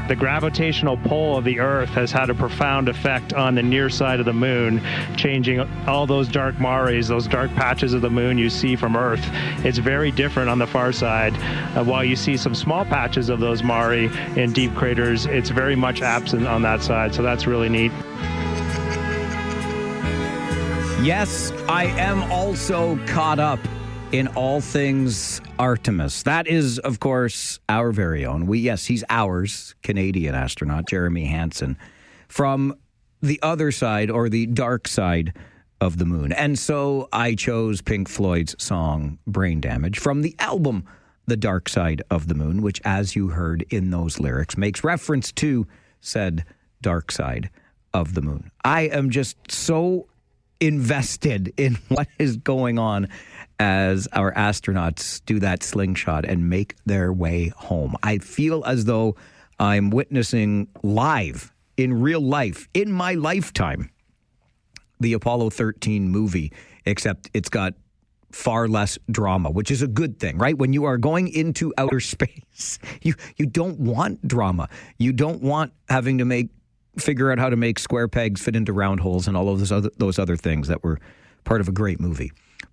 The gravitational pull of the Earth has had a profound effect on the near side of the moon, changing all those dark mares, those dark patches of the moon you see from Earth. It's very different on the far side. While you see some small patches of those mare in deep craters, it's very much absent on that side, so that's really neat. Yes, I am also caught up in all things Artemis. That is, of course, our very own. He's ours, Canadian astronaut, Jeremy Hansen, from the other side, or the dark side of the moon. And so I chose Pink Floyd's song, Brain Damage, from the album The Dark Side of the Moon, which, as you heard in those lyrics, makes reference to said dark side of the moon. I am just so invested in what is going on as our astronauts do that slingshot and make their way home. I feel as though I'm witnessing live, in real life, in my lifetime, the Apollo 13 movie, except it's got far less drama, which is a good thing, right? When you are going into outer space, you don't want drama. You don't want having to figure out how to make square pegs fit into round holes and all of those other things that were part of a great movie.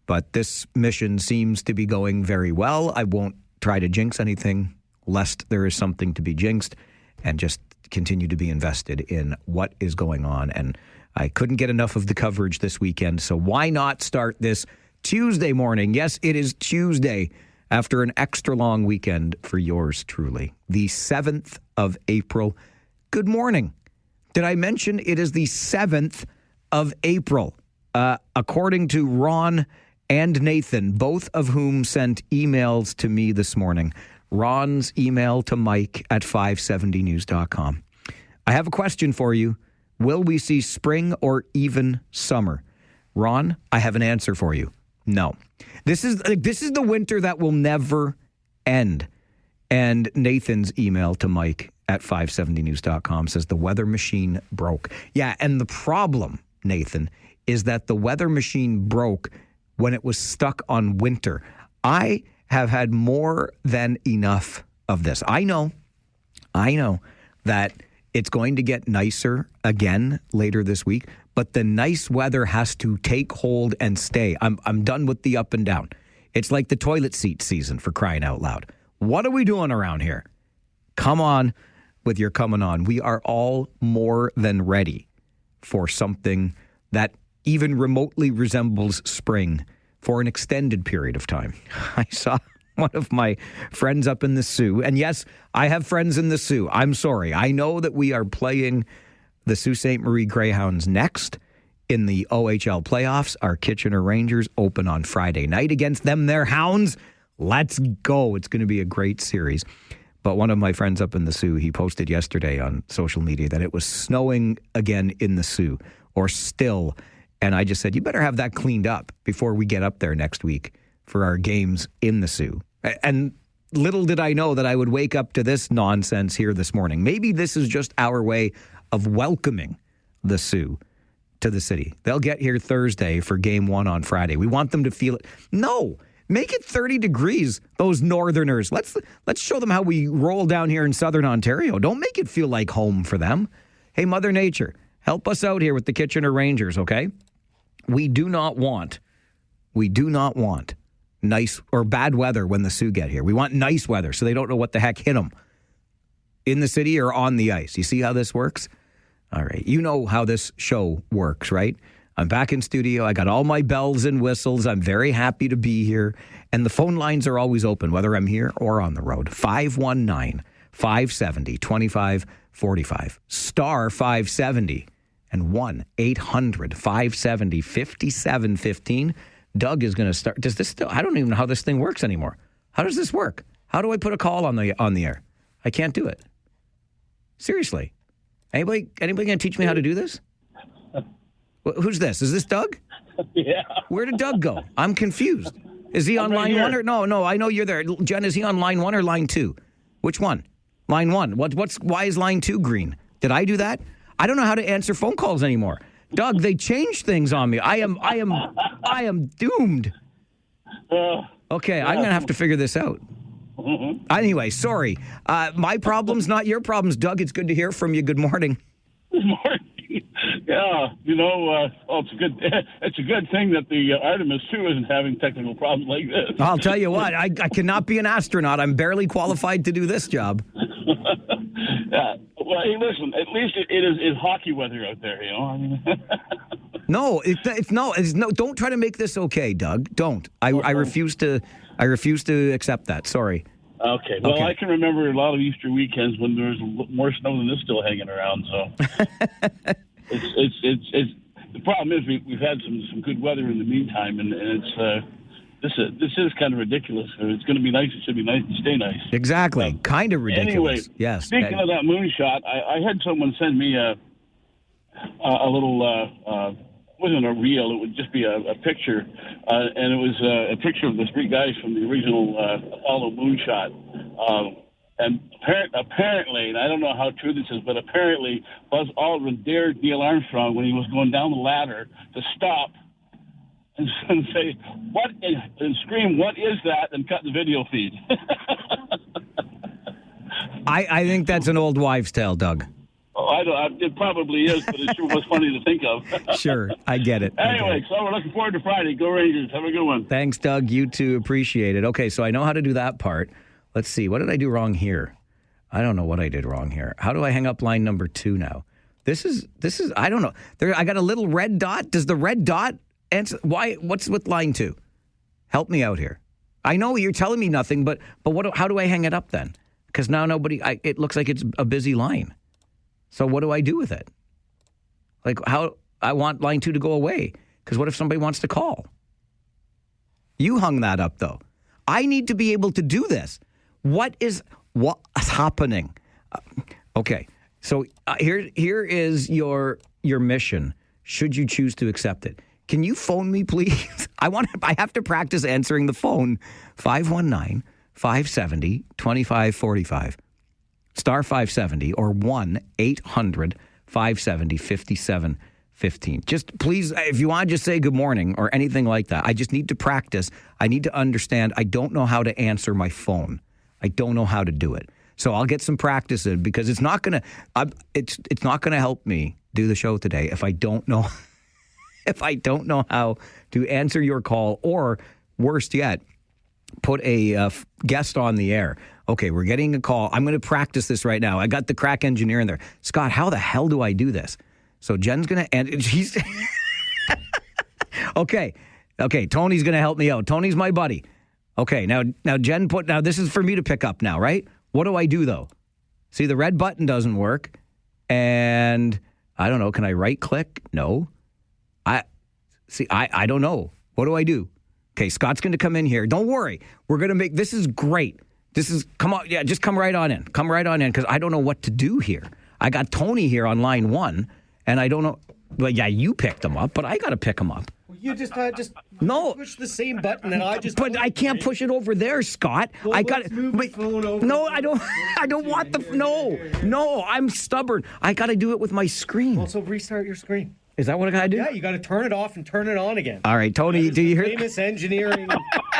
But this mission seems to be going very well. I won't try to jinx anything, lest there is something to be jinxed, and just continue to be invested in what is going on. And I couldn't get enough of the coverage this weekend, so why not start this Tuesday morning? Yes, it is Tuesday, after an extra long weekend for yours truly, the 7th of April. Good morning. Did I mention it is the 7th of April? According to Ron and Nathan, both of whom sent emails to me this morning. Ron's email to Mike at 570news.com. I have a question for you. Will we see spring or even summer? Ron, I have an answer for you. No. This is the winter that will never end. And Nathan's email to Mike at 570news.com says the weather machine broke. Yeah, and the problem, Nathan, is that the weather machine broke when it was stuck on winter. I have had more than enough of this. I know that it's going to get nicer again later this week, but the nice weather has to take hold and stay. I'm done with the up and down. It's like the toilet seat season, for crying out loud. What are we doing around here? Come on with your coming on. We are all more than ready for something that even remotely resembles spring for an extended period of time. I saw one of my friends up in the Sioux, and yes, I have friends in the Sioux. I'm sorry. I know that we are playing the Sault Ste. Marie Greyhounds next in the OHL playoffs. Our Kitchener Rangers open on Friday night against them. Their Hounds. Let's go. It's going to be a great series. But one of my friends up in the Sioux, he posted yesterday on social media that it was snowing again in the Sioux, or still. And I just said, you better have that cleaned up before we get up there next week for our games in the Sioux. And little did I know that I would wake up to this nonsense here this morning. Maybe this is just our way of welcoming the Sioux to the city. They'll get here Thursday for game 1 on Friday. We want them to feel it. No, make it 30 degrees, those northerners. Let's show them how we roll down here in southern Ontario. Don't make it feel like home for them. Hey, Mother Nature, help us out here with the Kitchener Rangers, okay? We do not want nice or bad weather when the Sioux get here. We want nice weather so they don't know what the heck hit them in the city or on the ice. You see how this works? All right. You know how this show works, right? I'm back in studio. I got all my bells and whistles. I'm very happy to be here. And the phone lines are always open, whether I'm here or on the road. 519-570-2545. Star 570 and 1-800-570-5715. Doug is going to start. Does this still? I don't even know how this thing works anymore. How does this work? How do I put a call on the air? I can't do it. Seriously. Anybody going to teach me how to do this? Who's this? Is this Doug? Yeah. Where did Doug go? I'm confused. Is he on line 1 or no? I know you're there. Jen, is he on line 1 or line 2? Which one? Line 1. Why is line 2 green? Did I do that? I don't know how to answer phone calls anymore. Doug, they changed things on me. I am doomed. Okay, I'm going to have to figure this out. Anyway, sorry. My problems, not your problems. Doug, it's good to hear from you. Good morning. Good morning. Yeah, it's a good thing that the Artemis 2 isn't having technical problems like this. I'll tell you what, I cannot be an astronaut. I'm barely qualified to do this job. Yeah. Well, hey, listen, at least it is hockey weather out there, I mean. No, don't try to make this okay, Doug. Don't. I refuse to accept that. Sorry. Okay. Well, I can remember a lot of Easter weekends when there was more snow than this still hanging around. So it's the problem is we've had some good weather in the meantime, and it's this is kind of ridiculous. It's going to be nice. It should be nice and stay nice. Exactly. Kind of ridiculous. Anyway, yes. Speaking of that moonshot, I had someone send me a little. Wasn't a reel, it would just be a picture, and it was a picture of the three guys from the original Apollo moonshot. And apparently, and I don't know how true this is, but apparently Buzz Aldrin dared Neil Armstrong when he was going down the ladder to stop and say, and scream, "What is that?" and cut the video feed. I think that's an old wives' tale, Doug. Oh, it probably is, but it sure was funny to think of. Sure, I get it. Anyway, so we're looking forward to Friday. Go Rangers. Have a good one. Thanks, Doug. You too. Appreciate it. Okay, so I know how to do that part. Let's see. What did I do wrong here? I don't know what I did wrong here. How do I hang up line number 2 now? This is. I don't know. I got a little red dot. Does the red dot answer? Why? What's with line 2? Help me out here. I know you're telling me nothing, but what? How do I hang it up then? Because now it looks like it's a busy line. So what do I do with it? Like, how I want line 2 to go away, because what if somebody wants to call? You hung that up, though. I need to be able to do this. What's happening? Okay, so here is your mission, should you choose to accept it. Can you phone me, please? I have to practice answering the phone. 519-570-2545. Star 570 or 1-800-570-5715. Just please, if you want to just say good morning or anything like that, I just need to practice. I need to understand. I don't know how to answer my phone. I don't know how to do it. So I'll get some practice in, because it's not going to help me do the show today if I don't know how to answer your call, or worst yet, put a guest on the air. Okay, we're getting a call. I'm going to practice this right now. I got the crack engineer in there. Scott, how the hell do I do this? So Jen's going to... and she's Okay, Tony's going to help me out. Tony's my buddy. Okay, now Jen now this is for me to pick up now, right? What do I do, though? See, the red button doesn't work. And I don't know. Can I right-click? No. I don't know. What do I do? Okay, Scott's going to come in here. Don't worry. We're going to make... This is great. Come on, yeah, just come right on in. Come right on in, because I don't know what to do here. I got Tony here on line 1, and I don't know. Well, yeah, you picked him up, but I got to pick him up. Well, you just no push the same button, and I just. But I can't push it over there, Scott. Well, I got move the phone over. No, I don't. I don't want the. No, I'm stubborn. I got to do it with my screen. Also, restart your screen. Is that what I got to do? Yeah, you got to turn it off and turn it on again. All right, Tony, do you hear? Famous engineering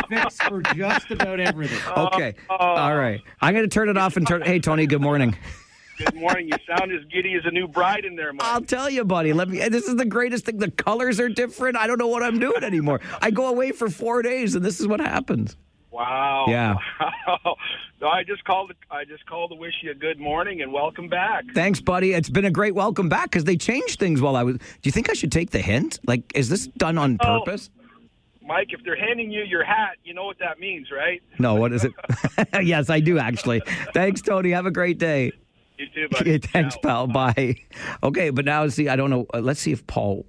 fix for just about everything. Okay, all right. I'm going to turn it off and turn. Hey, Tony, good morning. Good morning. You sound as giddy as a new bride in there, Mike. I'll tell you, buddy. This is the greatest thing. The colors are different. I don't know what I'm doing anymore. I go away for 4 days, and this is what happens. Wow. Yeah. Wow. So I just called to wish you a good morning and welcome back. Thanks, buddy. It's been a great welcome back, because they changed things while I was. Do you think I should take the hint? Like, is this done on purpose? Mike, if they're handing you your hat, you know what that means, right? No, what is it? Yes, I do, actually. Thanks, Tony. Have a great day. You too, buddy. Okay, thanks, pal. Bye. Okay, but now, see, I don't know. Let's see if Paul...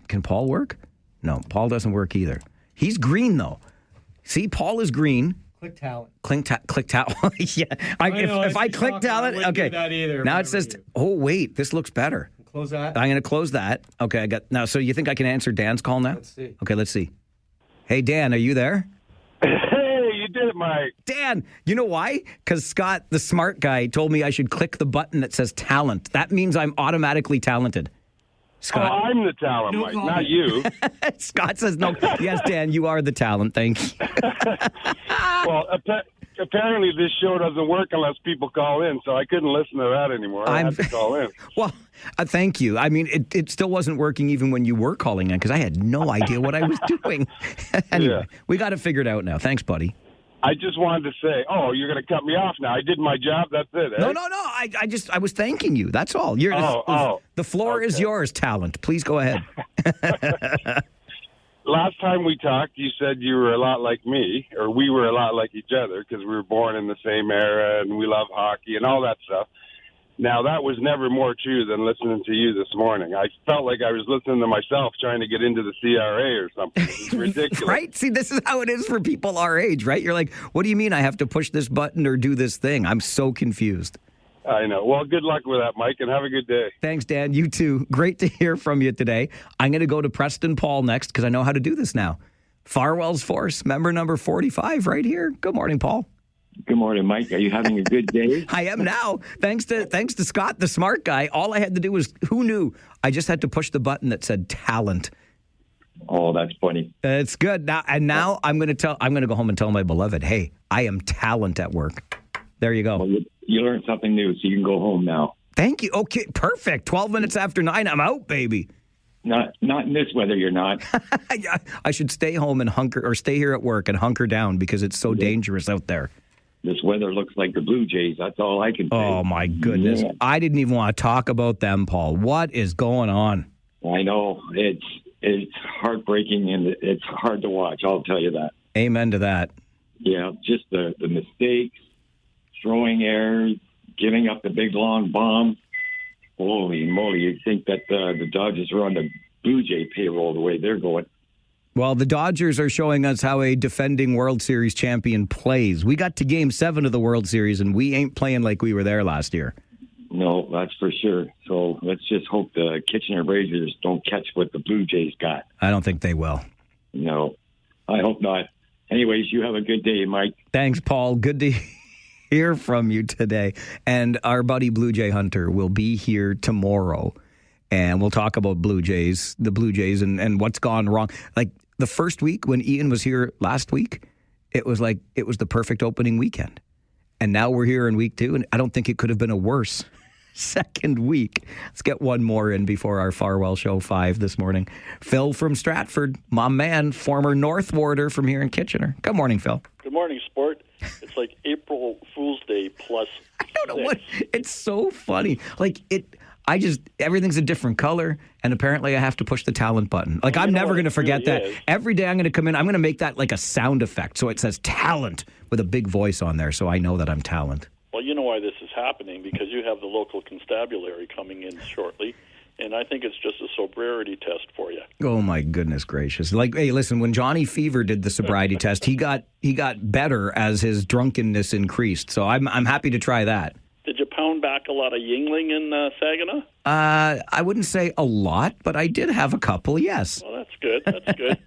Can Paul work? No, Paul doesn't work either. He's green, though. See, Paul is green. Click talent. Click talent. Yeah. If I click talent... Okay. That either, now it says... Oh, wait. This looks better. Close that. I'm going to close that. Okay, I got... Now, so you think I can answer Dan's call now? Let's see. Okay, let's see. Hey, Dan, are you there? Hey, you did it, Mike. Dan, you know why? Because Scott, the smart guy, told me I should click the button that says talent. That means I'm automatically talented. Scott. Oh, I'm the talent, Mike, not you. Scott says no. Yes, Dan, you are the talent. Thank you. Well, apparently this show doesn't work unless people call in, so I couldn't listen to that anymore. I had to call in. Well, thank you. I mean, it still wasn't working even when you were calling in because I had no idea what I was doing. Anyway, we got it figured out now. Thanks, buddy. I just wanted to say, you're going to cut me off now. I did my job. That's it. Eh? No. I was thanking you. That's all. The floor is yours, talent. Please go ahead. Last time we talked, you said you were a lot like me, or we were a lot like each other because we were born in the same era and we love hockey and all that stuff. Now, that was never more true than listening to you this morning. I felt like I was listening to myself trying to get into the CRA or something. It's ridiculous. Right? See, this is how it is for people our age, right? You're like, what do you mean I have to push this button or do this thing? I'm so confused. I know. Well, good luck with that, Mike, and have a good day. Thanks, Dan. You too. Great to hear from you today. I'm going to go to Preston Paul next because I know how to do this now. Farwell's Force, member number 45 right here. Good morning, Paul. Good morning, Mike. Are you having a good day? I am now. Thanks to Scott, the smart guy. All I had to do was, who knew? I just had to push the button that said talent. Oh, that's funny. It's good. Now I'm going to go home and tell my beloved, hey, I am talent at work. There you go. Well, you learned something new, so you can go home now. Thank you. Okay, perfect. 12 minutes after 9, I'm out, baby. Not in this weather, you're not. I should stay home and stay here at work and hunker down because it's so dangerous out there. This weather looks like the Blue Jays. That's all I can say. Oh, my goodness. Yeah. I didn't even want to talk about them, Paul. What is going on? I know. It's heartbreaking, and it's hard to watch. I'll tell you that. Amen to that. Yeah, just the mistakes, throwing errors, giving up the big, long bomb. Holy moly, you'd think that the Dodgers are on the Blue Jay payroll the way they're going. Well, the Dodgers are showing us how a defending World Series champion plays. We got to Game 7 of the World Series, and we ain't playing like we were there last year. No, that's for sure. So let's just hope the Kitchener Blazers don't catch what the Blue Jays got. I don't think they will. No, I hope not. Anyways, you have a good day, Mike. Thanks, Paul. Good to hear from you today. And our buddy Blue Jay Hunter will be here tomorrow, and we'll talk about the Blue Jays and what's gone wrong. Like, the first week when Ian was here last week, it was the perfect opening weekend. And now we're here in week 2, and I don't think it could have been a worse second week. Let's get one more in before our Farwell Show 5 this morning. Phil from Stratford, my man, former Northwarder from here in Kitchener. Good morning, Phil. Good morning, sport. It's like April Fool's Day plus I don't know what. It's so funny. Everything's a different color, and apparently I have to push the talent button. Like, I'm never going to forget that. Every day I'm going to come in, I'm going to make that like a sound effect. So it says talent with a big voice on there, so I know that I'm talent. Well, you know why this is happening, because you have the local constabulary coming in shortly, and I think it's just a sobriety test for you. Oh, my goodness gracious. Like, hey, listen, when Johnny Fever did the sobriety test, he got better as his drunkenness increased. So I'm happy to try that. Did you pound back a lot of Yingling in Saginaw? I wouldn't say a lot, but I did have a couple, yes. Well, that's good. That's good.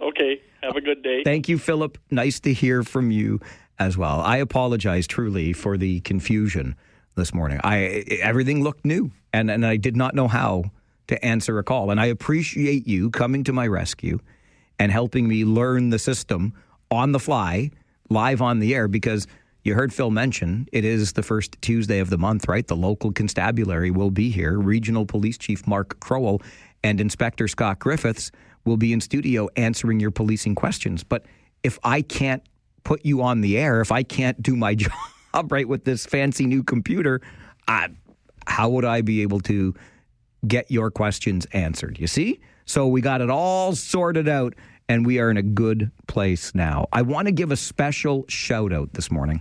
Okay, have a good day. Thank you, Philip. Nice to hear from you as well. I apologize truly for the confusion this morning. Everything looked new, and I did not know how to answer a call. And I appreciate you coming to my rescue and helping me learn the system on the fly, live on the air, because you heard Phil mention it is the first Tuesday of the month, right? The local constabulary will be here. Regional Police Chief Mark Crowell and Inspector Scott Griffiths will be in studio answering your policing questions. But if I can't put you on the air, if I can't do my job right with this fancy new computer, how would I be able to get your questions answered? You see? So we got it all sorted out, and we are in a good place now. I want to give a special shout out this morning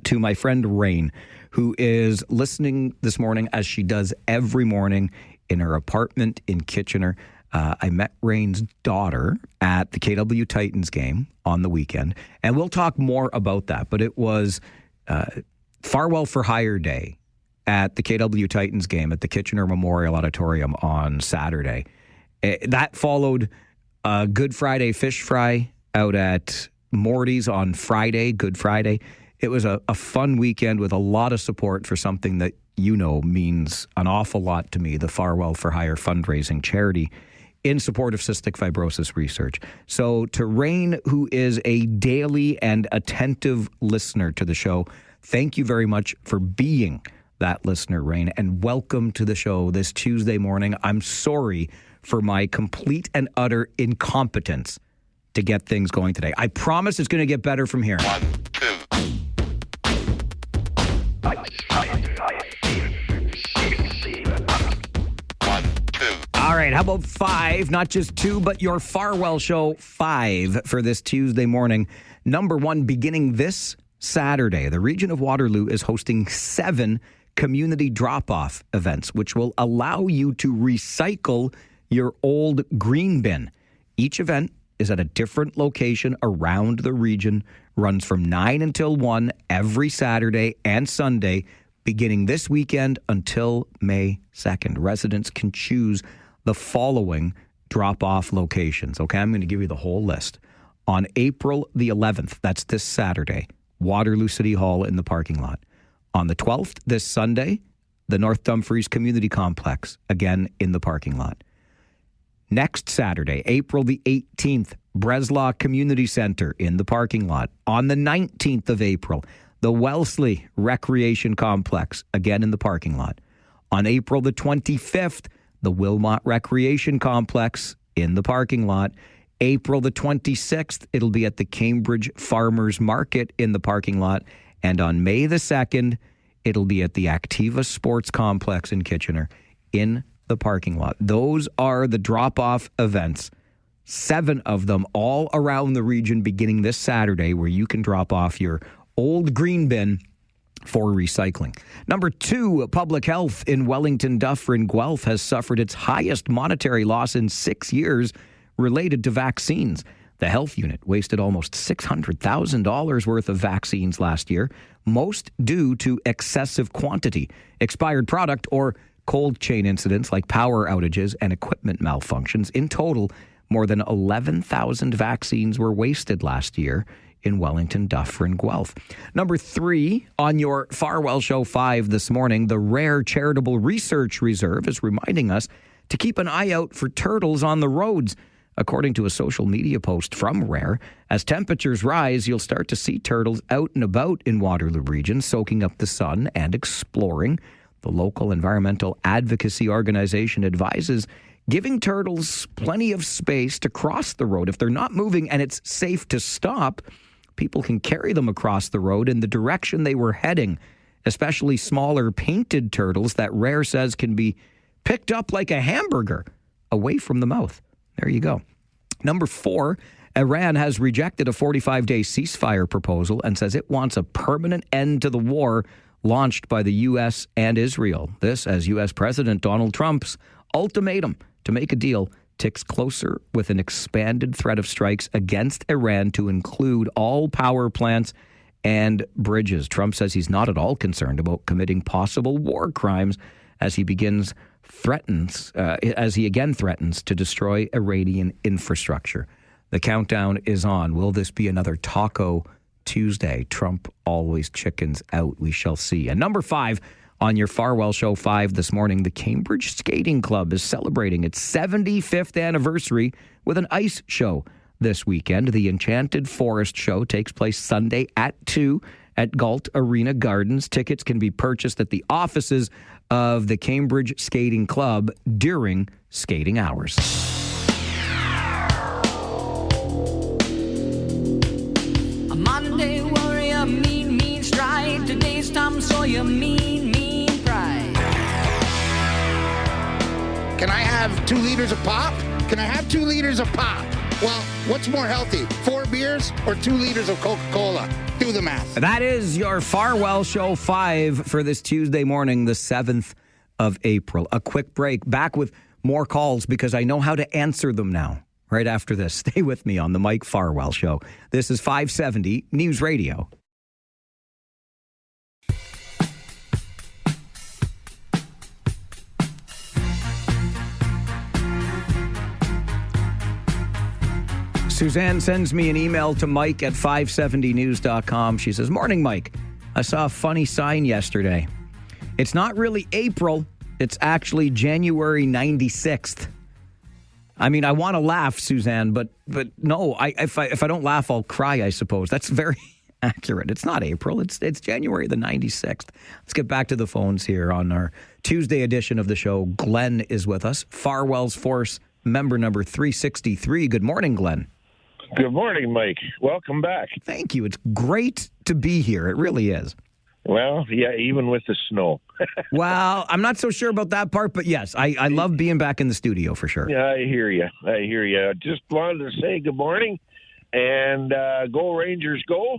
to my friend Rain, who is listening this morning as she does every morning in her apartment in Kitchener. I met Rain's daughter at the KW Titans game on the weekend, and we'll talk more about that. But it was Farwell for Hire Day at the KW Titans game at the Kitchener Memorial Auditorium on Saturday. That followed Good Friday Fish Fry out at Morty's on Friday, Good Friday. It was a fun weekend with a lot of support for something that you know means an awful lot to me, the Farwell for Hire fundraising charity in support of cystic fibrosis research. So to Rain, who is a daily and attentive listener to the show, thank you very much for being that listener, Rain, and welcome to the show this Tuesday morning. I'm sorry for my complete and utter incompetence to get things going today. I promise it's going to get better from here. 1, 2. All right, how about 5, not just 2, but your Farwell Show 5 for this Tuesday morning. Number 1, beginning this Saturday, the region of Waterloo is hosting 7 community drop-off events, which will allow you to recycle your old green bin. Each event is at a different location around the region, runs from 9 until 1 every Saturday and Sunday, beginning this weekend until May 2nd. Residents can choose the following drop-off locations. Okay, I'm going to give you the whole list. On April the 11th, that's this Saturday, Waterloo City Hall in the parking lot. On the 12th, this Sunday, the North Dumfries Community Complex, again in the parking lot. Next Saturday, April the 18th, Breslau Community Center in the parking lot. On the 19th of April, the Wellesley Recreation Complex, again in the parking lot. On April the 25th, the Wilmot Recreation Complex in the parking lot. April the 26th, it'll be at the Cambridge Farmers Market in the parking lot. And on May the 2nd, it'll be at the Activa Sports Complex in Kitchener in the parking lot. Those are the drop-off events. 7 of them all around the region beginning this Saturday, where you can drop off your old green bin for recycling. Number 2, public health in Wellington, Dufferin, Guelph has suffered its highest monetary loss in 6 years related to vaccines. The health unit wasted almost $600,000 worth of vaccines last year, most due to excessive quantity, expired product, or cold chain incidents like power outages and equipment malfunctions. In total, more than 11,000 vaccines were wasted last year in Wellington, Dufferin, Guelph. Number 3, on your Farwell Show 5 this morning, the Rare Charitable Research Reserve is reminding us to keep an eye out for turtles on the roads. According to a social media post from Rare, as temperatures rise, you'll start to see turtles out and about in Waterloo Region, soaking up the sun and exploring. The local environmental advocacy organization advises giving turtles plenty of space to cross the road. If they're not moving and it's safe to stop, people can carry them across the road in the direction they were heading, especially smaller painted turtles that Rare says can be picked up like a hamburger away from the mouth. There you go. Number 4, Iran has rejected a 45-day ceasefire proposal and says it wants a permanent end to the war launched by the U.S. and Israel. This as U.S. President Donald Trump's ultimatum to make a deal ticks closer with an expanded threat of strikes against Iran to include all power plants and bridges. Trump says he's not at all concerned about committing possible war crimes as he again threatens to destroy Iranian infrastructure. The countdown is on. Will this be another Taco Tuesday? Trump always chickens out. We shall see. And number 5 on your Farwell Show 5 this morning, the Cambridge Skating Club is celebrating its 75th anniversary with an ice show this weekend. The Enchanted Forest Show takes place Sunday at 2 at Galt Arena Gardens. Tickets can be purchased at the offices of the Cambridge Skating Club during skating hours. A Monday warrior, mean stride. Today's Tom Sawyer, mean pride. Can I have 2 liters of pop? Can I have 2 liters of pop? Well, what's more healthy, 4 beers or 2 liters of Coca-Cola? Do the math. That is your Farwell Show 5 for this Tuesday morning, the 7th of April. A quick break. Back with more calls because I know how to answer them now. Right after this. Stay with me on the Mike Farwell Show. This is 570 News Radio. Suzanne sends me an email to Mike at 570news.com. She says, "Morning, Mike. I saw a funny sign yesterday. It's not really April. It's actually January 96th. I mean, I want to laugh, Suzanne, but no, if I don't laugh, I'll cry, I suppose. That's very accurate. It's not April. It's January the 96th. Let's get back to the phones here on our Tuesday edition of the show. Glenn is with us. Farwell's Force member number 363. Good morning, Glenn. Good morning, Mike. Welcome back. Thank you. It's great to be here. It really is. Well, yeah, even with the snow. Well, I'm not so sure about that part, but yes, I love being back in the studio for sure. Yeah, I hear you. Just wanted to say good morning and go Rangers go,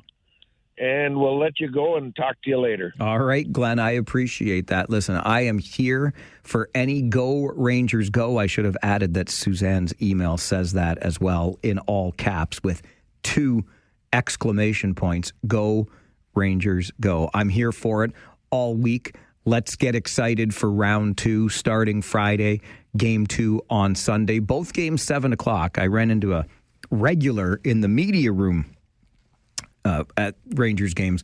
and we'll let you go and talk to you later. All right, Glenn, I appreciate that. Listen, I am here for any go Rangers go. I should have added that Suzanne's email says that as well in all caps with 2 exclamation points. Go Rangers go. I'm here for it all week. Let's get excited for round 2 starting Friday, game 2 on Sunday. Both games 7 o'clock. I ran into a regular in the media room at Rangers games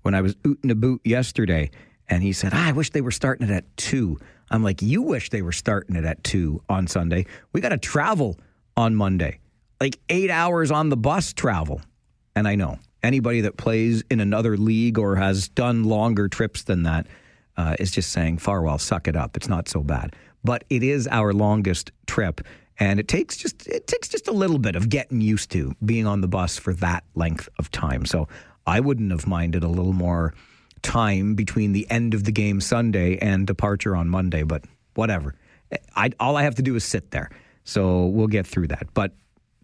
when I was ootin' a boot yesterday, and he said, I wish they were starting it at 2. I'm like, you wish they were starting it at 2 on Sunday. We got to travel on Monday, like 8 hours on the bus travel. And I know anybody that plays in another league or has done longer trips than that is just saying, Farwell, suck it up. It's not so bad. But it is our longest trip, and it takes just a little bit of getting used to being on the bus for that length of time. So I wouldn't have minded a little more time between the end of the game Sunday and departure on Monday, but whatever. All I have to do is sit there. So we'll get through that. But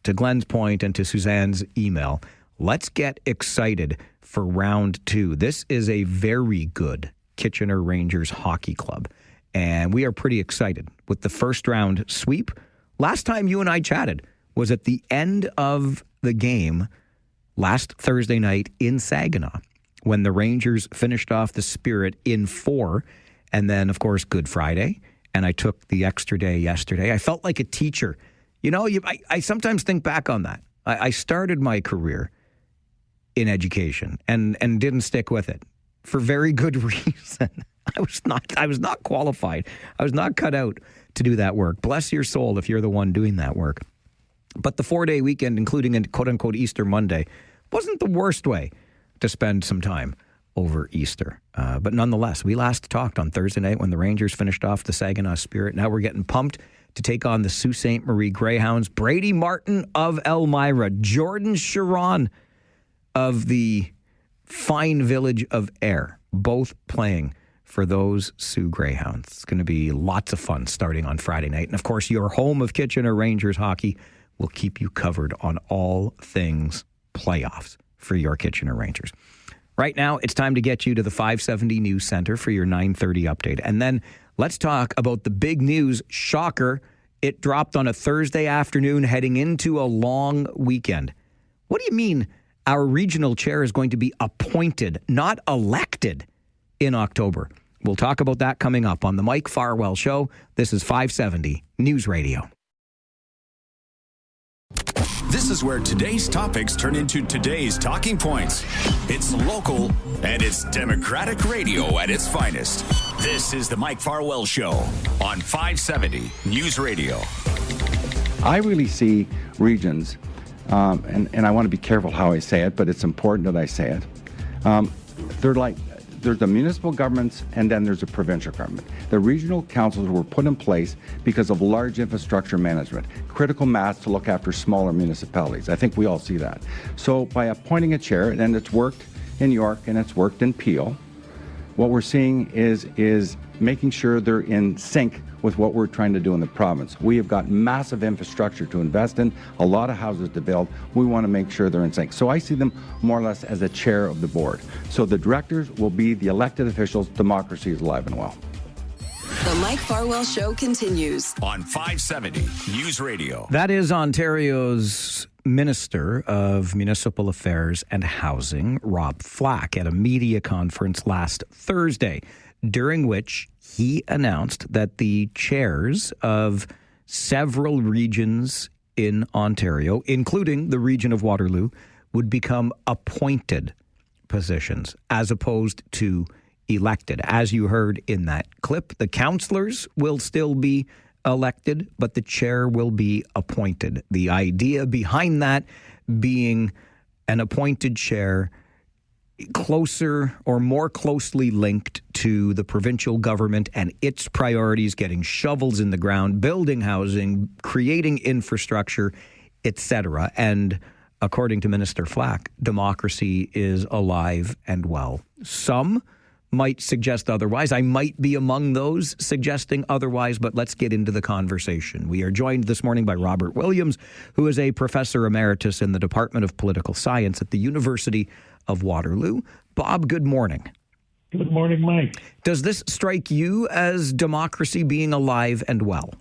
to Glenn's point and to Suzanne's email, let's get excited for round 2. This is a very good Kitchener Rangers hockey club, and we are pretty excited with the first round sweep. Last time you and I chatted was at the end of the game last Thursday night in Saginaw when the Rangers finished off the Spirit in 4, and then, of course, Good Friday, and I took the extra day yesterday. I felt like a teacher. You know, I sometimes think back on that. I started my career in education and didn't stick with it for very good reason. I was not qualified. I was not cut out to do that work. Bless your soul if you're the one doing that work. But the 4-day weekend, including a quote-unquote Easter Monday, wasn't the worst way to spend some time over Easter. But nonetheless, we last talked on Thursday night when the Rangers finished off the Saginaw Spirit. Now we're getting pumped to take on the Sault Ste. Marie Greyhounds. Brady Martin of Elmira, Jordan Chiron of the fine village of Ayr, both playing for those Sioux Greyhounds. It's going to be lots of fun starting on Friday night. And of course, your home of Kitchener Rangers hockey will keep you covered on all things playoffs for your Kitchener Rangers. Right now, it's time to get you to the 570 News Center for your 9:30 update. And then let's talk about the big news. Shocker, it dropped on a Thursday afternoon heading into a long weekend. What do you mean our regional chair is going to be appointed, not elected, in October? We'll talk about that coming up on the Mike Farwell Show. This is 570 News Radio. This is where today's topics turn into today's talking points. It's local and it's Democratic radio at its finest. This is the Mike Farwell Show on 570 News Radio. I really see regions, and I want to be careful how I say it, but it's important that I say it. They're like, there's the municipal governments and then there's the provincial government. The regional councils were put in place because of large infrastructure management, critical mass to look after smaller municipalities. I think we all see that. So by appointing a chair, and it's worked in York and it's worked in Peel, what we're seeing is making sure they're in sync with what we're trying to do in the province. We have got massive infrastructure to invest in, a lot of houses to build. We want to make sure they're in sync. So I see them more or less as a chair of the board. So the directors will be the elected officials. Democracy is alive and well. The Mike Farwell Show continues on 570 News Radio. That is Ontario's Minister of Municipal Affairs and Housing, Rob Flack, at a media conference last Thursday, during which he announced that the chairs of several regions in Ontario, including the region of Waterloo, would become appointed positions as opposed to elected. As you heard in that clip, the councillors will still be elected, but the chair will be appointed. The idea behind that being an appointed chair closer or more closely linked to the provincial government and its priorities, getting shovels in the ground, building housing, creating infrastructure, etc. And according to Minister Flack, democracy is alive and well. Some might suggest otherwise. I might be among those suggesting otherwise, but let's get into the conversation. We are joined this morning by Robert Williams, who is a professor emeritus in the Department of Political Science at the University of Waterloo. Bob, good morning. Good morning, Mike. Does this strike you as democracy being alive and well?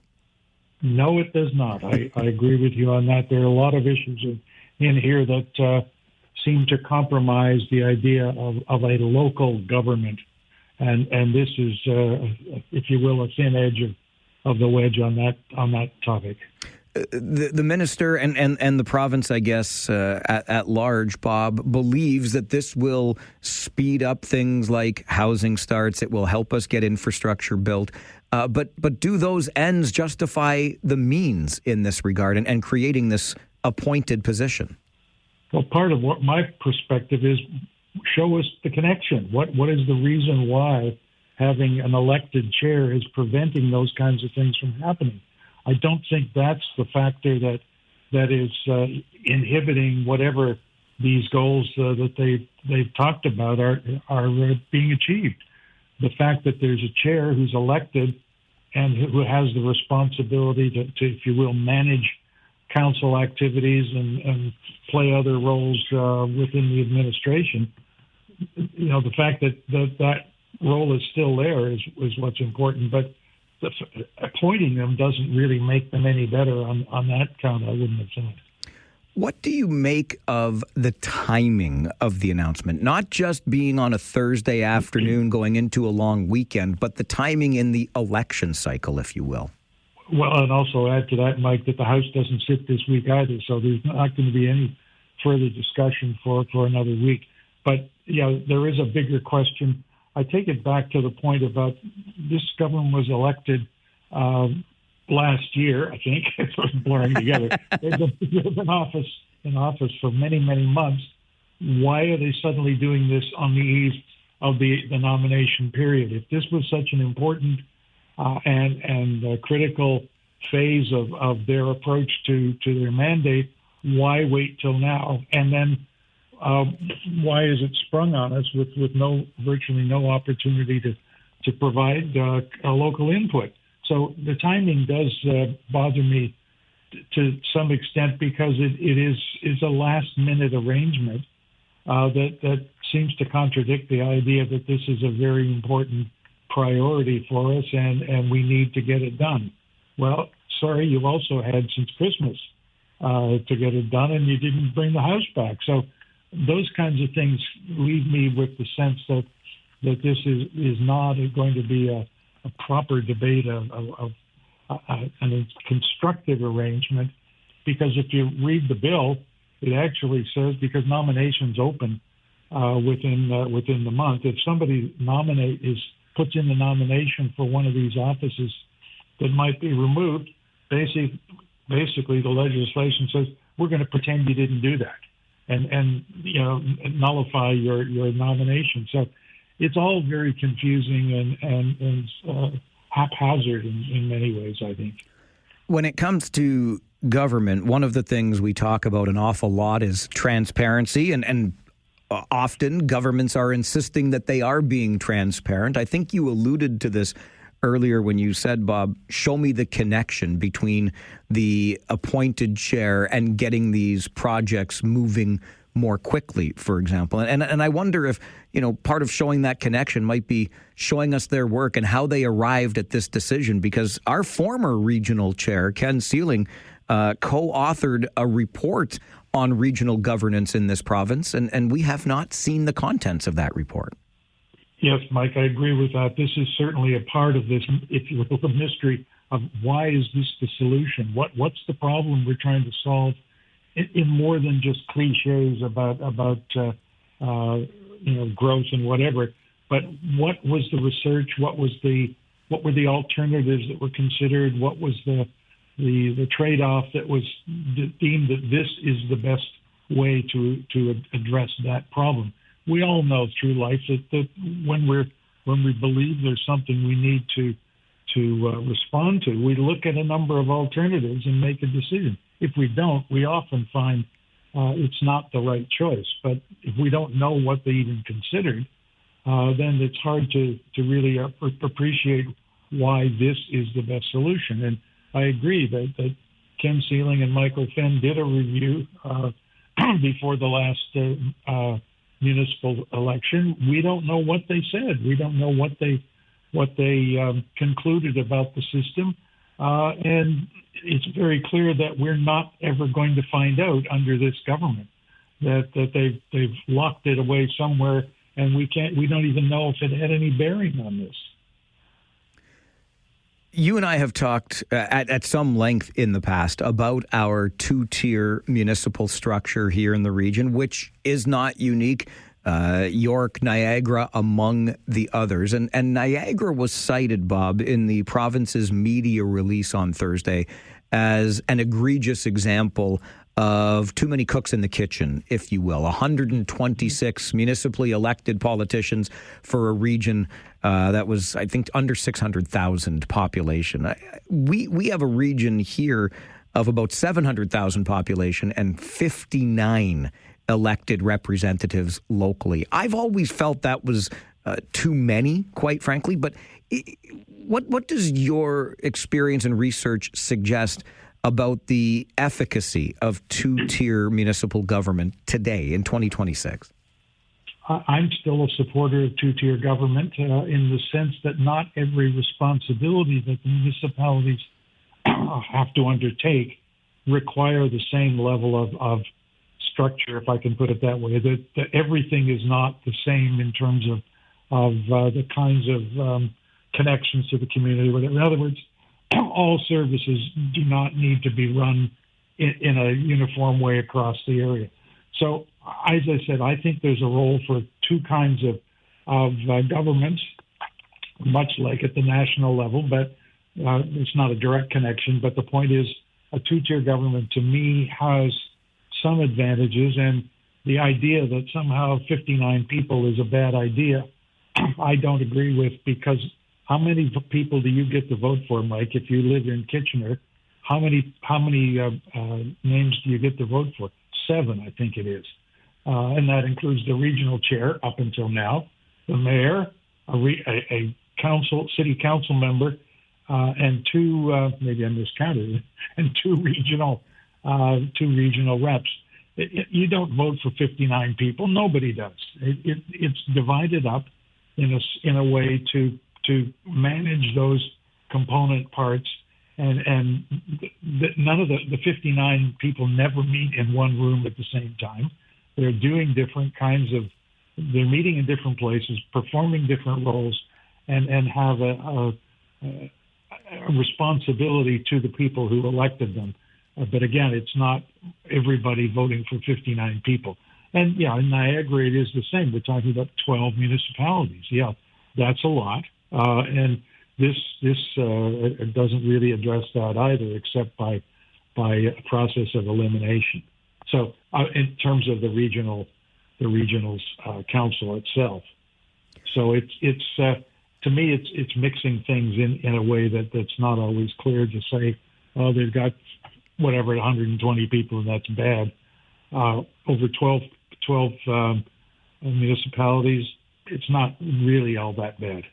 No, it does not. I agree with you on that. There are a lot of issues in here that seem to compromise the idea of a local government. And this is, if you will, a thin edge of the wedge on that topic. The minister and the province, I guess, at large, Bob, believes that this will speed up things like housing starts. It will help us get infrastructure built. But do those ends justify the means in this regard and creating this appointed position? Well, part of what my perspective is, show us the connection. What is the reason why having an elected chair is preventing those kinds of things from happening? I don't think that's the factor that is inhibiting whatever these goals that they've talked about are being achieved. The fact that there's a chair who's elected and who has the responsibility to if you will, manage council activities and play other roles within the administration. You know, the fact that role is still there is what's important, but appointing them doesn't really make them any better on that count, I wouldn't have said. What do you make of the timing of the announcement? Not just being on a Thursday afternoon going into a long weekend, but the timing in the election cycle, if you will. Well, and also add to that, Mike, that the House doesn't sit this week either, so there's not going to be any further discussion for another week. But, yeah, there is a bigger question. I take it back to the point about this government was elected last year, I think. It's sort of blurring together. They've been in office for many, many months. Why are they suddenly doing this on the eve of the nomination period? If this was such an important and critical phase of their approach to their mandate, why wait till now? And then why is it sprung on us with virtually no opportunity to provide a local input? So the timing does bother me to some extent because it is a last minute arrangement that seems to contradict the idea that this is a very important priority for us and we need to get it done. Well, sorry, you've also had since Christmas to get it done, and you didn't bring the House back. So those kinds of things leave me with the sense that this is not going to be a proper debate of a constructive arrangement, because if you read the bill, it actually says, because nominations open within the month, if somebody puts in the nomination for one of these offices that might be removed, basically the legislation says we're going to pretend you didn't do that and nullify your nomination. So it's all very confusing and haphazard in many ways, I think. When it comes to government, one of the things we talk about an awful lot is transparency, and often governments are insisting that they are being transparent. I think you alluded to this earlier when you said, Bob, show me the connection between the appointed chair and getting these projects moving more quickly, for example. And I wonder if, part of showing that connection might be showing us their work and how they arrived at this decision, because our former regional chair, Ken Sealing, co-authored a report on regional governance in this province, and we have not seen the contents of that report. Yes, Mike, I agree with that. This is certainly a part of this, if you will, the mystery of why is this the solution? What's the problem we're trying to solve in more than just cliches about growth and whatever. But what was the research? What was the what were the alternatives that were considered? What was the trade-off that was deemed that this is the best way to address that problem? We all know through life that when we believe there's something we need to respond to, we look at a number of alternatives and make a decision. If we don't, we often find it's not the right choice. But if we don't know what they even considered, then it's hard to really appreciate why this is the best solution. And I agree that Ken Sealing and Michael Fenn did a review before the last municipal election. We don't know what they said. We don't know what they concluded about the system. And it's very clear that we're not ever going to find out under this government that they've locked it away somewhere, and we don't even know if it had any bearing on this. You and I have talked at some length in the past about our two-tier municipal structure here in the region, which is not unique. York, Niagara among the others. And Niagara was cited, Bob, in the province's media release on Thursday as an egregious example of too many cooks in the kitchen, if you will. 126 municipally elected politicians for a region that was, I think, under 600,000 population. We have a region here of about 700,000 population and 59 elected representatives locally. I've always felt that was too many, quite frankly. But what does your experience and research suggest about the efficacy of two-tier municipal government today in 2026? I'm still a supporter of two-tier government in the sense that not every responsibility that the municipalities have to undertake require the same level of structure, if I can put it that way. That everything is not the same in terms of the kinds of connections to the community. In other words, all services do not need to be run in a uniform way across the area. So, as I said, I think there's a role for two kinds of governments, much like at the national level, but it's not a direct connection. But the point is, a two-tier government, to me, has some advantages, and the idea that somehow 59 people is a bad idea, I don't agree with, because how many people do you get to vote for, Mike, if you live in Kitchener? How many names do you get to vote for? 7, I think it is. And that includes the regional chair up until now, the mayor, a city council member, and 2, maybe I miscounted, and 2 regional reps. You don't vote for 59 people. Nobody does. It's divided up in a way to manage those component parts, and none of the 59 people never meet in one room at the same time. They're doing different kinds of. They're meeting in different places, performing different roles, and have a responsibility to the people who elected them. But again, it's not everybody voting for 59 people. And yeah, in Niagara, it is the same. We're talking about 12 municipalities. Yeah, that's a lot. And this doesn't really address that either, except by a process of elimination. So in terms of the regionals council itself. So it's to me, it's mixing things in a way that's not always clear to say, oh, they've got whatever, 120 people, and that's bad. Over 12 municipalities, it's not really all that bad.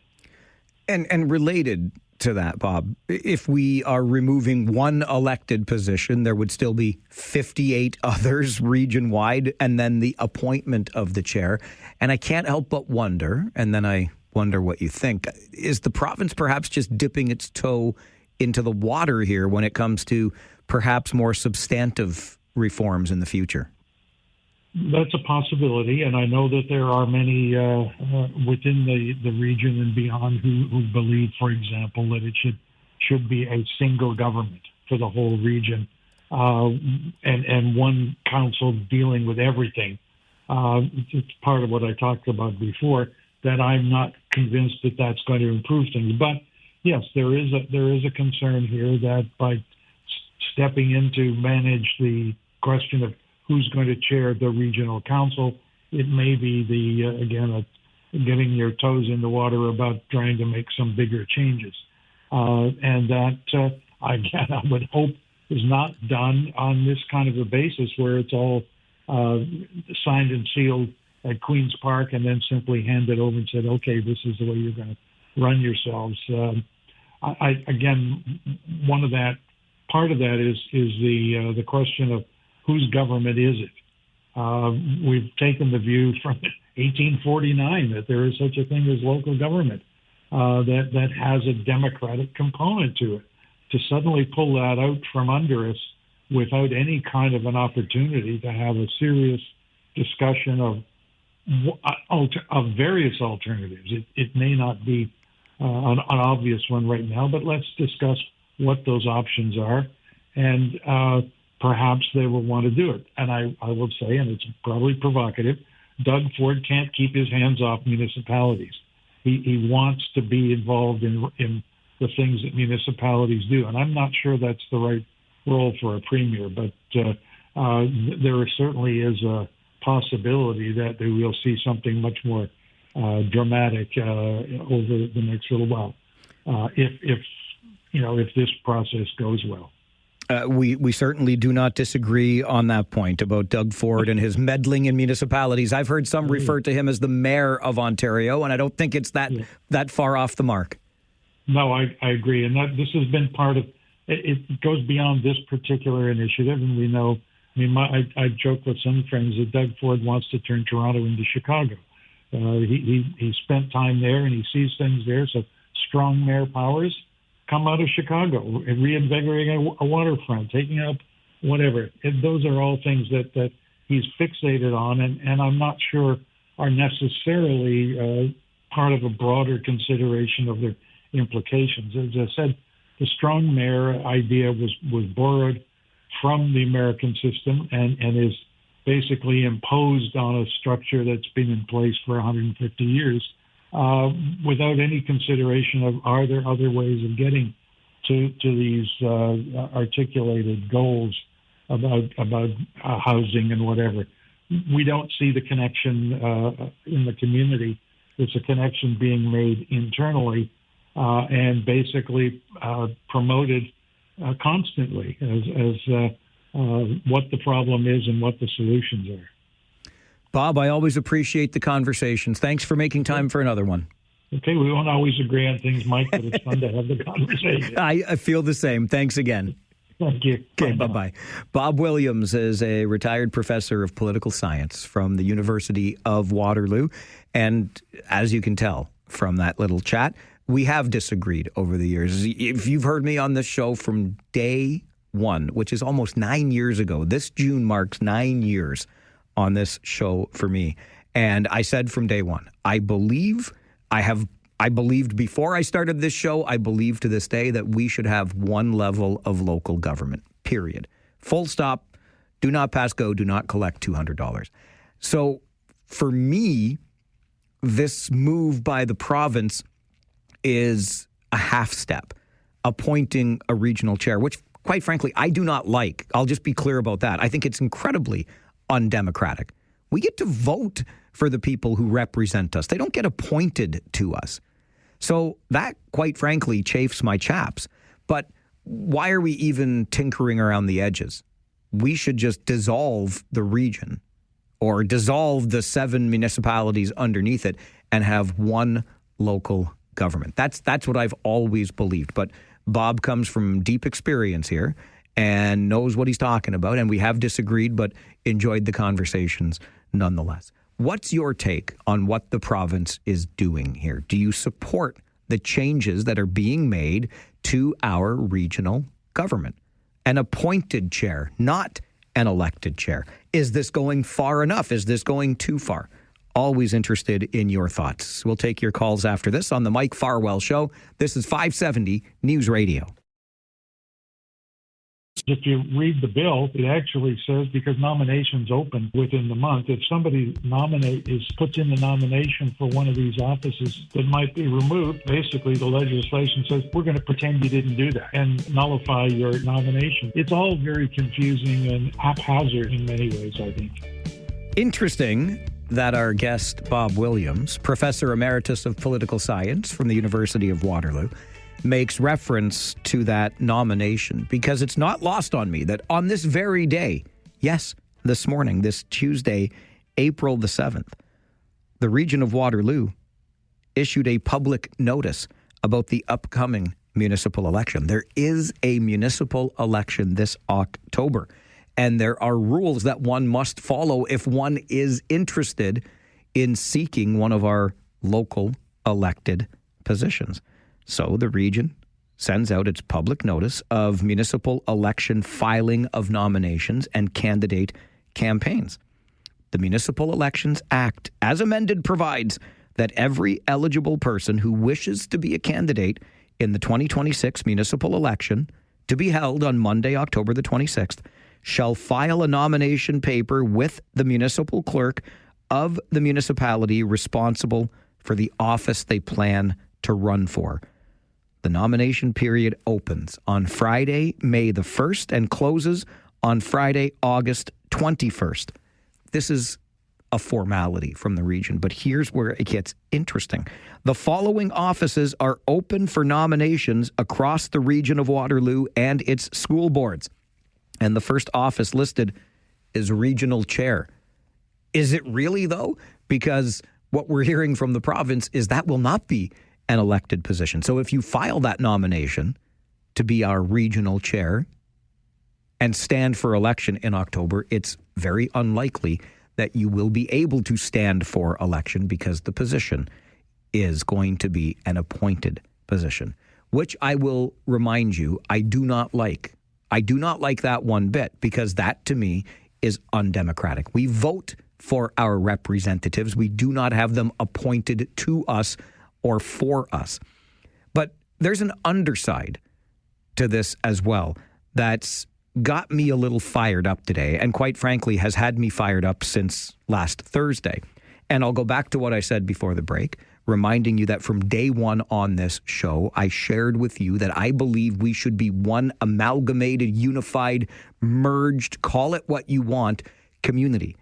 And related to that, Bob, if we are removing one elected position, there would still be 58 others region-wide, and then the appointment of the chair. And I can't help but wonder, and then I wonder what you think, is the province perhaps just dipping its toe into the water here when it comes to perhaps more substantive reforms in the future? That's a possibility, and I know that there are many within the region and beyond who believe, for example, that it should be a single government for the whole region, and one council dealing with everything. It's part of what I talked about before, that I'm not convinced that that's going to improve things. But yes, there is a concern here that by stepping in to manage the question of who's going to chair the regional council, it may be getting your toes in the water about trying to make some bigger changes. And that, again, I would hope is not done on this kind of a basis where it's all signed and sealed at Queen's Park and then simply handed over and said, okay, this is the way you're going to run yourselves. Again, part of that is the question of whose government is it? We've taken the view from 1849 that there is such a thing as local government that has a democratic component to it. To suddenly pull that out from under us without any kind of an opportunity to have a serious discussion of various alternatives. It may not be an obvious one right now, but let's discuss what those options are, and perhaps they will want to do it. And I will say, and it's probably provocative, Doug Ford can't keep his hands off municipalities. He wants to be involved in the things that municipalities do. And I'm not sure that's the right role for a premier, but there certainly is a possibility that we'll see something much more dramatic over the next little while, if this process goes well. We certainly do not disagree on that point about Doug Ford and his meddling in municipalities. I've heard some refer to him as the mayor of Ontario, and I don't think it's that far off the mark. No, I agree. And this has been part of it goes beyond this particular initiative. And we know, I joke with some friends that Doug Ford wants to turn Toronto into Chicago. He spent time there and he sees things there. So strong mayor powers come out of Chicago, reinvigorating a waterfront, taking up whatever. Those are all things that he's fixated on. And I'm not sure are necessarily part of a broader consideration of their implications. As I said, the strong mayor idea was borrowed from the American system and is basically imposed on a structure that's been in place for 150 years without any consideration of are there other ways of getting to these articulated goals about housing and whatever. We don't see the connection in the community. It's a connection being made internally and basically promoted constantly as what the problem is and what the solutions are. Bob, I always appreciate the conversations. Thanks for making time for another one. Okay, we won't always agree on things, Mike, but it's fun to have the conversation. I feel the same. Thanks again. Thank you. Okay, bye-bye. Bob Williams is a retired professor of political science from the University of Waterloo. And as you can tell from that little chat, we have disagreed over the years. If you've heard me on this show from day one, which is almost 9 years ago, this June marks 9 years on this show for me. And I said from day one, I believed before I started this show, I believe to this day that we should have one level of local government, period. Full stop. Do not pass go. Do not collect $200. So for me, this move by the province is a half step, appointing a regional chair, which quite frankly, I do not like. I'll just be clear about that. I think it's incredibly undemocratic. We get to vote for the people who represent us. They don't get appointed to us. So that, quite frankly, chafes my chaps. But why are we even tinkering around the edges? We should just dissolve the region or dissolve the 7 municipalities underneath it and have one local government. That's what I've always believed. But Bob comes from deep experience here and knows what he's talking about. And we have disagreed, but enjoyed the conversations nonetheless. What's your take on what the province is doing here? Do you support the changes that are being made to our regional government? An appointed chair, not an elected chair. Is this going far enough? Is this going too far? Always interested in your thoughts. We'll take your calls after this on the Mike Farwell Show. This is 570 News Radio. If you read the bill, it actually says, because nominations open within the month, if somebody puts in the nomination for one of these offices that might be removed, basically the legislation says, we're going to pretend you didn't do that and nullify your nomination. It's all very confusing and haphazard in many ways, I think. Interesting that our guest, Bob Williams, Professor Emeritus of Political Science from the University of Waterloo, makes reference to that nomination, because it's not lost on me that on this very day, yes, this morning, this Tuesday, April the 7th, the region of Waterloo issued a public notice about the upcoming municipal election. There is a municipal election this October, and there are rules that one must follow if one is interested in seeking one of our local elected positions. So the region sends out its public notice of municipal election filing of nominations and candidate campaigns. The Municipal Elections Act, as amended, provides that every eligible person who wishes to be a candidate in the 2026 municipal election, to be held on Monday, October the 26th, shall file a nomination paper with the municipal clerk of the municipality responsible for the office they plan to run for. The nomination period opens on Friday, May the 1st, and closes on Friday, August 21st. This is a formality from the region, but here's where it gets interesting. The following offices are open for nominations across the region of Waterloo and its school boards. And the first office listed is regional chair. Is it really, though? Because what we're hearing from the province is that will not be an elected position. So if you file that nomination to be our regional chair and stand for election in October, it's very unlikely that you will be able to stand for election, because the position is going to be an appointed position, which I will remind you, I do not like. I do not like that one bit, because that to me is undemocratic. We vote for our representatives. We do not have them appointed to us or for us. But there's an underside to this as well that's got me a little fired up today, and quite frankly has had me fired up since last Thursday. And I'll go back to what I said before the break, reminding you that from day one on this show, I shared with you that I believe we should be one amalgamated, unified, merged, call it what you want, community.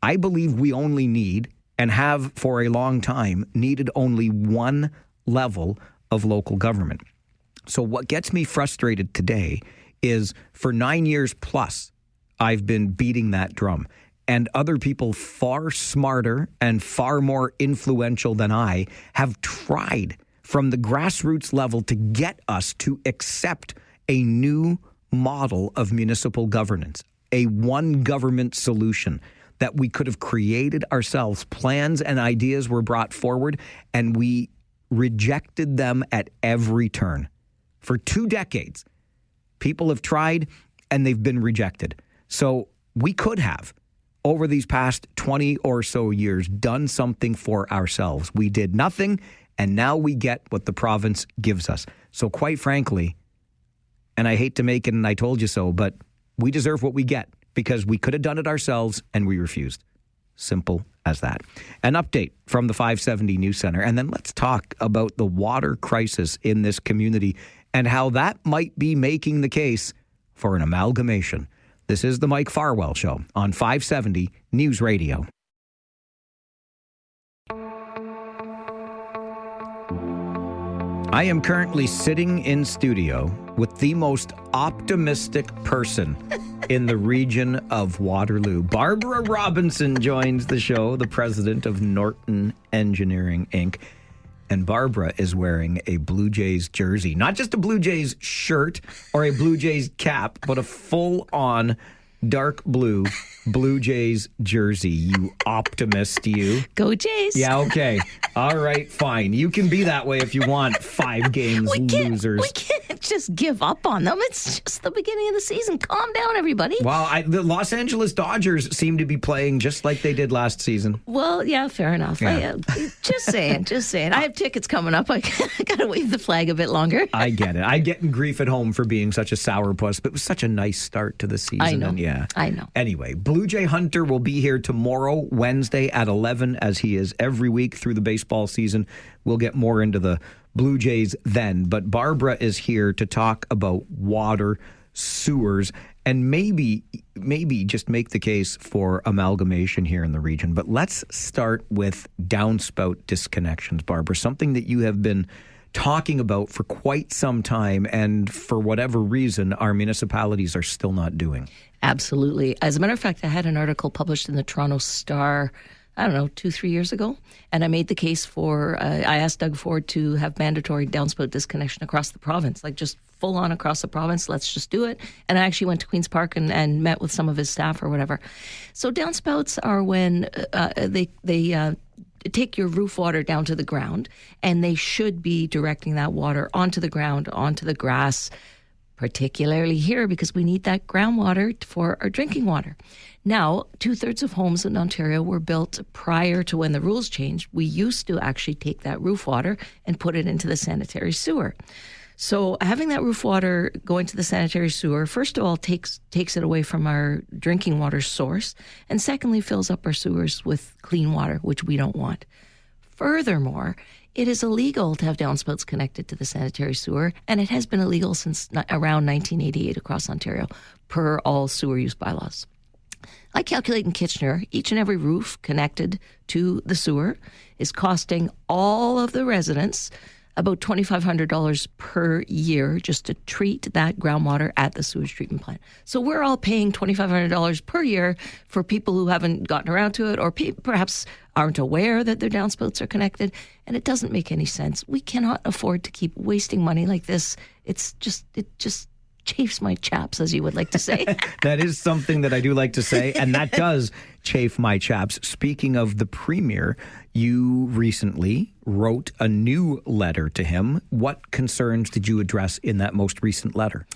I believe we only need, and have for a long time, needed only one level of local government. So what gets me frustrated today is for 9 years plus, I've been beating that drum. And other people far smarter and far more influential than I have tried from the grassroots level to get us to accept a new model of municipal governance, a one government solution that we could have created ourselves. Plans and ideas were brought forward, and we rejected them at every turn. For 2 decades, people have tried, and they've been rejected. So we could have, over these past 20 or so years, done something for ourselves. We did nothing, and now we get what the province gives us. So quite frankly, and I hate to make it an I told you so, but we deserve what we get, because we could have done it ourselves and we refused. Simple as that. An update from the 570 News Center, and then let's talk about the water crisis in this community and how that might be making the case for an amalgamation. This is the Mike Farwell Show on 570 News Radio. I am currently sitting in studio with the most optimistic person in the region of Waterloo. Barbara Robinson joins the show, the president of Norton Engineering, Inc. And Barbara is wearing a Blue Jays jersey. Not just a Blue Jays shirt or a Blue Jays cap, but a full-on dark blue Blue Jays jersey. You optimist, you. Go Jays. Yeah, okay. All right, fine. You can be that way if you want. 5 games, losers. We can't just give up on them. It's just the beginning of the season. Calm down, everybody. Well, the Los Angeles Dodgers seem to be playing just like they did last season. Well, yeah, fair enough. Yeah. Just saying. I have tickets coming up. I got to wave the flag a bit longer. I get it. I get in grief at home for being such a sourpuss, but it was such a nice start to the season. I know. And yeah. I know. Anyway, Blue Jay Hunter will be here tomorrow, Wednesday at 11, as he is every week through the baseball season. We'll get more into the Blue Jays then. But Barbara is here to talk about water, sewers, and maybe just make the case for amalgamation here in the region. But let's start with downspout disconnections, Barbara, something that you have been talking about for quite some time, and for whatever reason, our municipalities are still not doing. Absolutely. As a matter of fact, I had an article published in the Toronto Star, 2-3 years ago, and I made the case for, I asked Doug Ford to have mandatory downspout disconnection across the province, like just full on across the province. Let's just do it. And I actually went to Queen's Park and met with some of his staff or whatever. So downspouts are when they take your roof water down to the ground, and they should be directing that water onto the ground, onto the grass, particularly here because we need that groundwater for our drinking water. Now, 2/3 of homes in Ontario were built prior to when the rules changed. We used to actually take that roof water and put it into the sanitary sewer. So having that roof water go into the sanitary sewer, first of all, takes it away from our drinking water source, and secondly, fills up our sewers with clean water, which we don't want. Furthermore, it is illegal to have downspouts connected to the sanitary sewer, and it has been illegal since around 1988 across Ontario, per all sewer use bylaws. I calculate in Kitchener, each and every roof connected to the sewer is costing all of the residents about $2,500 per year just to treat that groundwater at the sewage treatment plant. So we're all paying $2,500 per year for people who haven't gotten around to it, or perhaps aren't aware that their downspouts are connected, and it doesn't make any sense. We cannot afford to keep wasting money like this. It just chafes my chaps, as you would like to say. That is something that I do like to say, and that does chafe my chaps. Speaking of the Premier, you recently wrote a new letter to him. What concerns did you address in that most recent letter?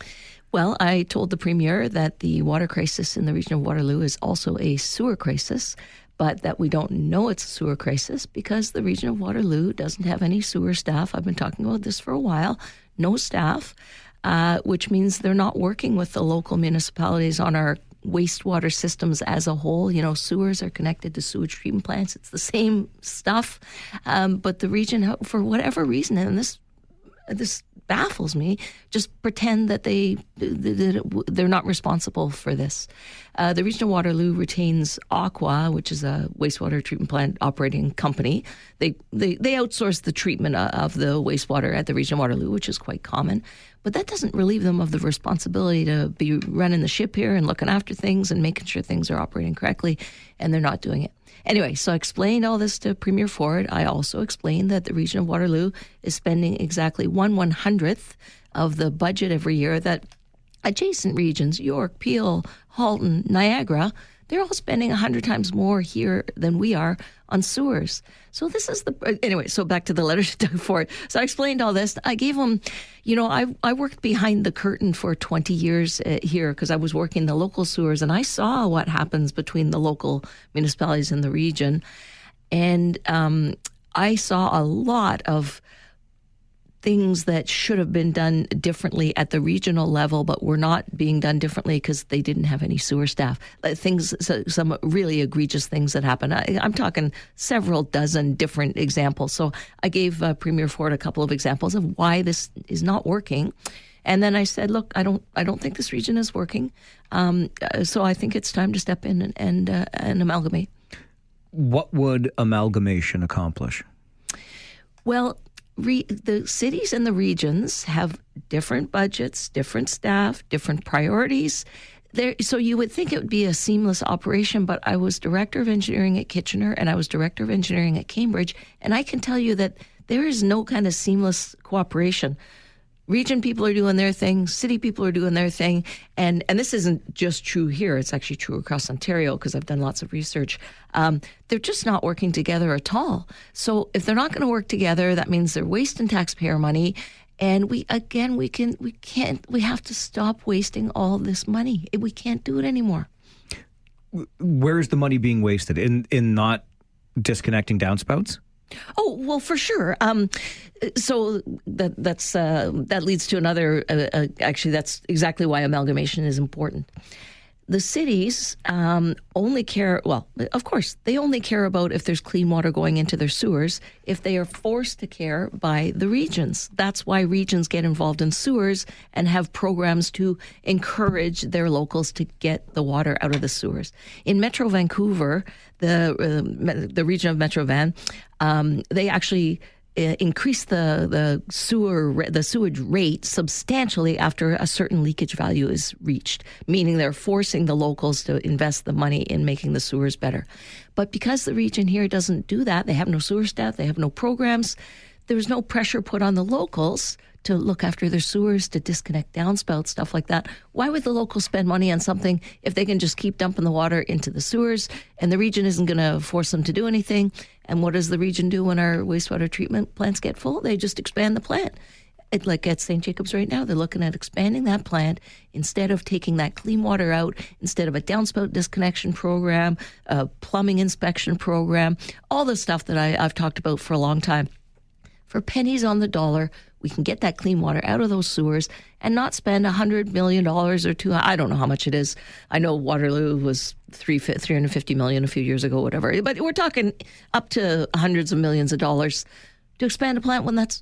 Well, I told the Premier that the water crisis in the region of Waterloo is also a sewer crisis, but that we don't know it's a sewer crisis because the region of Waterloo doesn't have any sewer staff. I've been talking about this for a while. No staff. Which means they're not working with the local municipalities on our wastewater systems as a whole. You know, sewers are connected to sewage treatment plants. It's the same stuff. But the region, for whatever reason, and this baffles me, just pretend that they're not responsible for this. The region of Waterloo retains Aqua, which is a wastewater treatment plant operating company. They outsource the treatment of the wastewater at the region of Waterloo, which is quite common. But that doesn't relieve them of the responsibility to be running the ship here and looking after things and making sure things are operating correctly, and they're not doing it. Anyway, so I explained all this to Premier Ford. I also explained that the region of Waterloo is spending exactly 1/100th of the budget every year that adjacent regions, York, Peel, Halton, Niagara, they're all spending 100 times more here than we are on sewers. So this is anyway, so back to the letter to Doug Ford. So I explained all this. I gave him, I worked behind the curtain for 20 years here because I was working the local sewers, and I saw what happens between the local municipalities in the region. And I saw a lot of things that should have been done differently at the regional level, but were not being done differently because they didn't have any sewer staff. Some really egregious things that happened. I'm talking several dozen different examples. So I gave Premier Ford a couple of examples of why this is not working. And then I said, look, I don't think this region is working. So I think it's time to step in and amalgamate. What would amalgamation accomplish? Well, the cities and the regions have different budgets, different staff, different priorities. So you would think it would be a seamless operation, but I was director of engineering at Kitchener and I was director of engineering at Cambridge, and I can tell you that there is no kind of seamless cooperation. Region people are doing their thing, city people are doing their thing, and this isn't just true here, it's actually true across Ontario because I've done lots of research. They're just not working together at all. So if they're not going to work together, that means they're wasting taxpayer money, and we have to stop wasting all this money. We can't do it anymore. Where's the money being wasted? In not disconnecting downspouts? Oh, well, for sure. So that leads to another. Actually, that's exactly why amalgamation is important. The cities only care. Well, of course, they only care about if there's clean water going into their sewers. If they are forced to care by the regions, that's why regions get involved in sewers and have programs to encourage their locals to get the water out of the sewers. In Metro Vancouver, the region of Metro Van, they actually increased the sewage rate substantially after a certain leakage value is reached, meaning they're forcing the locals to invest the money in making the sewers better. But because the region here doesn't do that, they have no sewer staff, they have no programs, there's no pressure put on the locals to look after their sewers, to disconnect downspouts, stuff like that. Why would the locals spend money on something if they can just keep dumping the water into the sewers and the region isn't going to force them to do anything? And what does the region do when our wastewater treatment plants get full? They just expand the plant. Like at St. Jacobs right now, they're looking at expanding that plant instead of taking that clean water out, instead of a downspout disconnection program, a plumbing inspection program, all the stuff that I've talked about for a long time. For pennies on the dollar, we can get that clean water out of those sewers and not spend $100 million or $200. I don't know how much it is. I know Waterloo was $350 million a few years ago, whatever. But we're talking up to hundreds of millions of dollars to expand a plant when that's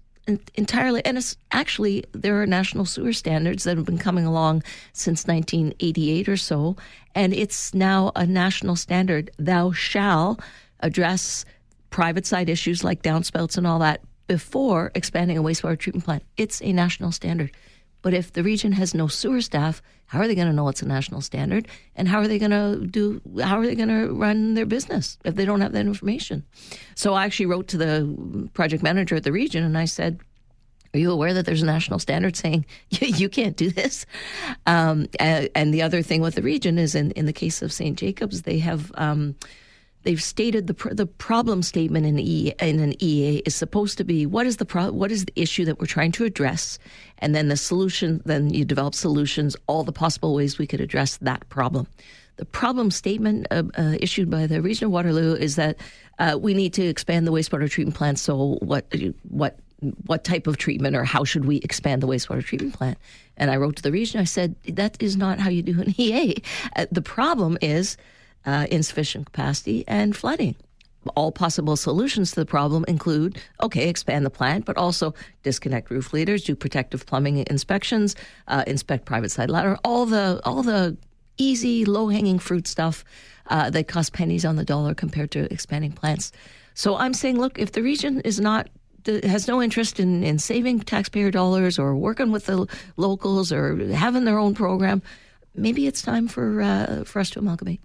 entirely. And it's actually, there are national sewer standards that have been coming along since 1988 or so. And it's now a national standard. Thou shall address private side issues like downspouts and all that before expanding a wastewater treatment plant. It's a national standard. But if the region has no sewer staff, how are they going to know it's a national standard? And how are they going to run their business if they don't have that information? So I actually wrote to the project manager at the region and I said, are you aware that there's a national standard saying you can't do this? And the other thing with the region is in the case of St. Jacobs, they have they've stated the problem statement in an EA is supposed to be what is the issue that we're trying to address, and then the solution. Then you develop solutions, all the possible ways we could address that problem. The problem statement issued by the region of Waterloo is that we need to expand the wastewater treatment plant. So what type of treatment, or how should we expand the wastewater treatment plant? And I wrote to the region. I said that is not how you do an EA. The problem is insufficient capacity and flooding. All possible solutions to the problem include, expand the plant, but also disconnect roof leaders, do protective plumbing inspections, inspect private side ladder, all the easy, low-hanging fruit stuff that costs pennies on the dollar compared to expanding plants. So I'm saying, look, if the region has no interest in saving taxpayer dollars or working with the locals or having their own program, maybe it's time for us to amalgamate.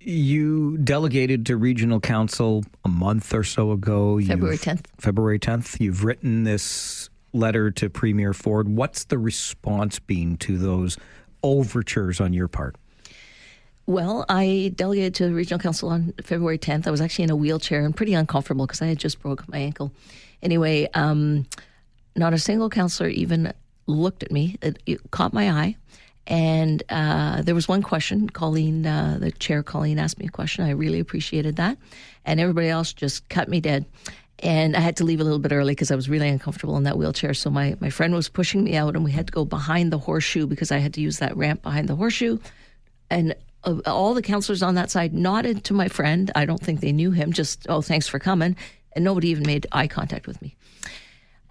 You delegated to regional council a month or so ago. February 10th. February 10th. You've written this letter to Premier Ford. What's the response been to those overtures on your part? Well, I delegated to the regional council on February 10th. I was actually in a wheelchair and pretty uncomfortable because I had just broken my ankle. Anyway, not a single councillor even looked at me. It caught my eye. And there was one question. Colleen, the chair, asked me a question. I really appreciated that. And everybody else just cut me dead. And I had to leave a little bit early because I was really uncomfortable in that wheelchair. So my friend was pushing me out and we had to go behind the horseshoe because I had to use that ramp behind the horseshoe. And all the councillors on that side nodded to my friend. I don't think they knew him, just, thanks for coming. And nobody even made eye contact with me.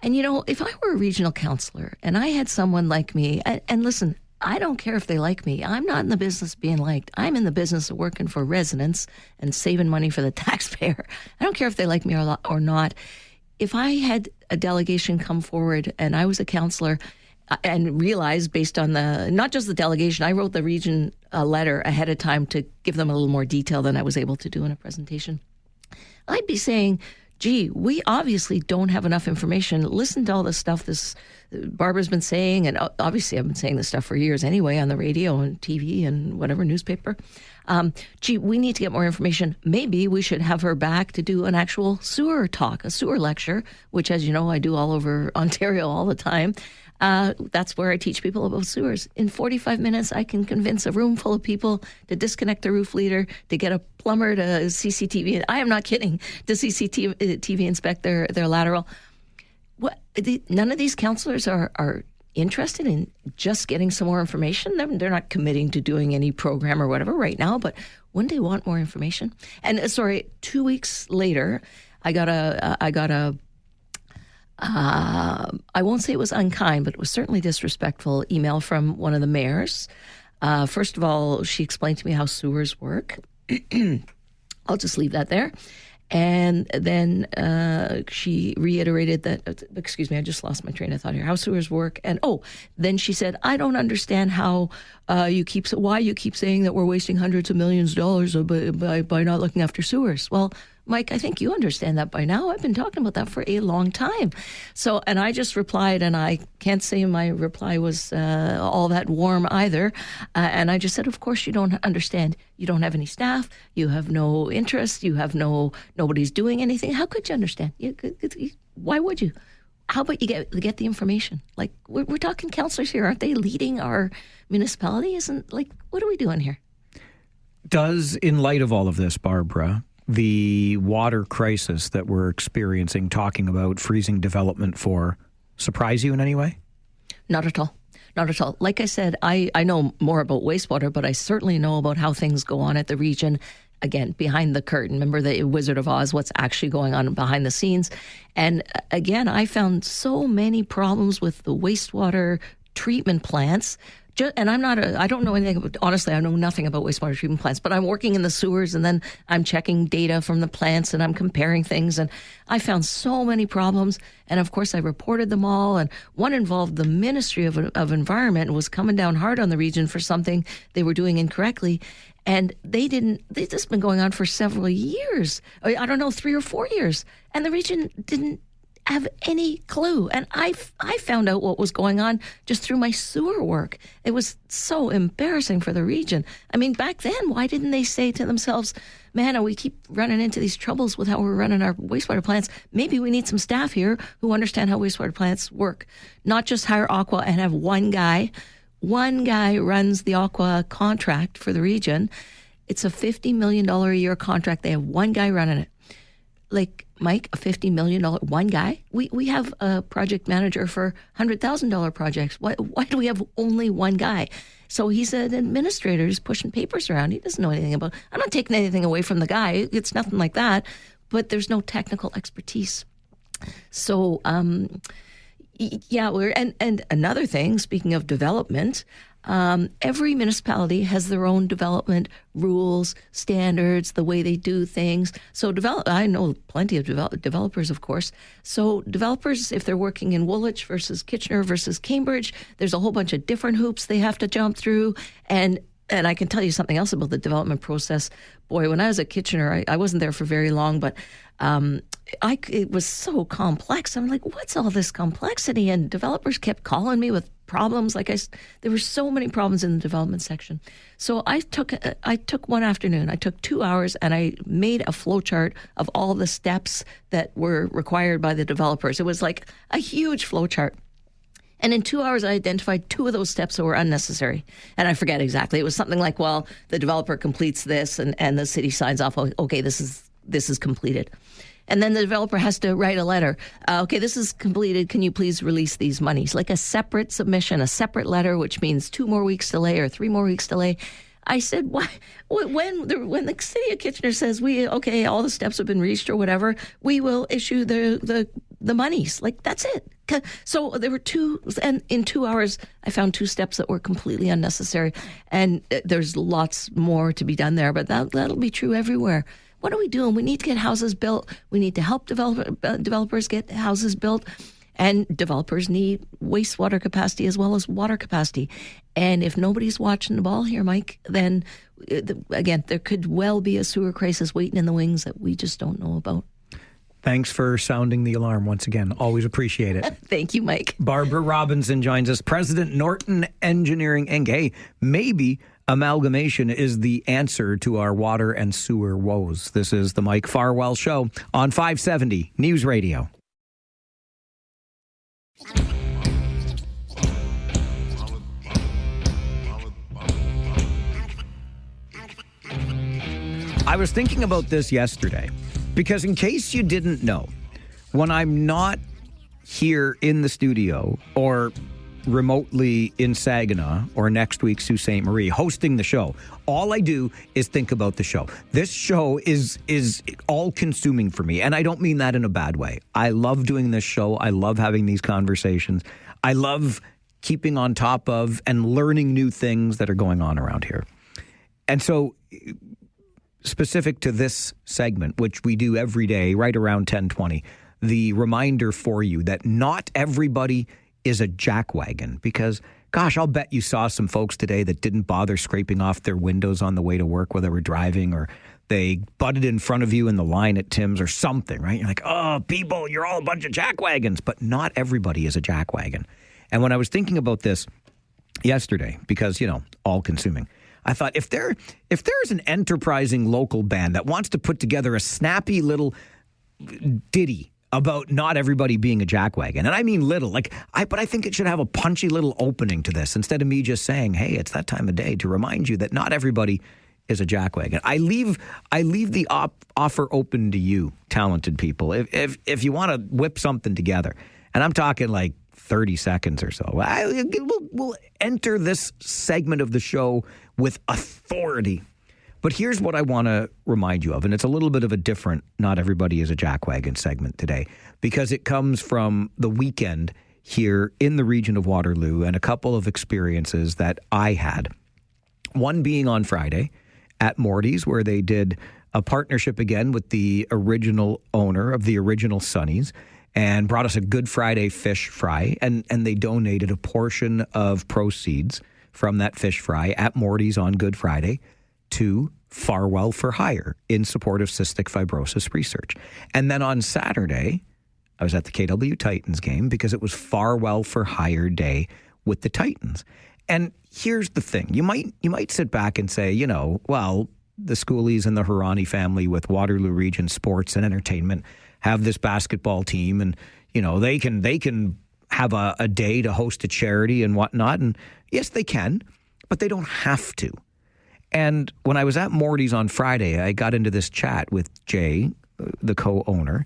And, if I were a regional councillor and I had someone like me, and listen, I don't care if they like me. I'm not in the business of being liked. I'm in the business of working for residents and saving money for the taxpayer. I don't care if they like me or not. If I had a delegation come forward and I was a councillor and realized based on not just the delegation, I wrote the region a letter ahead of time to give them a little more detail than I was able to do in a presentation. I'd be saying, gee, we obviously don't have enough information. Listen to all this stuff Barbara's been saying, and obviously I've been saying this stuff for years anyway on the radio and TV and whatever, newspaper. Gee, we need to get more information. Maybe we should have her back to do an actual sewer talk, a sewer lecture, which, as you know, I do all over Ontario all the time. That's where I teach people about sewers. In 45 minutes, I can convince a room full of people to disconnect the roof leader, to get a plumber to CCTV. I am not kidding, to CCTV inspect their lateral. None of these councillors are interested in just getting some more information. They're not committing to doing any program or whatever right now, but wouldn't they want more information? And 2 weeks later, I won't say it was unkind, but it was certainly disrespectful email from one of the mayors. First of all, she explained to me how sewers work. I'll just leave that there. And then she reiterated that, excuse me, I just lost my train of thought here, how sewers work. And then she said, I don't understand how why you keep saying that we're wasting hundreds of millions of dollars by not looking after sewers. Well, Mike, I think you understand that by now. I've been talking about that for a long time. So, and I just replied, and I can't say my reply was all that warm either. And I just said, of course you don't understand. You don't have any staff. You have no interest. You have nobody's doing anything. How could you understand? Why would you? How about you get the information? Like, we're talking councillors here. Aren't they leading our municipality? What are we doing here? Does, in light of all of this, Barbara, the water crisis that we're experiencing, talking about freezing development surprise you in any way? Not at all. Not at all. Like I said, I know more about wastewater, but I certainly know about how things go on at the region. Again, behind the curtain. Remember the Wizard of Oz, what's actually going on behind the scenes. And again, I found so many problems with the wastewater treatment plants. And I don't know anything about, honestly, I know nothing about wastewater treatment plants, but I'm working in the sewers and then I'm checking data from the plants and I'm comparing things. And I found so many problems. And of course, I reported them all. And one involved the Ministry of Environment and was coming down hard on the region for something they were doing incorrectly. And they've just been going on for several years. I don't know, 3 or 4 years. And the region didn't have any clue. And I found out what was going on just through my sewer work. It was so embarrassing for the region. I mean, back then, why didn't they say to themselves, man, we keep running into these troubles with how we're running our wastewater plants. Maybe we need some staff here who understand how wastewater plants work. Not just hire Aqua and have one guy. One guy runs the Aqua contract for the region. It's a $50 million a year contract. They have one guy running it. Like, Mike, a $50 million, one guy? We have a project manager for $100,000 projects. Why do we have only one guy? So he's an administrator. He's pushing papers around. He doesn't know anything about it. I'm not taking anything away from the guy. It's nothing like that. But there's no technical expertise. So, yeah, and another thing, speaking of development, every municipality has their own development rules, standards, the way they do things. So I know plenty of developers, of course. So developers, if they're working in Woolwich versus Kitchener versus Cambridge, there's a whole bunch of different hoops they have to jump through. And I can tell you something else about the development process. Boy, when I was at Kitchener, I wasn't there for very long, but it was so complex. I'm like, what's all this complexity? And developers kept calling me with problems. There were so many problems in the development section. So I took one afternoon. I took 2 hours and I made a flow chart of all the steps that were required by the developers. It was like a huge flow chart. And in 2 hours, I identified 2 of those steps that were unnecessary. And I forget exactly. It was something like, well, the developer completes this and the city signs off, okay, this is completed. And then the developer has to write a letter. Okay, this is completed. Can you please release these monies? Like a separate submission, a separate letter, which means 2 more weeks delay or 3 more weeks delay. I said, why? When the city of Kitchener says all the steps have been reached or whatever, we will issue the monies. Like, that's it. So there were 2, and in 2 hours, I found 2 steps that were completely unnecessary. And there's lots more to be done there, but that'll be true everywhere. What are we doing? We need to get houses built. We need to help developers get houses built. And developers need wastewater capacity as well as water capacity. And if nobody's watching the ball here, Mike, then, again, there could well be a sewer crisis waiting in the wings that we just don't know about. Thanks for sounding the alarm once again. Always appreciate it. Thank you, Mike. Barbara Robinson joins us, President, Norton Engineering Inc. Hey, maybe amalgamation is the answer to our water and sewer woes. This is the Mike Farwell Show on 570 News Radio. I was thinking about this yesterday because in case you didn't know, when I'm not here in the studio or remotely in Saginaw or next week Sault Ste. Marie hosting the show, all I do is think about the show. This show is all consuming for me, and I don't mean that in a bad way. I love doing this show. I love having these conversations. I love keeping on top of and learning new things that are going on around here. And so specific to this segment, which we do every day right around 10:20, the reminder for you that not everybody is a jackwagon, because, gosh, I'll bet you saw some folks today that didn't bother scraping off their windows on the way to work while they were driving, or they butted in front of you in the line at Tim's or something, right? You're like, oh, people, you're all a bunch of jackwagons. But not everybody is a jackwagon. And when I was thinking about this yesterday, because, all consuming, I thought if there's an enterprising local band that wants to put together a snappy little ditty about not everybody being a jackwagon, and I mean little, but I think it should have a punchy little opening to this instead of me just saying, hey, it's that time of day to remind you that not everybody is a jackwagon. I leave the offer open to you, talented people. If you want to whip something together, and I'm talking like 30 seconds or so, we'll enter this segment of the show with authority. But here's what I want to remind you of, and it's a little bit of a different not everybody is a jackwagon segment today, because it comes from the weekend here in the region of Waterloo and a couple of experiences that I had. One being on Friday at Morty's, where they did a partnership again with the original owner of the original Sonny's and brought us a Good Friday fish fry, and they donated a portion of proceeds from that fish fry at Morty's on Good Friday to Farwell for Hire in support of cystic fibrosis research. And then on Saturday, I was at the KW Titans game because it was Farwell for Hire Day with the Titans. And here's the thing. You might sit back and say, well, the Schoolies and the Hirani family with Waterloo Region Sports and Entertainment have this basketball team, and, they can have a day to host a charity and whatnot. And yes, they can, but they don't have to. And when I was at Morty's on Friday, I got into this chat with Jay, the co-owner,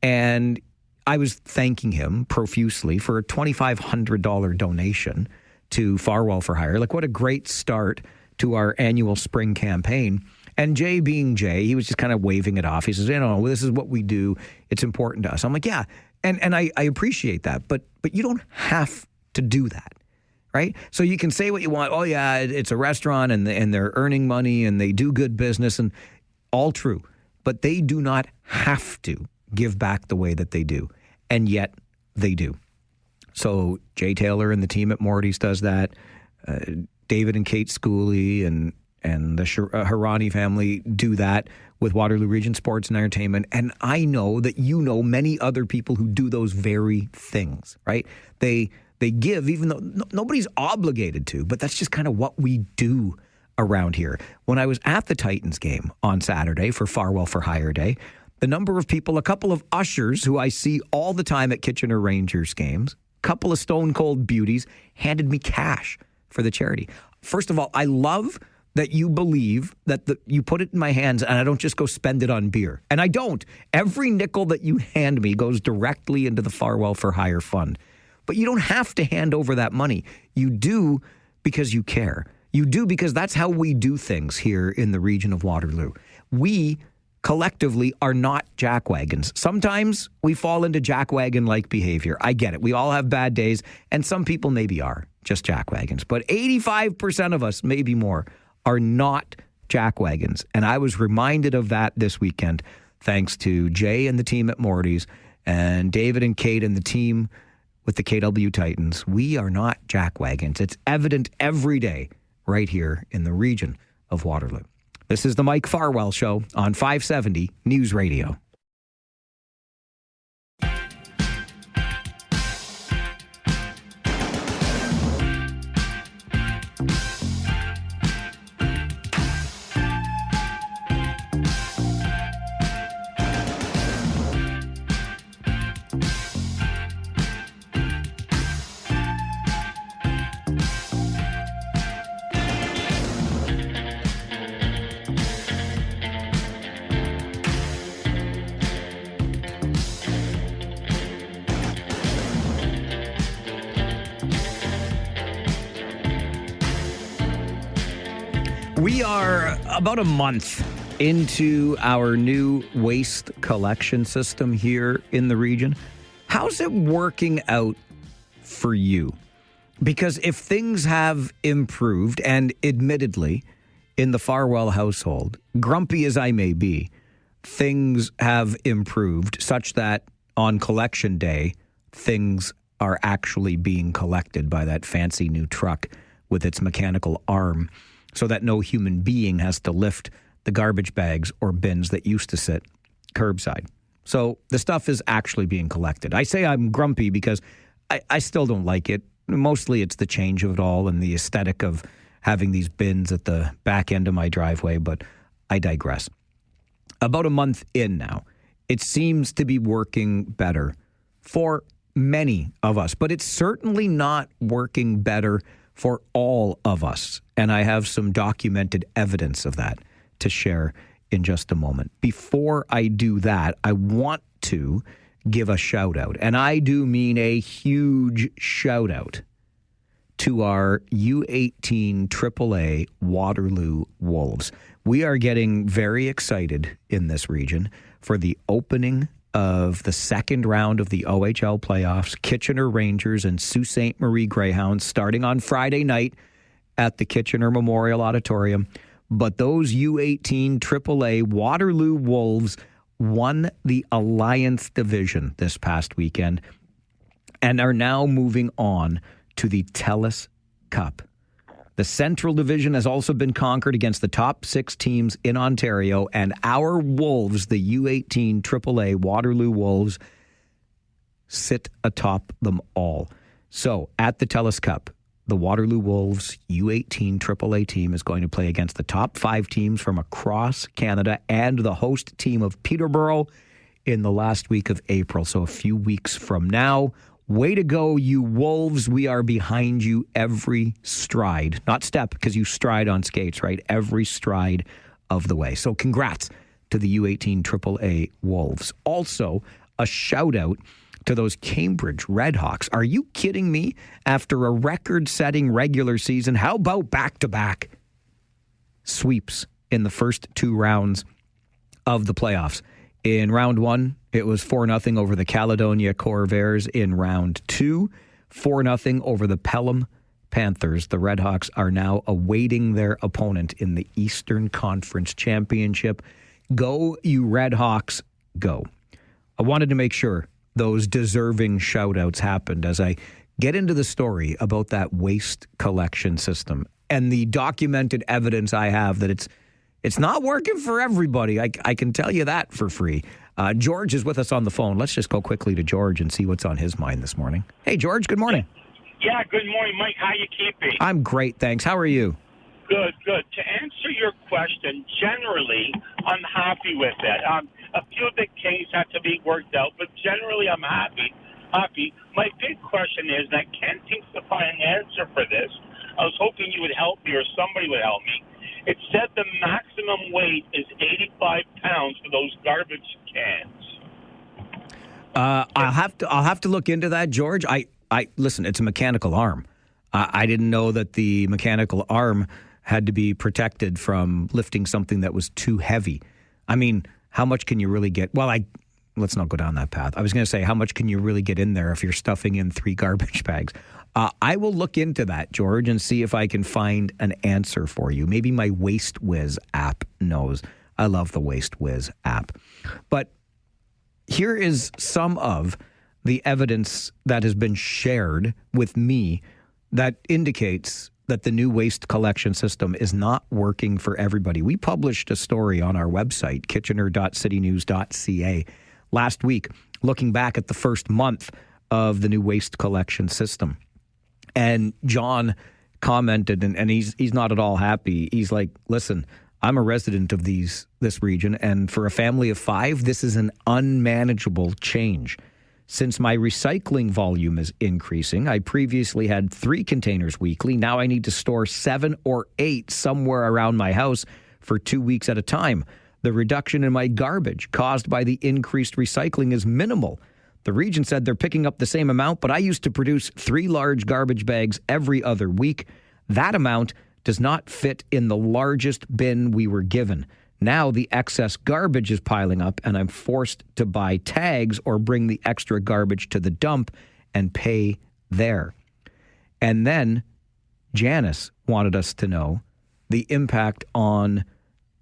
and I was thanking him profusely for a $2,500 donation to Farwell for Hire. Like, what a great start to our annual spring campaign. And Jay, being Jay, he was just kind of waving it off. He says, this is what we do. It's important to us. I'm like, yeah. And I appreciate that. But you don't have to do that. Right? So you can say what you want. Oh, yeah, it's a restaurant and they're earning money and they do good business, and all true. But they do not have to give back the way that they do. And yet they do. So Jay Taylor and the team at Morty's does that. David and Kate Schooley and the Hirani family do that with Waterloo Region Sports and Entertainment. And I know that many other people who do those very things, right? They give, even though nobody's obligated to, but that's just kind of what we do around here. When I was at the Titans game on Saturday for Farwell for Hire Day, the number of people, a couple of ushers who I see all the time at Kitchener Rangers games, a couple of stone cold beauties, handed me cash for the charity. First of all, I love that you believe that you put it in my hands and I don't just go spend it on beer. And I don't. Every nickel that you hand me goes directly into the Farwell for Hire fund. But you don't have to hand over that money. You do because you care. You do because that's how we do things here in the region of Waterloo. We collectively are not jackwagons. Sometimes we fall into jackwagon-like behavior. I get it. We all have bad days, and some people maybe are just jackwagons. But 85% of us, maybe more, are not jackwagons. And I was reminded of that this weekend, thanks to Jay and the team at Morty's and David and Kate and the team with the KW Titans. We are not jackwagons. It's evident every day right here in the region of Waterloo. This is the Mike Farwell Show on 570 News Radio. We are about a month into our new waste collection system here in the region. How's it working out for you? Because if things have improved, and admittedly, in the Farwell household, grumpy as I may be, things have improved such that on collection day, things are actually being collected by that fancy new truck with its mechanical arm so that no human being has to lift the garbage bags or bins that used to sit curbside. So the stuff is actually being collected. I say I'm grumpy because I still don't like it. Mostly it's the change of it all and the aesthetic of having these bins at the back end of my driveway, but I digress. About a month in now, it seems to be working better for many of us, but it's certainly not working better for all of us. And I have some documented evidence of that to share in just a moment. Before I do that, I want to give a shout out, and I do mean a huge shout out to our U18 AAA Waterloo Wolves. We are getting very excited in this region for the opening of the second round of the OHL playoffs. Kitchener Rangers and Sault Ste. Marie Greyhounds starting on Friday night at the Kitchener Memorial Auditorium. But those U18 AAA Waterloo Wolves won the Alliance Division this past weekend and are now moving on to the TELUS Cup. The Central Division has also been conquered against the top 6 teams in Ontario, and our Wolves, the U18 AAA Waterloo Wolves, sit atop them all. So at the TELUS Cup, the Waterloo Wolves U18 AAA team is going to play against the top 5 teams from across Canada and the host team of Peterborough in the last week of April. So a few weeks from now. Way to go, you Wolves. We are behind you every stride. Not step, because you stride on skates, right? Every stride of the way. So congrats to the U18 AAA Wolves. Also, a shout out to those Cambridge Redhawks. Are you kidding me? After a record-setting regular season, how about back-to-back sweeps in the first 2 rounds of the playoffs? In round 1, it was 4-0 over the Caledonia Corvairs. In round 2, 4-0 over the Pelham Panthers. The Redhawks are now awaiting their opponent in the Eastern Conference Championship. Go, you Redhawks, go. I wanted to make sure those deserving shout-outs happened as I get into the story about that waste collection system and the documented evidence I have that it's not working for everybody. I can tell you that for free. George is with us on the phone. Let's just go quickly to George and see what's on his mind this morning. Hey, George, good morning. Yeah, good morning, Mike. How you keeping? I'm great, thanks. How are you? Good. To answer your question, generally, I'm happy with it. A few of the kinks have to be worked out, but generally I'm happy. My big question is, and I can't seem to find an answer for this. I was hoping you would help me or somebody would help me. It said the maximum weight is 85 pounds for those garbage cans. I'll have to look into that, George. I listen. It's a mechanical arm. I didn't know that the mechanical arm had to be protected from lifting something that was too heavy. I mean, how much can you really get? Well, let's not go down that path. I was going to say, how much can you really get in there if you're stuffing in 3 garbage bags? I will look into that, George, and see if I can find an answer for you. Maybe my Waste Whiz app knows. I love the Waste Whiz app. But here is some of the evidence that has been shared with me that indicates that the new waste collection system is not working for everybody. We published a story on our website, kitchener.citynews.ca, last week, looking back at the first month of the new waste collection system. And John commented, and he's not at all happy. He's like, listen, I'm a resident of this region, and for a family of 5, this is an unmanageable change. Since my recycling volume is increasing, I previously had 3 containers weekly. Now I need to store 7 or 8 somewhere around my house for 2 weeks at a time. The reduction in my garbage caused by the increased recycling is minimal. The region said they're picking up the same amount, but I used to produce 3 large garbage bags every other week. That amount does not fit in the largest bin we were given. Now the excess garbage is piling up, and I'm forced to buy tags or bring the extra garbage to the dump and pay there. And then Janice wanted us to know the impact on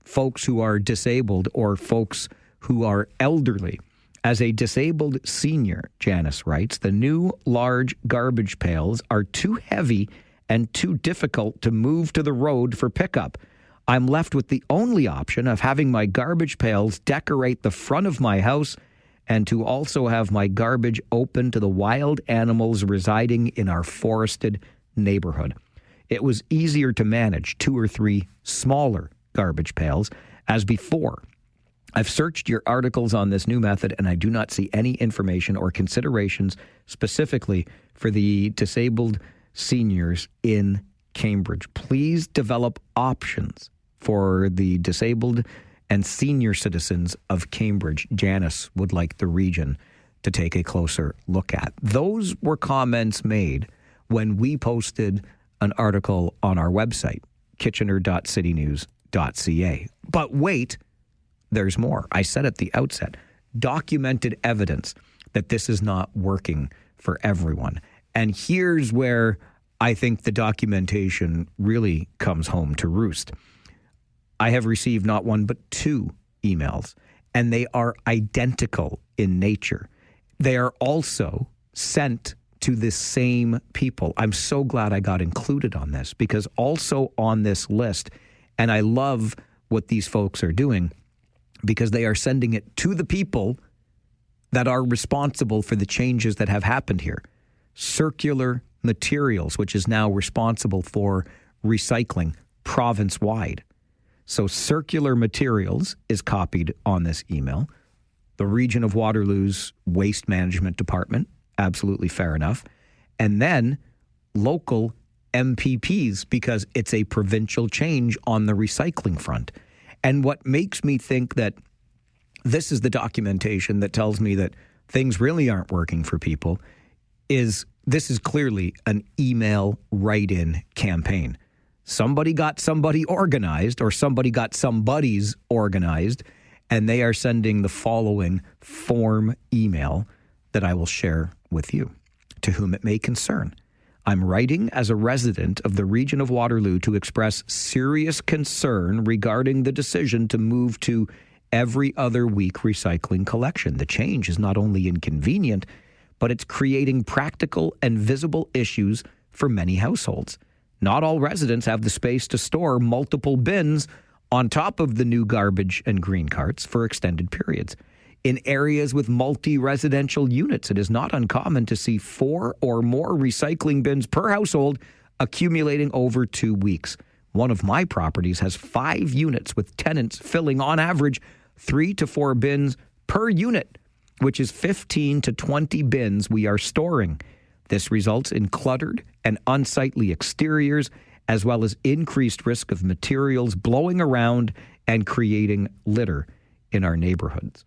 folks who are disabled or folks who are elderly. As a disabled senior, Janice writes, the new large garbage pails are too heavy and too difficult to move to the road for pickup. I'm left with the only option of having my garbage pails decorate the front of my house and to also have my garbage open to the wild animals residing in our forested neighborhood. It was easier to manage 2 or 3 smaller garbage pails as before. I've searched your articles on this new method, and I do not see any information or considerations specifically for the disabled seniors in Cambridge. Please develop options for the disabled and senior citizens of Cambridge. Janice would like the region to take a closer look at. Those were comments made when we posted an article on our website, kitchener.citynews.ca. But wait, there's more. I said at the outset, documented evidence that this is not working for everyone. And here's where I think the documentation really comes home to roost. I have received not 1 but 2 emails, and they are identical in nature. They are also sent to the same people. I'm so glad I got included on this, because also on this list, and I love what these folks are doing, because they are sending it to the people that are responsible for the changes that have happened here. Circular Materials, which is now responsible for recycling province-wide. So Circular Materials is copied on this email. The Region of Waterloo's Waste Management Department, absolutely fair enough. And then local MPPs, because it's a provincial change on the recycling front. And what makes me think that this is the documentation that tells me that things really aren't working for people is this is clearly an email write-in campaign. Somebody got somebody organized, or somebody got somebody's organized, and they are sending the following form email that I will share with you. To whom it may concern. I'm writing as a resident of the Region of Waterloo to express serious concern regarding the decision to move to every other week recycling collection. The change is not only inconvenient, but it's creating practical and visible issues for many households. Not all residents have the space to store multiple bins on top of the new garbage and green carts for extended periods. In areas with multi-residential units, it is not uncommon to see 4 or more recycling bins per household accumulating over 2 weeks. One of my properties has 5 units with tenants filling on average 3 to 4 bins per unit, which is 15 to 20 bins we are storing. This results in cluttered and unsightly exteriors, as well as increased risk of materials blowing around and creating litter in our neighborhoods.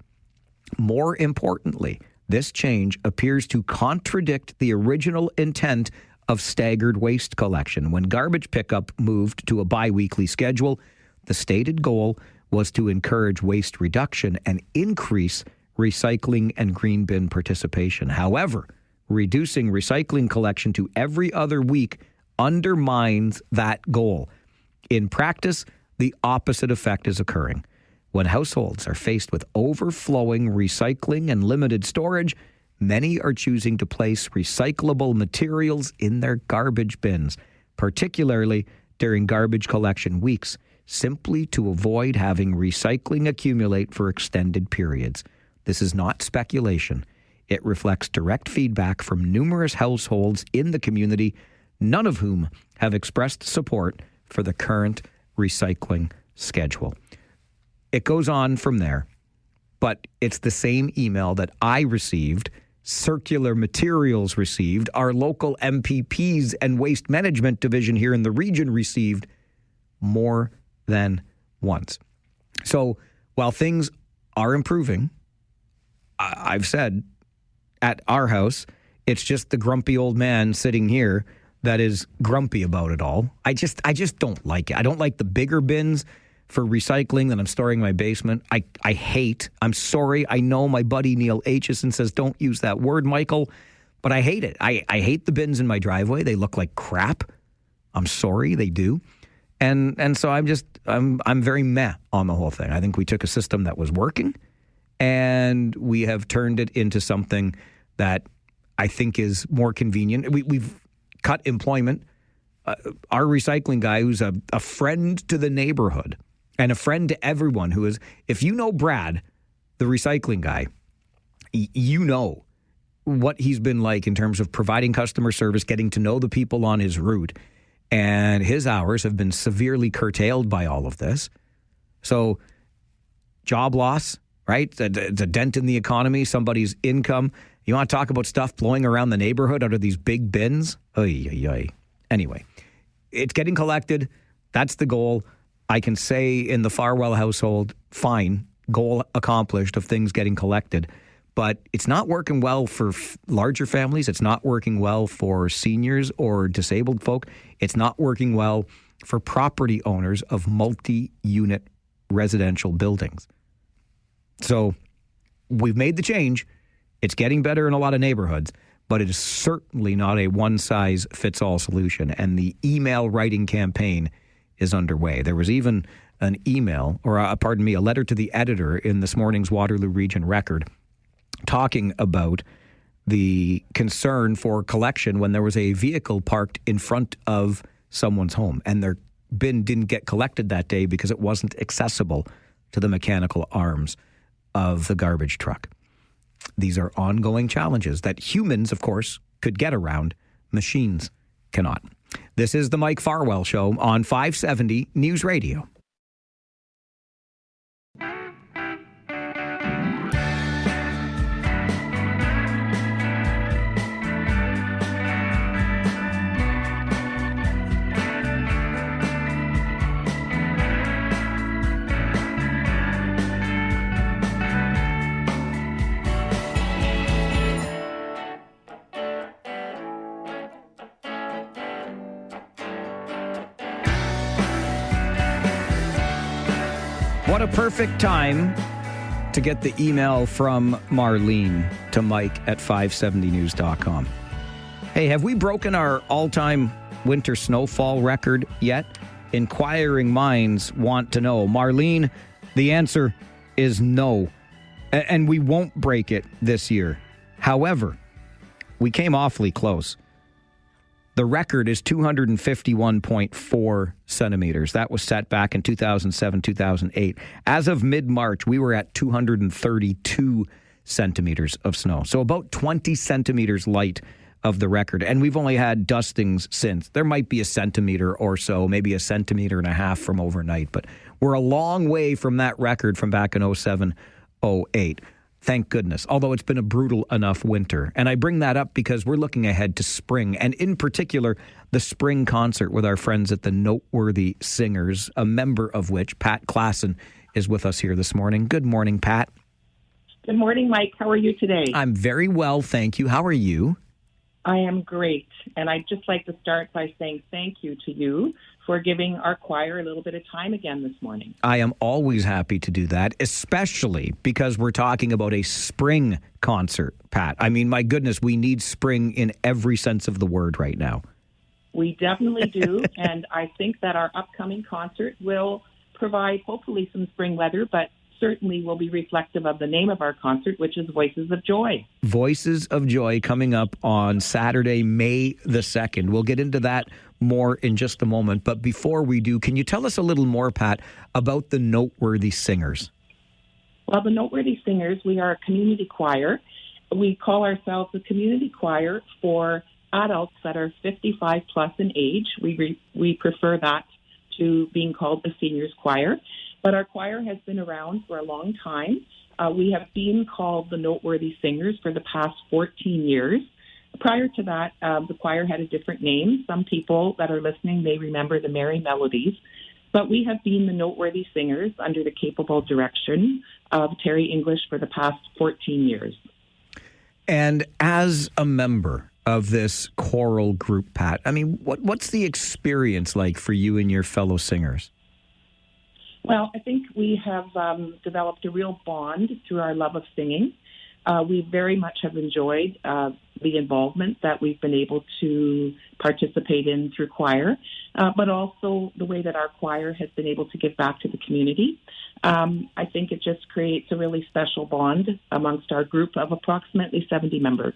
More importantly, this change appears to contradict the original intent of staggered waste collection. When garbage pickup moved to a bi-weekly schedule, the stated goal was to encourage waste reduction and increase recycling and green bin participation. However, reducing recycling collection to every other week undermines that goal. In practice, the opposite effect is occurring. When households are faced with overflowing recycling and limited storage, many are choosing to place recyclable materials in their garbage bins, particularly during garbage collection weeks, simply to avoid having recycling accumulate for extended periods. This is not speculation. It reflects direct feedback from numerous households in the community, none of whom have expressed support for the current recycling schedule. It goes on from there, but it's the same email that I received, Circular Materials received, our local MPPs and Waste Management Division here in the region received more than once. So while things are improving, I've said at our house, it's just the grumpy old man sitting here that is grumpy about it all. I just don't like it. I don't like the bigger bins for recycling that I'm storing in my basement. I hate. I'm sorry. I know my buddy Neil Aitchison says don't use that word, Michael, but I hate it. I hate the bins in my driveway. They look like crap. I'm sorry, they do. And so I'm very meh on the whole thing. I think we took a system that was working and we have turned it into something that I think is more convenient. We've cut employment. Our recycling guy, who's a friend to the neighborhood and a friend to everyone, who is, if you know Brad, the recycling guy, you know what he's been like in terms of providing customer service, getting to know the people on his route. And his hours have been severely curtailed by all of this. So job loss, right? It's a dent in the economy, somebody's income. You want to talk about stuff blowing around the neighborhood out of these big bins? Anyway, it's getting collected. That's the goal. I can say in the Farwell household, fine, goal accomplished of things getting collected. But it's not working well for larger families. It's not working well for seniors or disabled folk. It's not working well for property owners of multi-unit residential buildings. So we've made the change. It's getting better in a lot of neighborhoods, but it is certainly not a one-size-fits-all solution. And the email writing campaign is underway. There was even an email, or a letter to the editor in this morning's Waterloo Region Record, talking about the concern for collection when there was a vehicle parked in front of someone's home and their bin didn't get collected that day because it wasn't accessible to the mechanical arms of the garbage truck. These are ongoing challenges that humans, of course, could get around. Machines cannot. This is the Mike Farwell Show on 570 News Radio. What a perfect time to get the email from Marlene to Mike at 570news.com. Hey, have we broken our all-time winter snowfall record yet? Inquiring minds want to know. Marlene, the answer is no. And we won't break it this year. However, we came awfully close. The record is 251.4 centimeters. That was set back in 2007, 2008. As of mid-March, we were at 232 centimeters of snow. So about 20 centimeters light of the record. And we've only had dustings since. There might be a centimeter or so, maybe a centimeter and a half from overnight. But we're a long way from that record from back in 07, 08. Thank goodness, although it's been a brutal enough winter. And I bring that up because we're looking ahead to spring, and in particular, the spring concert with our friends at the Noteworthy Singers, a member of which, Pat Klassen, is with us here this morning. Good morning, Pat. Good morning, Mike. How are you today? I'm very well, thank you. How are you? I am great. And I'd just like to start by saying thank you to you for giving our choir a little bit of time again this morning. I am always happy to do that, especially because we're talking about a spring concert, Pat. I mean, my goodness, we need spring in every sense of the word right now. We definitely do. And I think that our upcoming concert will provide hopefully some spring weather, but certainly will be reflective of the name of our concert, which is Voices of Joy. Voices of Joy coming up on Saturday, May the 2nd. We'll get into that more in just a moment. But before we do, can you tell us a little more, Pat, about the Noteworthy Singers? Well, the Noteworthy Singers, we are a community choir. We call ourselves a community choir for adults that are 55 plus in age. We prefer that to being called the seniors choir. But our choir has been around for a long time. We have been called the Noteworthy Singers for the past 14 years. Prior to that, the choir had a different name. Some people that are listening may remember the Merry Melodies. But we have been the Noteworthy Singers under the capable direction of Terry English for the past 14 years. And as a member of this choral group, Pat. I mean, what's the experience like for you and your fellow singers? Well, I think we have developed a real bond through our love of singing. We very much have enjoyed the involvement that we've been able to participate in through choir, but also the way that our choir has been able to give back to the community. I think it just creates a really special bond amongst our group of approximately 70 members.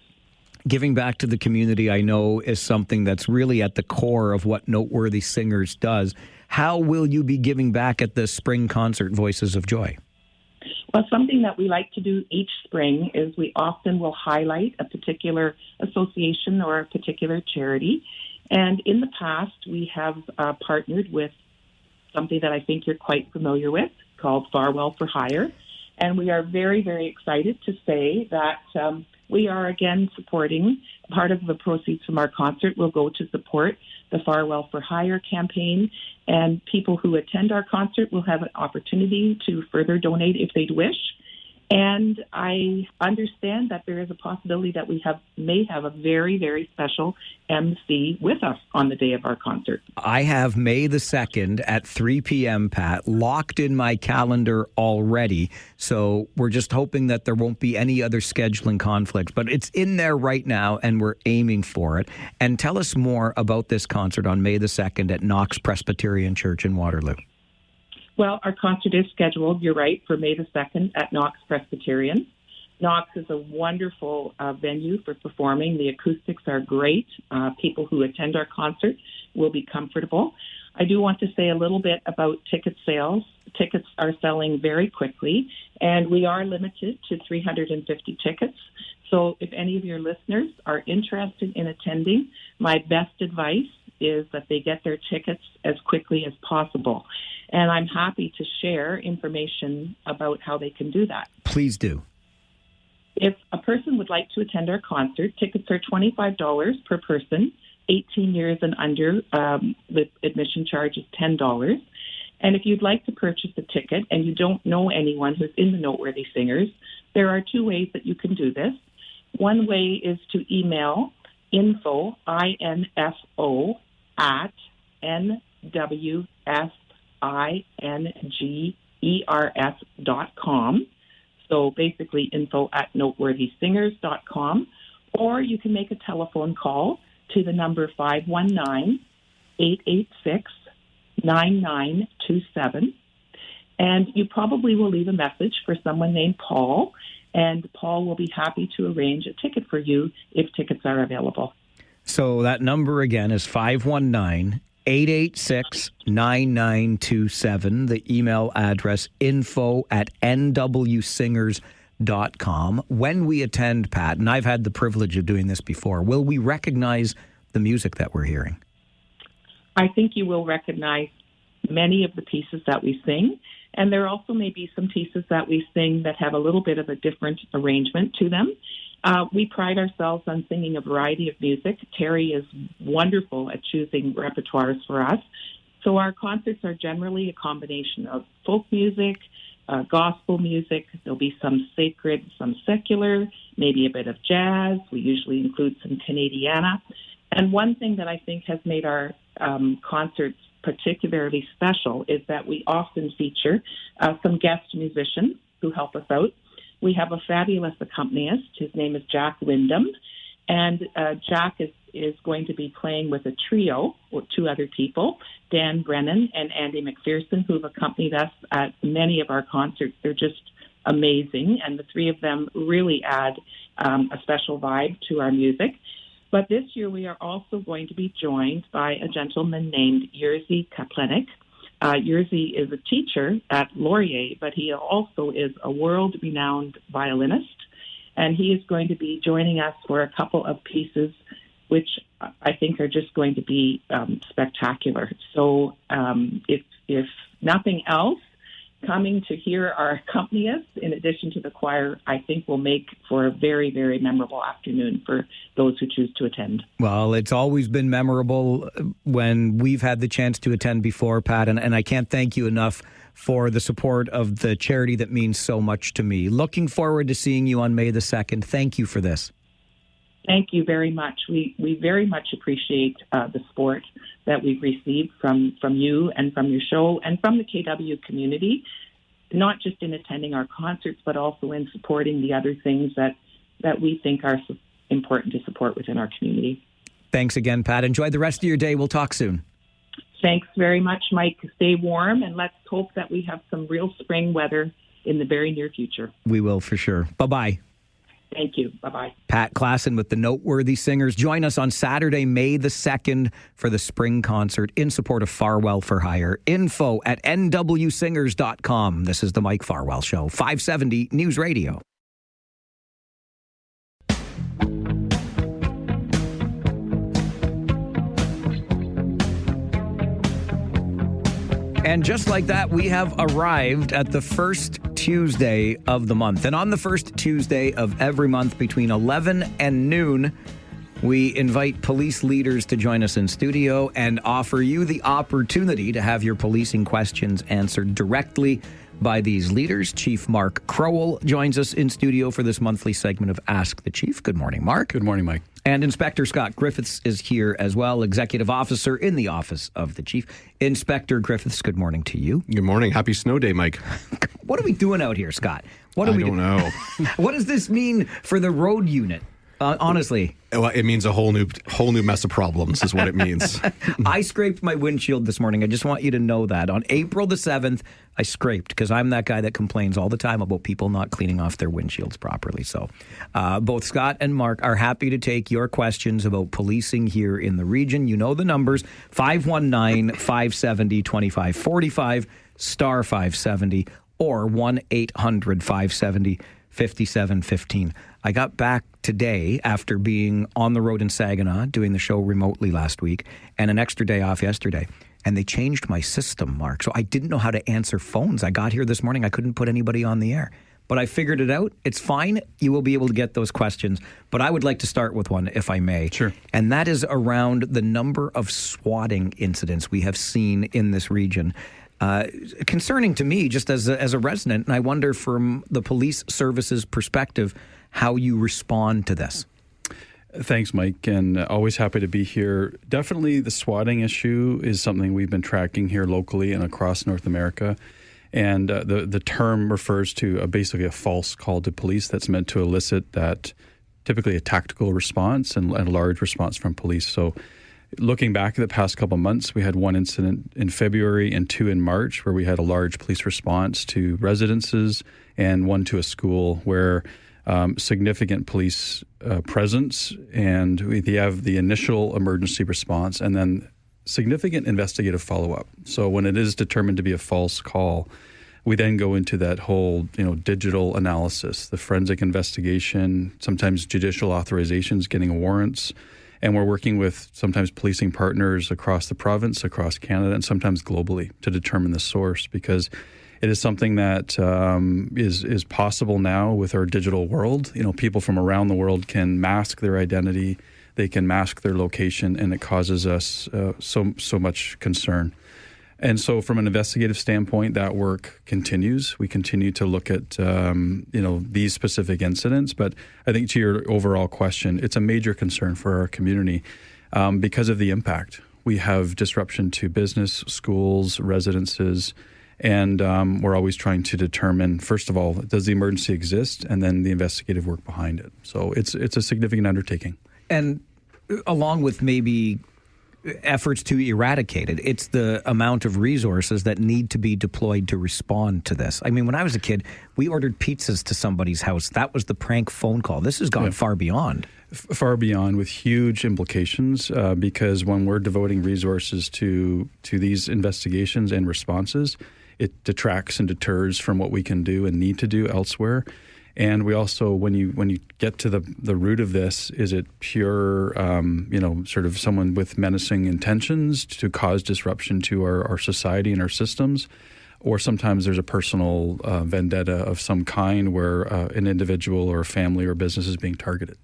Giving back to the community, I know, is something that's really at the core of what Noteworthy Singers does. How will you be giving back at the spring concert, Voices of Joy? Well, something that we like to do each spring is we often will highlight a particular association or a particular charity. And in the past, we have partnered with something that I think you're quite familiar with called Farwell for Hire. And we are very, very excited to say that we are again supporting part of the proceeds from our concert will go to support the Farwell for Hire campaign, and people who attend our concert will have an opportunity to further donate if they'd wish. And I understand that there is a possibility that we may have a very, very special MC with us on the day of our concert. I have May the 2nd at 3 p.m., Pat, locked in my calendar already. So we're just hoping that there won't be any other scheduling conflicts. But it's in there right now, and we're aiming for it. And tell us more about this concert on May the 2nd at Knox Presbyterian Church in Waterloo. Well, our concert is scheduled, you're right, for May the 2nd at Knox Presbyterian. Knox is a wonderful venue for performing. The acoustics are great. People who attend our concert will be comfortable. I do want to say a little bit about ticket sales. Tickets are selling very quickly, and we are limited to 350 tickets. So if any of your listeners are interested in attending, my best advice is that they get their tickets as quickly as possible. And I'm happy to share information about how they can do that. Please do. If a person would like to attend our concert, tickets are $25 per person, 18 years and under. The admission charge is $10. And if you'd like to purchase a ticket and you don't know anyone who's in the Noteworthy Singers, there are two ways that you can do this. One way is to email info, I-N-F-O, at NWSINGERS.com. So basically info at noteworthysingers.com. Or you can make a telephone call to the number 519-886-9927. And you probably will leave a message for someone named Paul, and Paul will be happy to arrange a ticket for you if tickets are available. So that number again is 519-886-9927. The email address info at nwsingers.com. When we attend, Pat, and I've had the privilege of doing this before, will we recognize the music that we're hearing? I think you will recognize many of the pieces that we sing. And there also may be some pieces that we sing that have a little bit of a different arrangement to them. We pride ourselves on singing a variety of music. Terry is wonderful at choosing repertoires for us. So our concerts are generally a combination of folk music, gospel music. There'll be some sacred, some secular, maybe a bit of jazz. We usually include some Canadiana. And one thing that I think has made our concerts particularly special is that we often feature some guest musicians who help us out. We have a fabulous accompanist. His name is Jack Wyndham. And Jack is going to be playing with a trio with two other people, Dan Brennan and Andy McPherson, who've accompanied us at many of our concerts. They're just amazing. And the three of them really add a special vibe to our music. But this year we are also going to be joined by a gentleman named Jerzy Kaplenik. Jerzy is a teacher at Laurier, but he also is a world-renowned violinist. And he is going to be joining us for a couple of pieces which I think are just going to be spectacular. So if nothing else, coming to hear our accompanist, in addition to the choir, I think will make for a very, very memorable afternoon for those who choose to attend. Well, it's always been memorable when we've had the chance to attend before, Pat, and I can't thank you enough for the support of the charity that means so much to me. Looking forward to seeing you on May the 2nd. Thank you for this. Thank you very much. We very much appreciate the support that we've received from you and from your show and from the KW community, not just in attending our concerts, but also in supporting the other things that we think are important to support within our community. Thanks again, Pat. Enjoy the rest of your day. We'll talk soon. Thanks very much, Mike. Stay warm, and let's hope that we have some real spring weather in the very near future. We will for sure. Bye-bye. Thank you. Bye-bye. Pat Klassen with the Noteworthy Singers. Join us on Saturday, May the 2nd for the spring concert in support of Farwell for Hire. Info at nwsingers.com. This is the Mike Farwell Show, 570 News Radio. And just like that, we have arrived at the first Tuesday of the month. And on the first Tuesday of every month between 11 and noon, we invite police leaders to join us in studio and offer you the opportunity to have your policing questions answered directly by these leaders. Chief Mark Crowell joins us in studio for this monthly segment of Ask the Chief. Good morning, Mark. Good morning, Mike. And Inspector Scott Griffiths is here as well, Executive Officer in the Office of the Chief. Inspector Griffiths, good morning to you. Good morning. Happy snow day, Mike. What are we doing out here, Scott? What I don't know. What does this mean for the road unit? Honestly. Well, it means a whole new mess of problems is what it means. I scraped my windshield this morning. I just want you to know that. On April the 7th, I scraped because I'm that guy that complains all the time about people not cleaning off their windshields properly. So both Scott and Mark are happy to take your questions about policing here in the region. You know the numbers, 519-570-2545, star 570, or 1-800-570-5715. I got back today after being on the road in Saginaw, doing the show remotely last week, and an extra day off yesterday. And they changed my system, Mark. So I didn't know how to answer phones. I got here this morning. I couldn't put anybody on the air. But I figured it out. It's fine. You will be able to get those questions. But I would like to start with one, if I may. Sure. And that is around the number of swatting incidents we have seen in this region. Concerning to me, just as a resident, and I wonder from the police services perspective, how you respond to this. Thanks, Mike, and always happy to be here. Definitely the swatting issue is something we've been tracking here locally and across North America. And the term refers to basically a false call to police that's meant to elicit that typically a tactical response and a large response from police. So looking back at the past couple of months, we had one incident in February and two in March where we had a large police response to residences and one to a school where significant police presence, and we have the initial emergency response and then significant investigative follow-up. So when it is determined to be a false call, we then go into that whole, digital analysis, the forensic investigation, sometimes judicial authorizations, getting warrants, and we're working with sometimes policing partners across the province, across Canada, and sometimes globally to determine the source, because it is something that is possible now with our digital world. People from around the world can mask their identity, they can mask their location, and it causes us so much concern. And so from an investigative standpoint, that work continues. We continue to look at, these specific incidents. But I think to your overall question, it's a major concern for our community because of the impact. We have disruption to business, schools, residences, and we're always trying to determine, first of all, does the emergency exist, and then the investigative work behind it. So it's a significant undertaking. And along with maybe efforts to eradicate it, it's the amount of resources that need to be deployed to respond to this. I mean, when I was a kid, we ordered pizzas to somebody's house. That was the prank phone call. This has gone far beyond. Far beyond, with huge implications, because when we're devoting resources to these investigations and responses, it detracts and deters from what we can do and need to do elsewhere. And we also, when you get to the root of this, is it pure, sort of someone with menacing intentions to cause disruption to our society and our systems? Or sometimes there's a personal vendetta of some kind where an individual or a family or business is being targeted.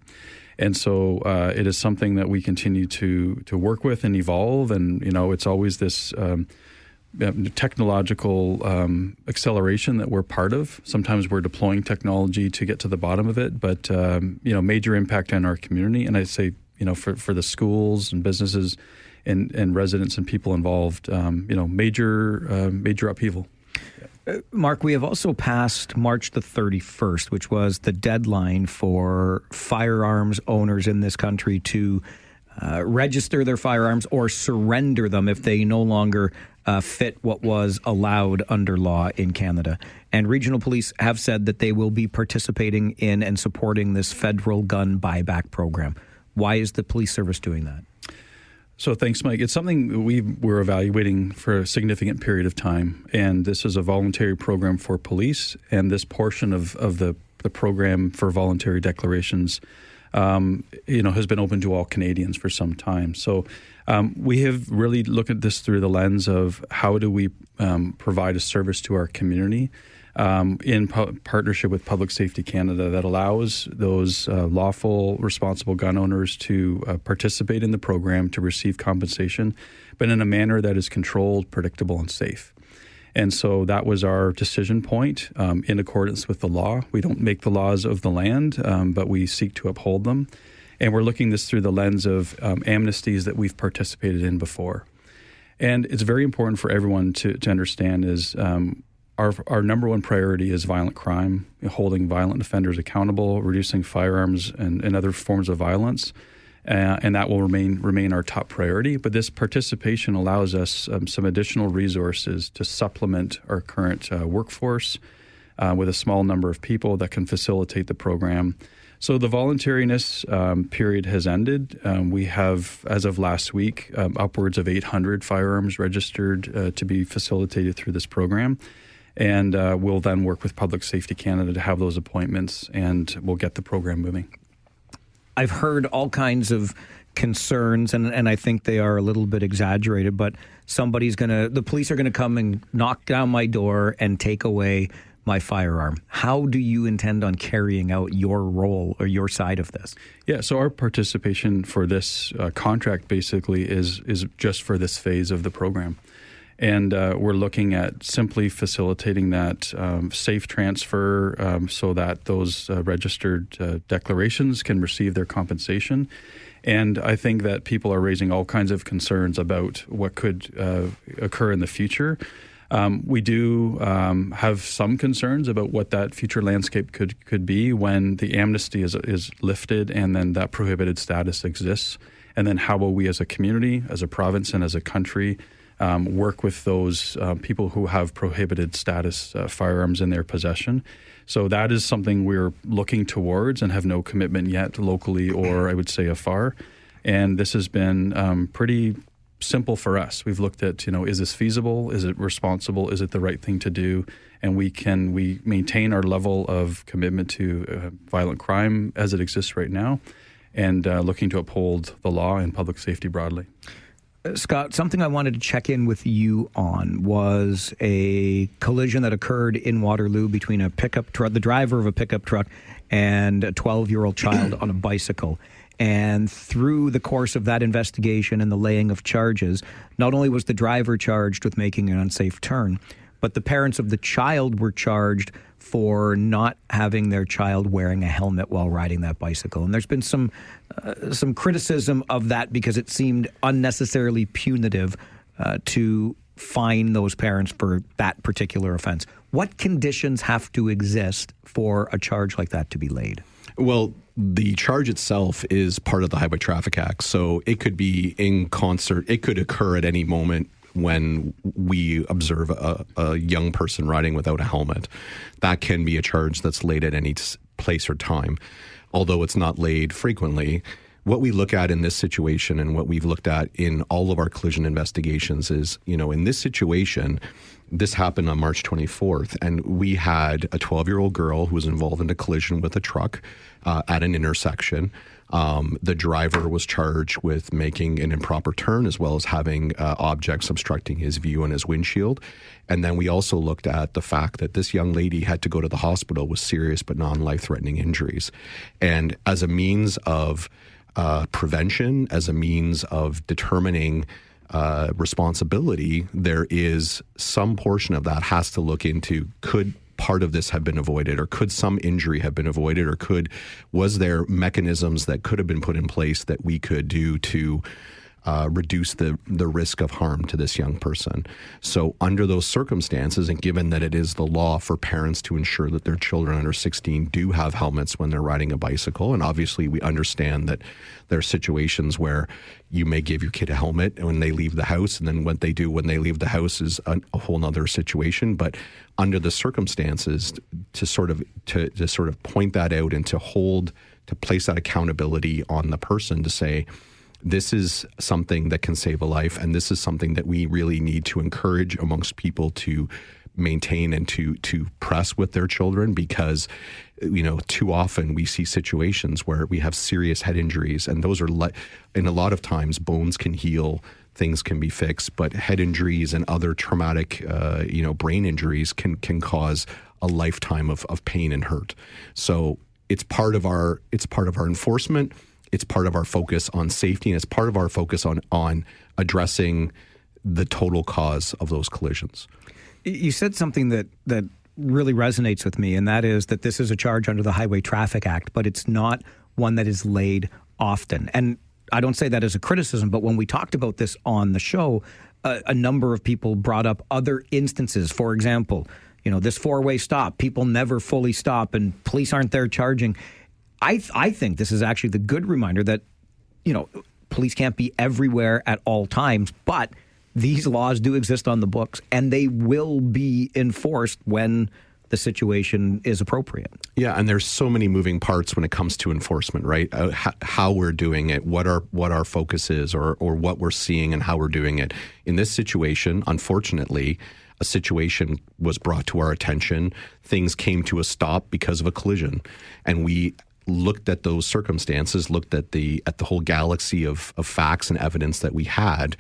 And so it is something that we continue to work with and evolve. And, it's always this technological acceleration that we're part of. Sometimes we're deploying technology to get to the bottom of it, but major impact on our community. And I'd say, for the schools and businesses and residents and people involved, major upheaval. Mark, we have also passed March the 31st, which was the deadline for firearms owners in this country to register their firearms or surrender them if they no longer fit what was allowed under law in Canada. And regional police have said that they will be participating in and supporting this federal gun buyback program. Why is the police service doing that? So thanks, Mike. It's something we were evaluating for a significant period of time, and this is a voluntary program for police, and this portion of the program for voluntary declarations has been open to all Canadians for some time. So we have really looked at this through the lens of how do we provide a service to our community in partnership with Public Safety Canada that allows those lawful, responsible gun owners to participate in the program, to receive compensation, but in a manner that is controlled, predictable, and safe. And so that was our decision point in accordance with the law. We don't make the laws of the land, but we seek to uphold them. And we're looking this through the lens of amnesties that we've participated in before. And it's very important for everyone to understand is our number one priority is violent crime, holding violent offenders accountable, reducing firearms and other forms of violence. And that will remain our top priority. But this participation allows us some additional resources to supplement our current workforce with a small number of people that can facilitate the program. So the voluntariness period has ended. We have, as of last week, upwards of 800 firearms registered to be facilitated through this program. And we'll then work with Public Safety Canada to have those appointments, and we'll get the program moving. I've heard all kinds of concerns, and I think they are a little bit exaggerated, but the police are going to come and knock down my door and take away my firearm. How do you intend on carrying out your role or your side of this? Yeah, so our participation for this contract basically is just for this phase of the program. And we're looking at simply facilitating that safe transfer so that those registered declarations can receive their compensation. And I think that people are raising all kinds of concerns about what could occur in the future. We do have some concerns about what that future landscape could be when the amnesty is lifted and then that prohibited status exists. And then how will we as a community, as a province, and as a country work with those people who have prohibited status firearms in their possession. So that is something we're looking towards and have no commitment yet locally or I would say afar. And this has been pretty simple for us. We've looked at, is this feasible? Is it responsible? Is it the right thing to do? And we maintain our level of commitment to violent crime as it exists right now and looking to uphold the law and public safety broadly. Scott, something I wanted to check in with you on was a collision that occurred in Waterloo between a pickup truck, the driver of a pickup truck, and a 12-year-old child on a bicycle. And through the course of that investigation and the laying of charges, not only was the driver charged with making an unsafe turn, but the parents of the child were charged for not having their child wearing a helmet while riding that bicycle. And there's been some criticism of that because it seemed unnecessarily punitive to fine those parents for that particular offense. What conditions have to exist for a charge like that to be laid? Well, the charge itself is part of the Highway Traffic Act, so it could be in concert. It could occur at any moment when we observe a young person riding without a helmet. That can be a charge that's laid at any place or time, although it's not laid frequently. What we look at in this situation and what we've looked at in all of our collision investigations is, in this situation, this happened on March 24th, and we had a 12-year-old girl who was involved in a collision with a truck at an intersection. The driver was charged with making an improper turn as well as having objects obstructing his view on his windshield. And then we also looked at the fact that this young lady had to go to the hospital with serious but non-life-threatening injuries. And as a means of prevention, as a means of determining responsibility, there is some portion of that has to look into, could part of this have been avoided, or could some injury have been avoided, or was there mechanisms that could have been put in place that we could do to reduce the risk of harm to this young person. So under those circumstances, and given that it is the law for parents to ensure that their children under 16 do have helmets when they're riding a bicycle, and obviously we understand that there are situations where you may give your kid a helmet when they leave the house, and then what they do when they leave the house is a whole other situation. But under the circumstances, to sort of point that out and to place that accountability on the person to say, this is something that can save a life, and this is something that we really need to encourage amongst people to maintain and to press with their children, because too often we see situations where we have serious head injuries, and those are and a lot of times bones can heal, things can be fixed, but head injuries and other traumatic brain injuries can cause a lifetime of pain and hurt. So it's part of our enforcement. It's part of our focus on safety, and it's part of our focus on addressing the total cause of those collisions. You said something that really resonates with me, and that is that this is a charge under the Highway Traffic Act, but it's not one that is laid often. And I don't say that as a criticism, but when we talked about this on the show, a number of people brought up other instances. For example, this four-way stop, people never fully stop, and police aren't there charging. I think this is actually the good reminder that, police can't be everywhere at all times, but these laws do exist on the books, and they will be enforced when the situation is appropriate. Yeah, and there's so many moving parts when it comes to enforcement, right? How we're doing it, what our focus is, or what we're seeing and how we're doing it. In this situation, unfortunately, a situation was brought to our attention. Things came to a stop because of a collision, and we looked at those circumstances, looked at the whole galaxy of facts and evidence that we had,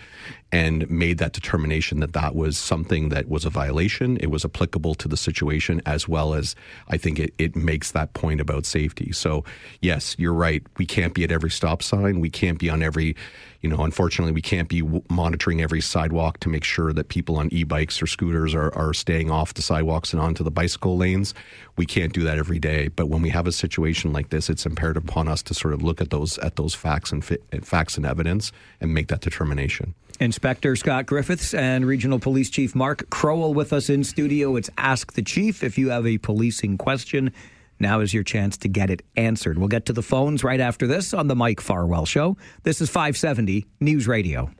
and made that determination that was something that was a violation. It was applicable to the situation, as well as I think it makes that point about safety. So yes, you're right. We can't be at every stop sign. We can't be on every, unfortunately, we can't be monitoring every sidewalk to make sure that people on e-bikes or scooters are staying off the sidewalks and onto the bicycle lanes. We can't do that every day. But when we have a situation like this, it's imperative upon us to sort of look at those facts and evidence and make that determination. Inspector Scott Griffiths and Regional Police Chief Mark Crowell with us in studio. It's Ask the Chief. If you have a policing question, now is your chance to get it answered. We'll get to the phones right after this on the Mike Farwell Show. This is 570 News Radio.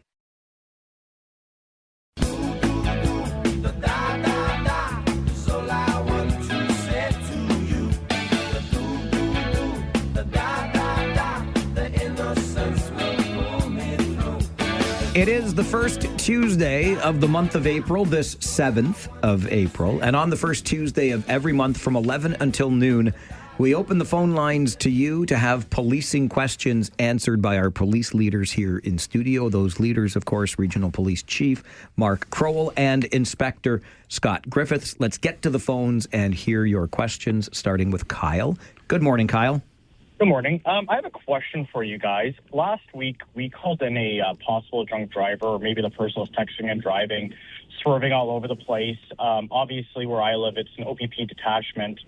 It is the first Tuesday of the month of April, this 7th of April. And on the first Tuesday of every month from 11 until noon, we open the phone lines to you to have policing questions answered by our police leaders here in studio. Those leaders, of course, Regional Police Chief Mark Crowell and Inspector Scott Griffiths. Let's get to the phones and hear your questions, starting with Kyle. Good morning, Kyle. Good morning. I have a question for you guys. Last week, we called in a possible drunk driver, or maybe the person was texting and driving, swerving all over the place. Obviously, where I live, it's an OPP detachment.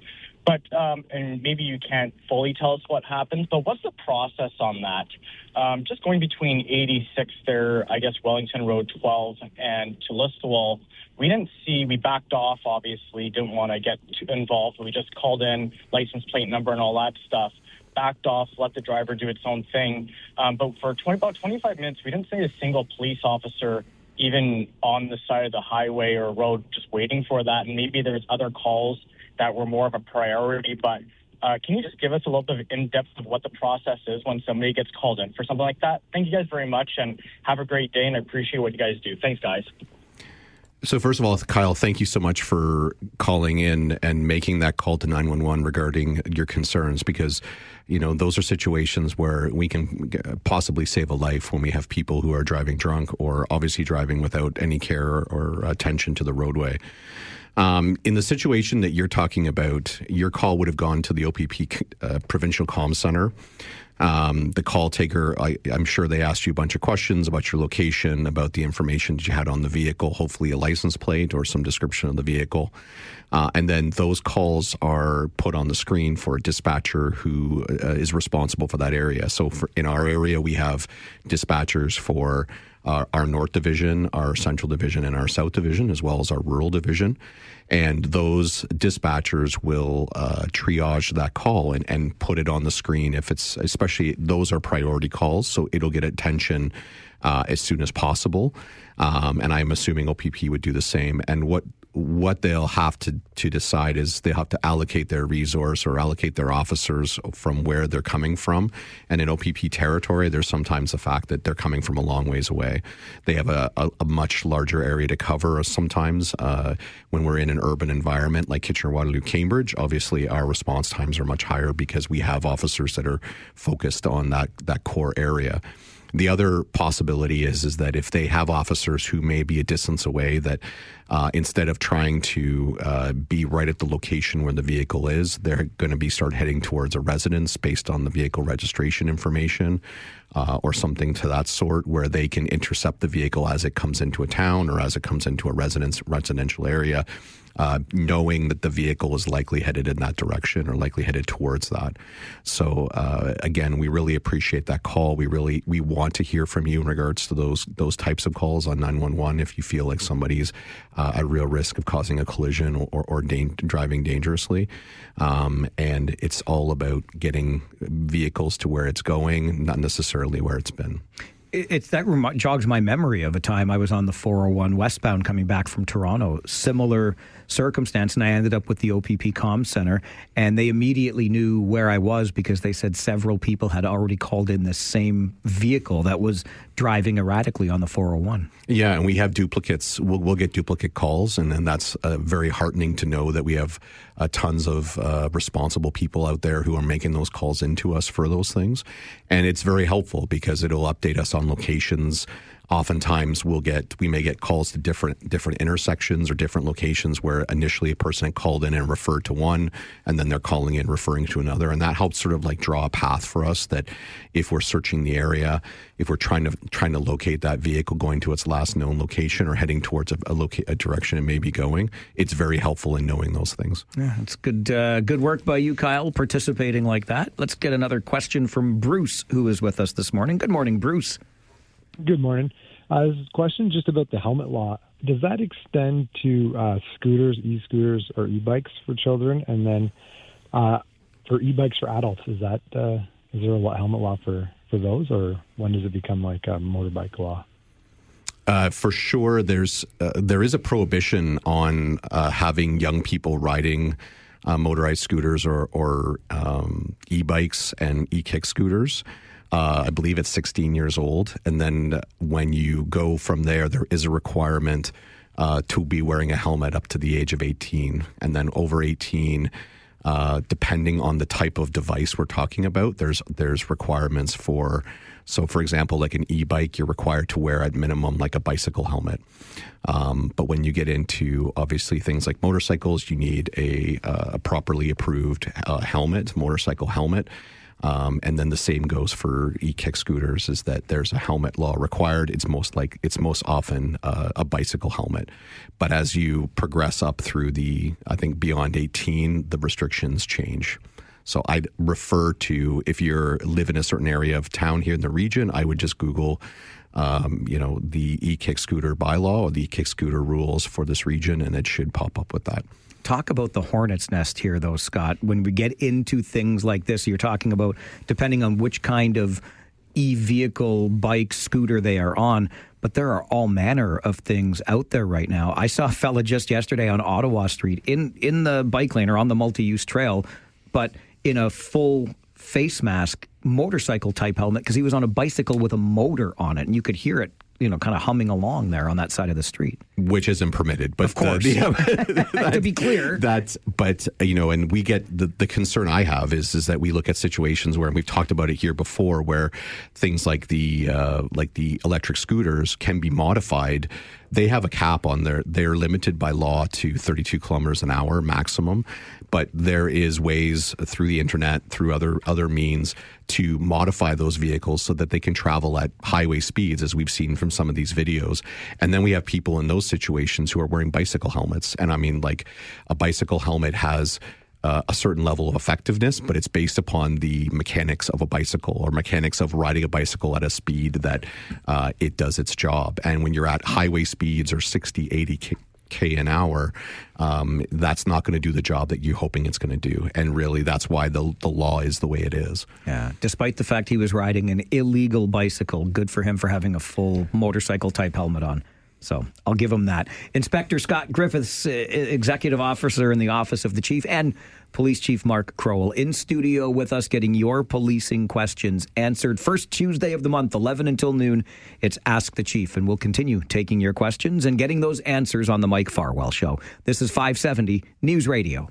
But, and maybe you can't fully tell us what happened, but what's the process on that? Just going between 86 there, I guess Wellington Road 12 and to Listowel, we backed off, obviously, didn't want to get too involved. We just called in license plate number and all that stuff. Backed off, let the driver do its own thing. But for about 25 minutes, we didn't see a single police officer even on the side of the highway or road just waiting for that. And maybe there's other calls that were more of a priority. But can you just give us a little bit of in-depth of what the process is when somebody gets called in for something like that? Thank you guys very much, and have a great day, and I appreciate what you guys do. Thanks, guys. So first of all, Kyle, thank you so much for calling in and making that call to 911 regarding your concerns, because, those are situations where we can possibly save a life when we have people who are driving drunk or obviously driving without any care or attention to the roadway. In the situation that you're talking about, your call would have gone to the OPP Provincial Comm Center. The call taker, I'm sure they asked you a bunch of questions about your location, about the information that you had on the vehicle, hopefully a license plate or some description of the vehicle. And then those calls are put on the screen for a dispatcher who is responsible for that area. So in our area, we have dispatchers for our North Division, our Central Division, and our South Division, as well as our Rural Division. And those dispatchers will triage that call and put it on the screen if it's, especially those are priority calls, so it'll get attention as soon as possible. And I'm assuming OPP would do the same. And what they'll have to decide is they have to allocate their resource or allocate their officers from where they're coming from. And in OPP territory, there's sometimes the fact that they're coming from a long ways away. They have a much larger area to cover sometimes. When we're in an urban environment like Kitchener, Waterloo, Cambridge, obviously our response times are much higher because we have officers that are focused on that core area. The other possibility is that if they have officers who may be a distance away, that instead of trying to be right at the location where the vehicle is, they're going to start heading towards a residence based on the vehicle registration information or something to that sort, where they can intercept the vehicle as it comes into a town or as it comes into a residential area. Knowing that the vehicle is likely headed in that direction or likely headed towards that. So again, we really appreciate that call. We want to hear from you in regards to those types of calls on 911 if you feel like somebody's at real risk of causing a collision or driving dangerously. And it's all about getting vehicles to where it's going, not necessarily where it's been. That jogs my memory of a time I was on the 401 westbound coming back from Toronto. Similar circumstance, and I ended up with the OPP Comm Center, and they immediately knew where I was because they said several people had already called in this same vehicle that was driving erratically on the 401. Yeah, and we have duplicates. We'll get duplicate calls, and then that's very heartening to know that we have tons of responsible people out there who are making those calls into us for those things. And it's very helpful because it'll update us on locations. Oftentimes we may get calls to different intersections or different locations where initially a person had called in and referred to one, and then they're calling in referring to another. And that helps sort of like draw a path for us that if we're searching the area, if we're trying to locate that vehicle going to its last known location or heading towards a direction it may be going, it's very helpful in knowing those things. Yeah, it's good work by you, Kyle, participating like that. Let's get another question from Bruce, who is with us this morning. Good morning, Bruce. Good morning. This is a question just about the helmet law. Does that extend to scooters, e-scooters, or e-bikes for children? And then for e-bikes for adults, is there a helmet law for those, or when does it become like a motorbike law? For sure, there is a prohibition on having young people riding motorized scooters or e-bikes and e-kick scooters. I believe it's 16 years old. And then when you go from there is a requirement to be wearing a helmet up to the age of 18. And then over 18, depending on the type of device we're talking about, there's requirements for, so for example, like an e-bike, you're required to wear at minimum like a bicycle helmet. But when you get into obviously things like motorcycles, you need a properly approved motorcycle helmet. And then the same goes for e-kick scooters, is that there's a helmet law required. It's most often a bicycle helmet. But as you progress up through I think beyond 18, the restrictions change. So I'd refer to, if you live in a certain area of town here in the region, I would just Google, the e-kick scooter bylaw or the e-kick scooter rules for this region, and it should pop up with that. Talk about the hornet's nest here, though, Scott. When we get into things like this, you're talking about depending on which kind of e-vehicle, bike, scooter they are on, but there are all manner of things out there right now. I saw a fella just yesterday on Ottawa Street in the bike lane or on the multi-use trail, but in a full face mask, motorcycle type helmet, because he was on a bicycle with a motor on it, and you could hear it kind of humming along there on that side of the street. which isn't permitted. But of course, to be clear, and we get the concern I have is that we look at situations where, and we've talked about it here before, where things like the electric scooters can be modified. They have a cap on they're limited by law to 32 kilometers an hour maximum, but there is ways through the internet, through other means, to modify those vehicles so that they can travel at highway speeds, as we've seen from some of these videos. And then we have people in those situations who are wearing bicycle helmets. And I mean, like, a bicycle helmet has a certain level of effectiveness, but it's based upon the mechanics of a bicycle or mechanics of riding a bicycle at a speed that it does its job. And when you're at highway speeds or 60, 80 K an hour, that's not going to do the job that you're hoping it's going to do. And really, that's why the law is the way it is. Yeah, despite the fact he was riding an illegal bicycle, good for him for having a full motorcycle type helmet on. So I'll give him that. Inspector Scott Griffiths, Executive Officer in the Office of the Chief, and Police Chief Mark Crowell in studio with us, getting your policing questions answered. First Tuesday of the month, 11 until noon, it's Ask the Chief. And we'll continue taking your questions and getting those answers on the Mike Farwell Show. This is 570 News Radio.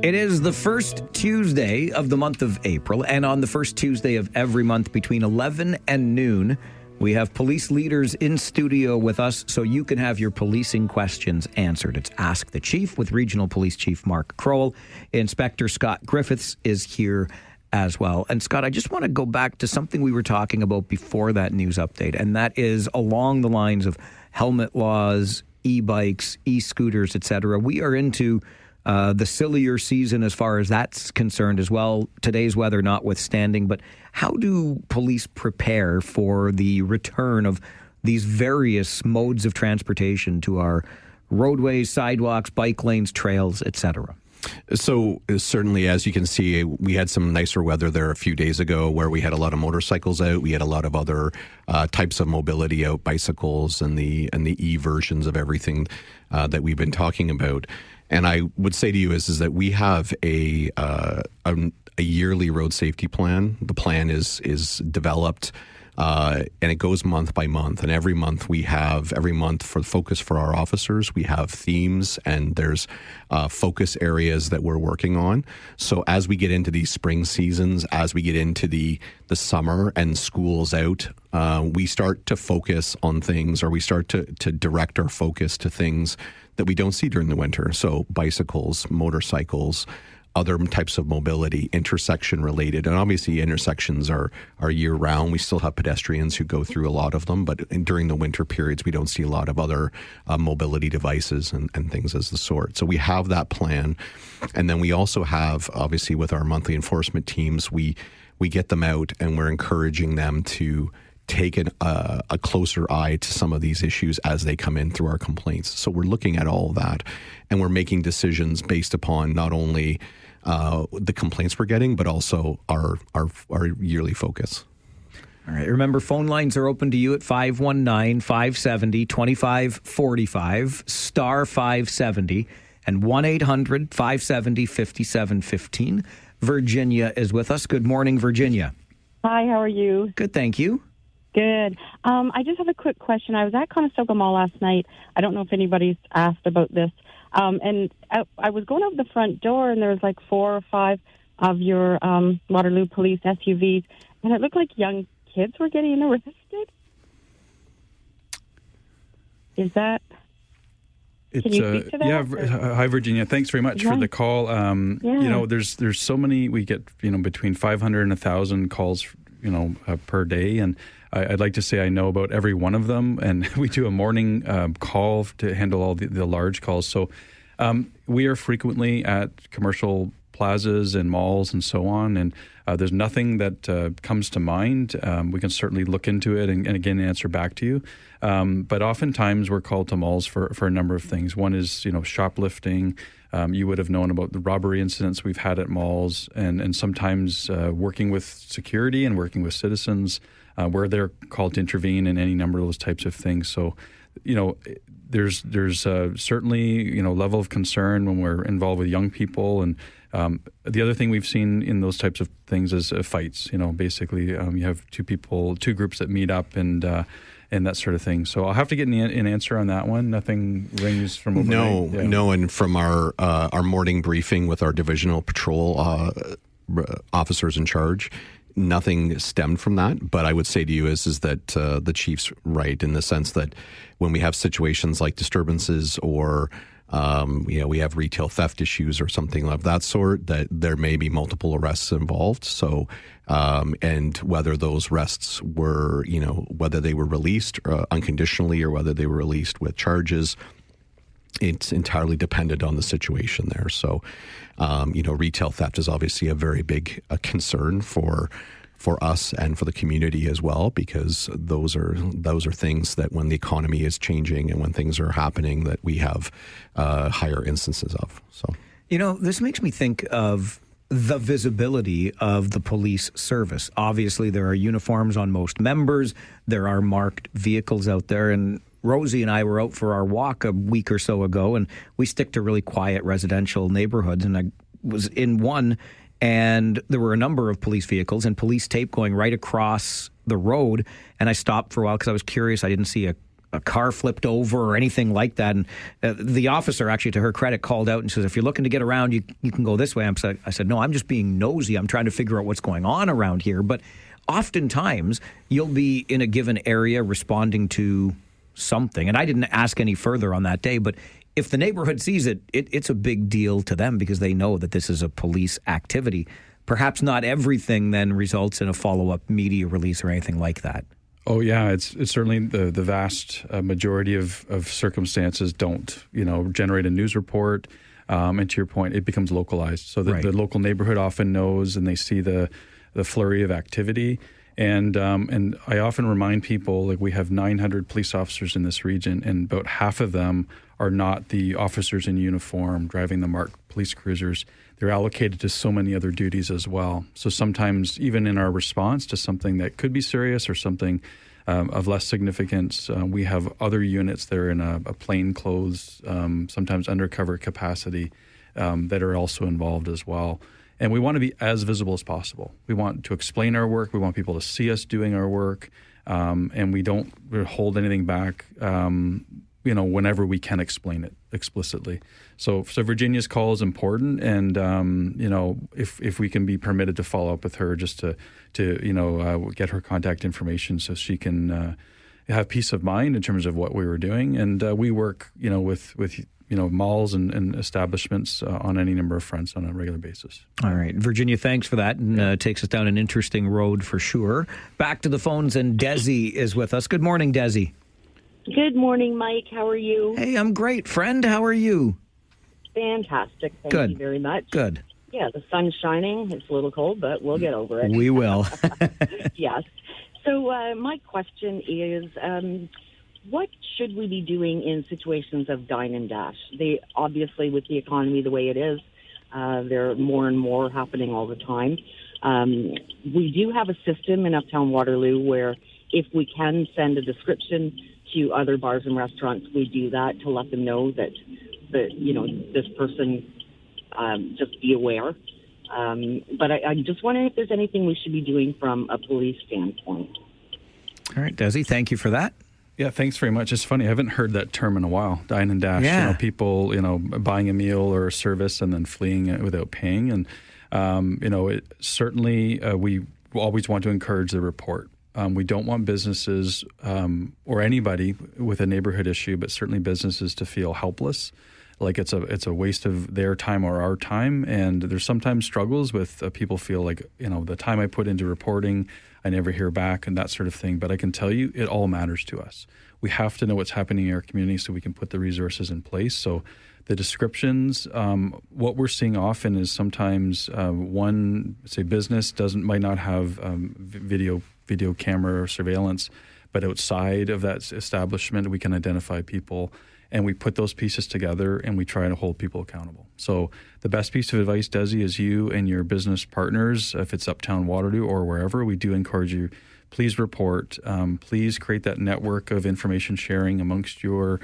It is the first Tuesday of the month of April, and on the first Tuesday of every month between 11 and noon, we have police leaders in studio with us so you can have your policing questions answered. It's Ask the Chief with Regional Police Chief Mark Crowell. Inspector Scott Griffiths is here as well. And Scott, I just want to go back to something we were talking about before that news update, and that is along the lines of helmet laws, e-bikes, e-scooters, etc. We are into the sillier season as far as that's concerned as well, today's weather notwithstanding. But how do police prepare for the return of these various modes of transportation to our roadways, sidewalks, bike lanes, trails, etc.? So certainly, as you can see, we had some nicer weather there a few days ago where we had a lot of motorcycles out. We had a lot of other types of mobility out, bicycles and the e versions of everything that we've been talking about. And I would say to you is that we have a yearly road safety plan. The plan is developed and it goes month by month. And every month for focus for our officers, we have themes and there's focus areas that we're working on. So as we get into these spring seasons, as we get into the summer and school's out, we start to focus on things, or we start to direct our focus to things that we don't see during the winter. So bicycles, motorcycles, other types of mobility, intersection related. And obviously intersections are year round. We still have pedestrians who go through a lot of them, but during the winter periods, we don't see a lot of other mobility devices and things as the sort. So we have that plan. And then we also have, obviously with our monthly enforcement teams, we get them out and we're encouraging them to take a closer eye to some of these issues as they come in through our complaints. So we're looking at all of that, and we're making decisions based upon not only the complaints we're getting, but also our yearly focus. All right. Remember, phone lines are open to you at 519-570-2545, star 570, and 1-800-570-5715. Virginia is with us. Good morning, Virginia. Hi, how are you? Good, thank you. Good. I just have a quick question. I was at Conestoga Mall last night. I don't know if anybody's asked about this. And I was going out the front door, and there was like 4 or 5 of your Waterloo police SUVs, and it looked like young kids were getting arrested. Is that... Can you speak to that? Yeah. Hi, Virginia. Thanks very much for the call. You know, there's so many. We get between 500 and 1,000 calls per day, and I'd like to say I know about every one of them, and we do a morning call to handle all the large calls. So we are frequently at commercial plazas and malls and so on, and there's nothing that comes to mind. We can certainly look into it and again answer back to you. But oftentimes we're called to malls for a number of things. One is shoplifting. You would have known about the robbery incidents we've had at malls, and sometimes working with security and working with citizens where they're called to intervene in any number of those types of things. So there's certainly level of concern when we're involved with young people, and the other thing we've seen in those types of things is fights. Basically you have two groups that meet up and that sort of thing. So I'll have to get an answer on that one. Nothing rings from overnight. No, and from our morning briefing with our divisional patrol officers in charge, nothing stemmed from that. But I would say to you is that the chief's right in the sense that when we have situations like disturbances or we have retail theft issues or something of that sort, that there may be multiple arrests involved. So, and whether those arrests were, whether they were released unconditionally or whether they were released with charges, it's entirely dependent on the situation there. So, retail theft is obviously a very big concern for us and for the community as well, because those are things that when the economy is changing and when things are happening that we have higher instances of. So, this makes me think of the visibility of the police service. Obviously, there are uniforms on most members. There are marked vehicles out there, and Rosie and I were out for our walk a week or so ago, and we stick to really quiet residential neighborhoods, and I was in one, and there were a number of police vehicles and police tape going right across the road, and I stopped for a while because I was curious. I didn't see a car flipped over or anything like that, and the officer, actually, to her credit, called out and says, if you're looking to get around, you can go this way. I said, no, I'm just being nosy. I'm trying to figure out what's going on around here. But oftentimes, you'll be in a given area responding to something, and I didn't ask any further on that day, but if the neighborhood sees it, it's a big deal to them because they know that this is a police activity. Perhaps not everything then results in a follow-up media release or anything like that. Oh, yeah. It's certainly the vast majority of circumstances don't, generate a news report. And to your point, it becomes localized. So the local neighborhood often knows and they see the flurry of activity. And I often remind people, we have 900 police officers in this region, and about half of them are not the officers in uniform driving the marked police cruisers. They're allocated to so many other duties as well. So sometimes even in our response to something that could be serious or something of less significance, we have other units that are in a plainclothes, sometimes undercover capacity that are also involved as well. And we want to be as visible as possible. We want to explain our work. We want people to see us doing our work. And we don't hold anything back, whenever we can explain it explicitly. So Virginia's call is important. And, if we can be permitted to follow up with her just to get her contact information so she can have peace of mind in terms of what we were doing. And we work, with malls and establishments on any number of fronts on a regular basis. All right. Virginia, thanks for that. And takes us down an interesting road for sure. Back to the phones, and Desi is with us. Good morning, Desi. Good morning, Mike. How are you? Hey, I'm great. Friend, how are you? Fantastic. Thank you very much. Good. Yeah, the sun's shining. It's a little cold, but we'll get over it. We will. Yes. So my question is, what should we be doing in situations of dine and dash? They obviously, with the economy the way it is, there are more and more happening all the time. We do have a system in Uptown Waterloo where if we can send a description to other bars and restaurants, we do that to let them know that this person, just be aware. But I'm just wondering if there's anything we should be doing from a police standpoint. All right, Desi, thank you for that. Yeah, thanks very much. It's funny, I haven't heard that term in a while, dine and dash. Yeah. People, buying a meal or a service and then fleeing it without paying. And, certainly we always want to encourage the report. We don't want businesses or anybody with a neighborhood issue, but certainly businesses to feel helpless, like it's a waste of their time or our time. And there's sometimes struggles with people feel like, the time I put into reporting, I never hear back and that sort of thing. But I can tell you it all matters to us. We have to know what's happening in our community so we can put the resources in place. So the descriptions, what we're seeing often is sometimes one, say, business might not have video camera or surveillance, but outside of that establishment, we can identify people. And we put those pieces together and we try to hold people accountable. So the best piece of advice, Desi, is you and your business partners, if it's Uptown Waterloo or wherever, we do encourage you, please report. Please create that network of information sharing amongst your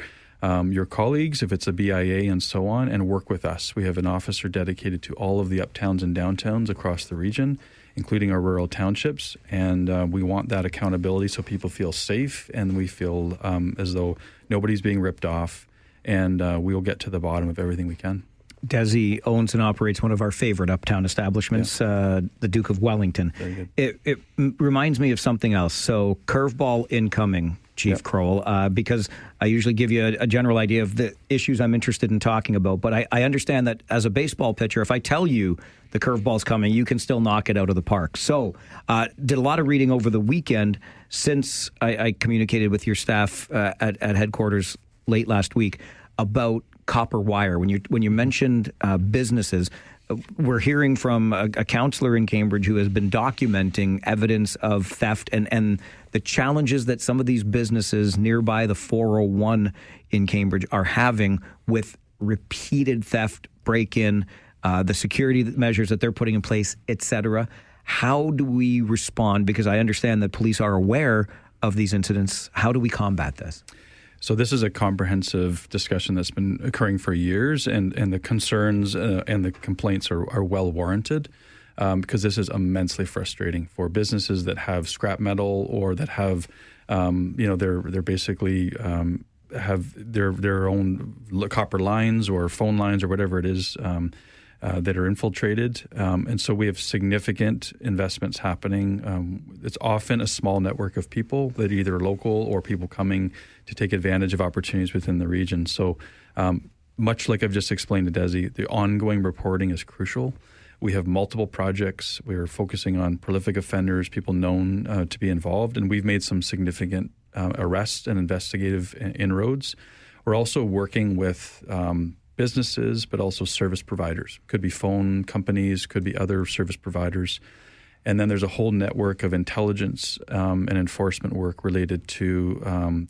colleagues, if it's a BIA and so on, and work with us. We have an officer dedicated to all of the uptowns and downtowns across the region, including our rural townships, and we want that accountability so people feel safe and we feel as though nobody's being ripped off, and we'll get to the bottom of everything we can. Desi owns and operates one of our favorite uptown establishments, the Duke of Wellington. Very good. It reminds me of something else. So, curveball incoming, Chief Kroll, because I usually give you a general idea of the issues I'm interested in talking about. But I understand that as a baseball pitcher, if I tell you the curveball's coming, you can still knock it out of the park. So, did a lot of reading over the weekend since I communicated with your staff at headquarters late last week about copper wire. When you mentioned businesses, we're hearing from a counselor in Cambridge who has been documenting evidence of theft and the challenges that some of these businesses nearby the 401 in Cambridge are having with repeated theft, break-in, the security measures that they're putting in place, etc. How do we respond? Because I understand that police are aware of these incidents. How do we combat this? So this is a comprehensive discussion that's been occurring for years, and the concerns and the complaints are well warranted, because this is immensely frustrating for businesses that have scrap metal or that have, they're basically have their own copper lines or phone lines or whatever it is that are infiltrated. And so we have significant investments happening. It's often a small network of people that are either local or people coming to take advantage of opportunities within the region. So much like I've just explained to Desi, the ongoing reporting is crucial. We have multiple projects. We are focusing on prolific offenders, people known to be involved, and we've made some significant arrests and investigative inroads. We're also working with businesses, but also service providers. Could be phone companies, could be other service providers. And then there's a whole network of intelligence and enforcement work related to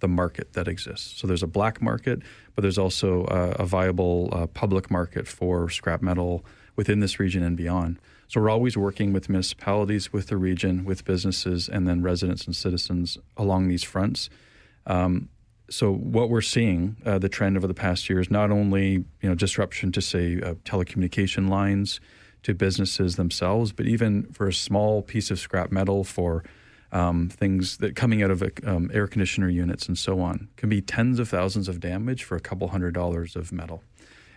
the market that exists. So there's a black market, but there's also a viable public market for scrap metal within this region and beyond. So we're always working with municipalities, with the region, with businesses, and then residents and citizens along these fronts. So what we're seeing, the trend over the past year, is not only disruption to, say, telecommunication lines, to businesses themselves, but even for a small piece of scrap metal for things that coming out of air conditioner units and so on, can be tens of thousands of damage for a couple $100 of metal.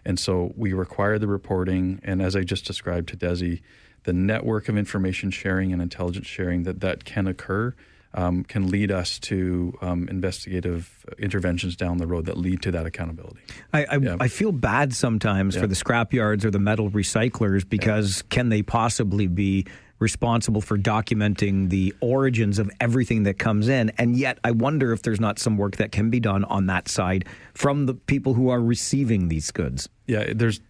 And so we require the reporting, and as I just described to Desi, the network of information sharing and intelligence sharing that can occur can lead us to investigative interventions down the road that lead to that accountability. I feel bad sometimes for the scrapyards or the metal recyclers, because can they possibly be responsible for documenting the origins of everything that comes in? And yet I wonder if there's not some work that can be done on that side from the people who are receiving these goods. Yeah, there's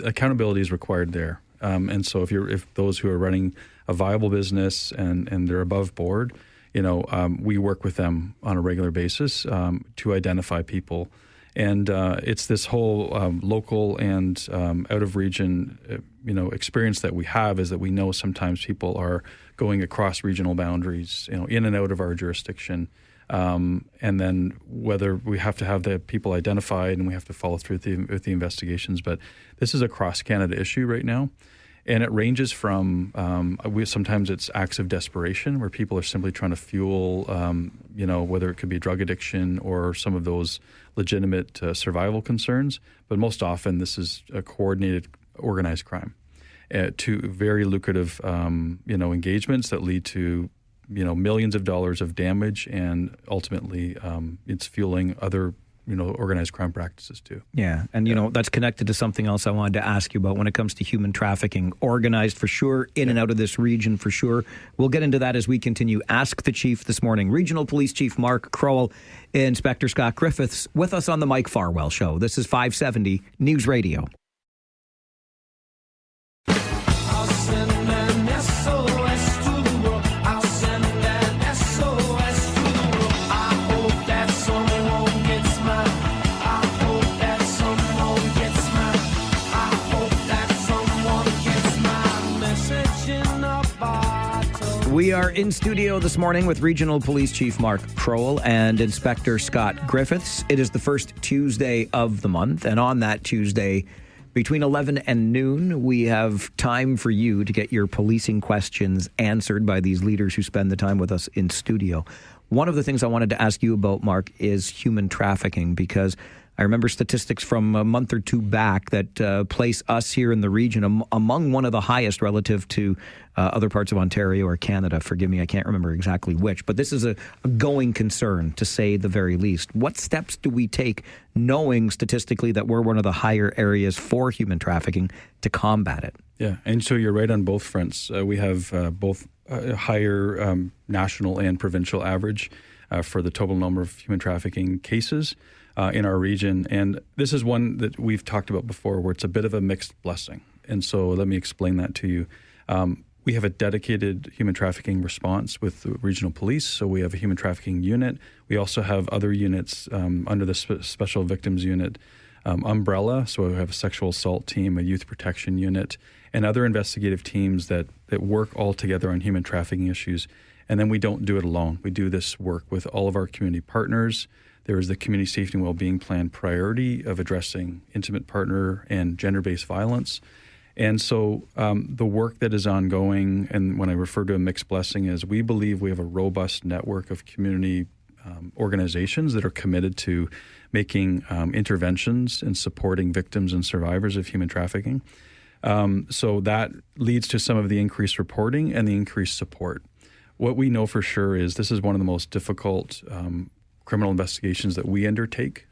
accountability is required there. And so if those who are running a viable business and they're above board, we work with them on a regular basis to identify people. And it's this whole local and out of region, experience that we have, is that we know sometimes people are going across regional boundaries, in and out of our jurisdiction. And then whether we have to have the people identified and we have to follow through with the investigations. But this is a cross-Canada issue right now. And it ranges from, sometimes it's acts of desperation where people are simply trying to fuel, whether it could be drug addiction or some of those legitimate survival concerns. But most often this is a coordinated organized crime to very lucrative, engagements that lead to, millions of dollars of damage, and ultimately it's fueling other organized crime practices too. Yeah, and that's connected to something else I wanted to ask you about when it comes to human trafficking. Organized for sure, in and out of this region for sure. We'll get into that as we continue. Ask the Chief this morning. Regional Police Chief Mark Crowell, Inspector Scott Griffiths with us on the Mike Farwell Show. This is 570 News Radio. We are in studio this morning with Regional Police Chief Mark Crowell and Inspector Scott Griffiths. It is the first Tuesday of the month, and on that Tuesday, between 11 and noon, we have time for you to get your policing questions answered by these leaders who spend the time with us in studio. One of the things I wanted to ask you about, Mark, is human trafficking, because I remember statistics from a month or two back that place us here in the region among one of the highest relative to other parts of Ontario or Canada. Forgive me, I can't remember exactly which. But this is a going concern, to say the very least. What steps do we take, knowing statistically that we're one of the higher areas for human trafficking, to combat it? Yeah, and so you're right on both fronts. We have both higher national and provincial average for the total number of human trafficking cases in our region. And this is one that we've talked about before, where it's a bit of a mixed blessing. And so let me explain that to you. We have a dedicated human trafficking response with the regional police. So we have a human trafficking unit. We also have other units under the Special Victims Unit umbrella. So we have a sexual assault team, a youth protection unit, and other investigative teams that work all together on human trafficking issues. And then we don't do it alone. We do this work with all of our community partners. There is the Community Safety and Wellbeing Plan priority of addressing intimate partner and gender-based violence. And so the work that is ongoing, and when I refer to a mixed blessing, is we believe we have a robust network of community organizations that are committed to making interventions and supporting victims and survivors of human trafficking. So that leads to some of the increased reporting and the increased support. What we know for sure is this is one of the most difficult criminal investigations that we undertake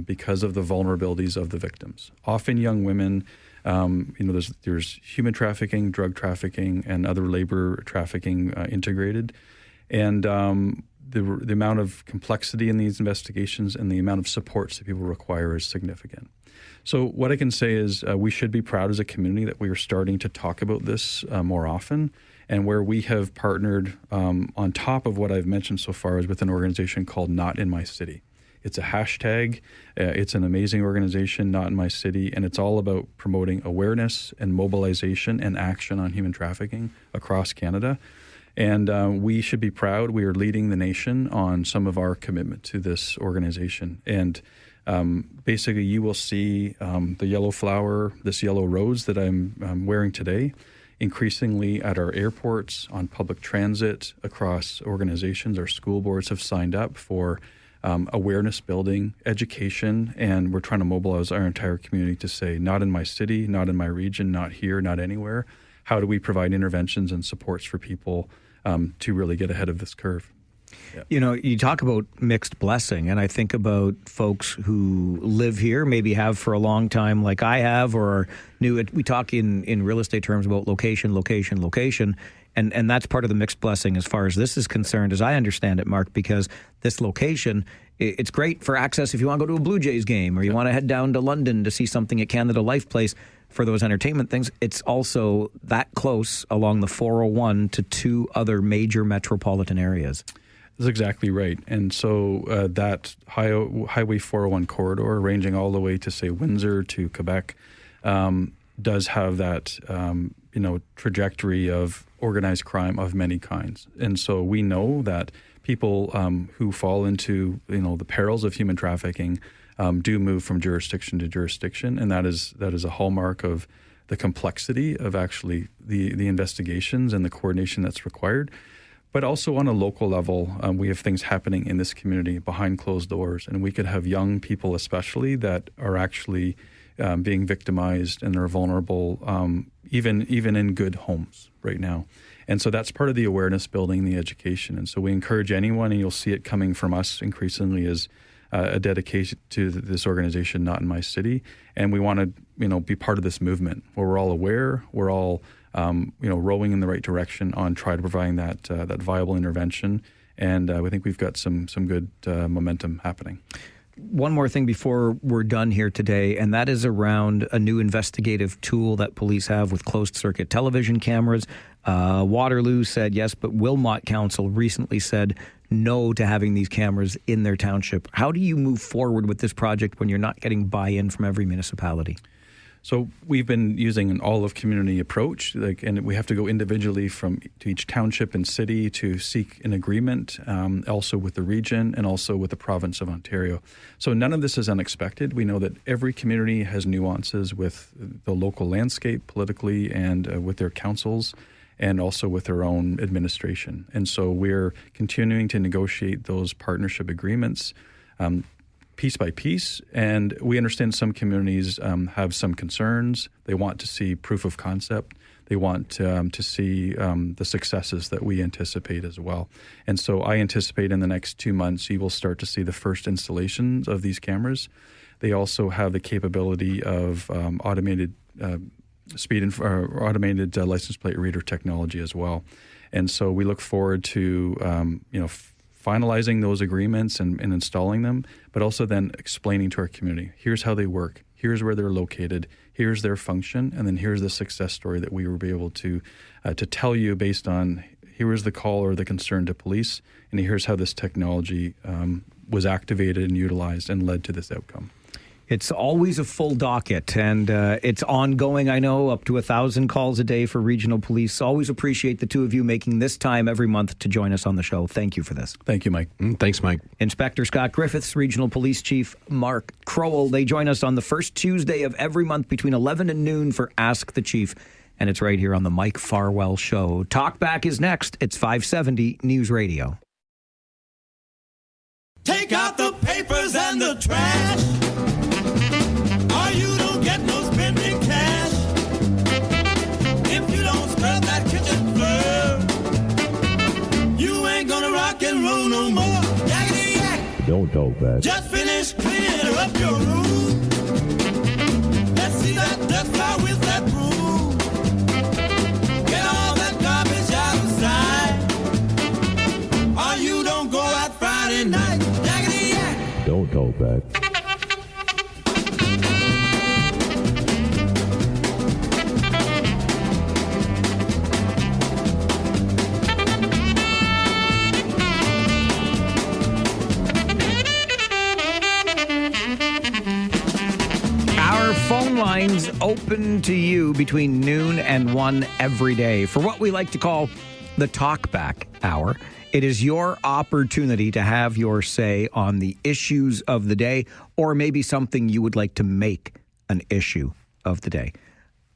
because of the vulnerabilities of the victims. Often young women, there's human trafficking, drug trafficking, and other labor trafficking integrated. And the amount of complexity in these investigations and the amount of supports that people require is significant. So what I can say is we should be proud as a community that we are starting to talk about this more often, and where we have partnered on top of what I've mentioned so far is with an organization called Not in My City. It's a hashtag. It's an amazing organization, Not in My City, and it's all about promoting awareness and mobilization and action on human trafficking across Canada. And we should be proud. We are leading the nation on some of our commitment to this organization. And basically, you will see the yellow flower, this yellow rose that I'm wearing today, increasingly at our airports, on public transit, across organizations. Our school boards have signed up for awareness building, education, and we're trying to mobilize our entire community to say, not in my city, not in my region, not here, not anywhere. How do we provide interventions and supports for people to really get ahead of this curve? Yeah. You know, you talk about mixed blessing, and I think about folks who live here, maybe have for a long time like I have, or are new. We talk in real estate terms about location, and that's part of the mixed blessing as far as this is concerned, as I understand it, Mark, because this location, it's great for access if you want to go to a Blue Jays game, or you want to head down to London to see something at Canada Life Place for those entertainment things. It's also that close along the 401 to two other major metropolitan areas. That's exactly right. And so that Highway 401 corridor, ranging all the way to, say, Windsor to Quebec, does have that, trajectory of organized crime of many kinds. And so we know that people who fall into, the perils of human trafficking do move from jurisdiction to jurisdiction. And that is a hallmark of the complexity of actually the investigations and the coordination that's required. But also on a local level, we have things happening in this community behind closed doors. And we could have young people especially that are actually being victimized and are vulnerable, even in good homes right now. And so that's part of the awareness building, the education. And so we encourage anyone, and you'll see it coming from us increasingly, as a dedication to this organization, Not in My City. And we want to, be part of this movement where we're all aware, we're all rowing in the right direction on trying to provide that viable intervention. And we think we've got some good momentum happening. One more thing before we're done here today, and that is around a new investigative tool that police have with closed-circuit television cameras. Waterloo said yes, but Wilmot Council recently said no to having these cameras in their township. How do you move forward with this project when you're not getting buy-in from every municipality? So we've been using an all-of-community approach, and we have to go individually to each township and city to seek an agreement, also with the region and also with the province of Ontario. So none of this is unexpected. We know that every community has nuances with the local landscape politically and with their councils and also with their own administration. And so we're continuing to negotiate those partnership agreements piece by piece, and we understand some communities have some concerns. They want to see proof of concept. They want to see the successes that we anticipate as well. And so I anticipate in the next 2 months, you will start to see the first installations of these cameras. They also have the capability of automated automated license plate reader technology as well. And so we look forward to, finalizing those agreements and installing them, but also then explaining to our community, here's how they work, here's where they're located, here's their function, and then here's the success story that we will be able to tell you based on here is the call or the concern to police, and here's how this technology was activated and utilized and led to this outcome. It's always a full docket, and it's ongoing, I know, up to 1,000 calls a day for regional police. Always appreciate the two of you making this time every month to join us on the show. Thank you for this. Thank you, Mike. Thanks, Mike. Inspector Scott Griffiths, Regional Police Chief Mark Crowell. They join us on the first Tuesday of every month between 11 and noon for Ask the Chief, and it's right here on the Mike Farwell Show. Talkback is next. It's 570 News Radio. Take out the papers and the trash. You don't get no spending cash if you don't scrub that kitchen floor. You ain't gonna rock and roll no more. Yakety yak. Don't talk back. Just finish cleaning up your room. Let's see that dust fly with that broom. Get all that garbage out of sight. Or you don't go out Friday night. Yakety yak. Don't talk back. Phone lines open to you between noon and 1 every day for what we like to call the Talkback Hour. It is your opportunity to have your say on the issues of the day, or maybe something you would like to make an issue of the day.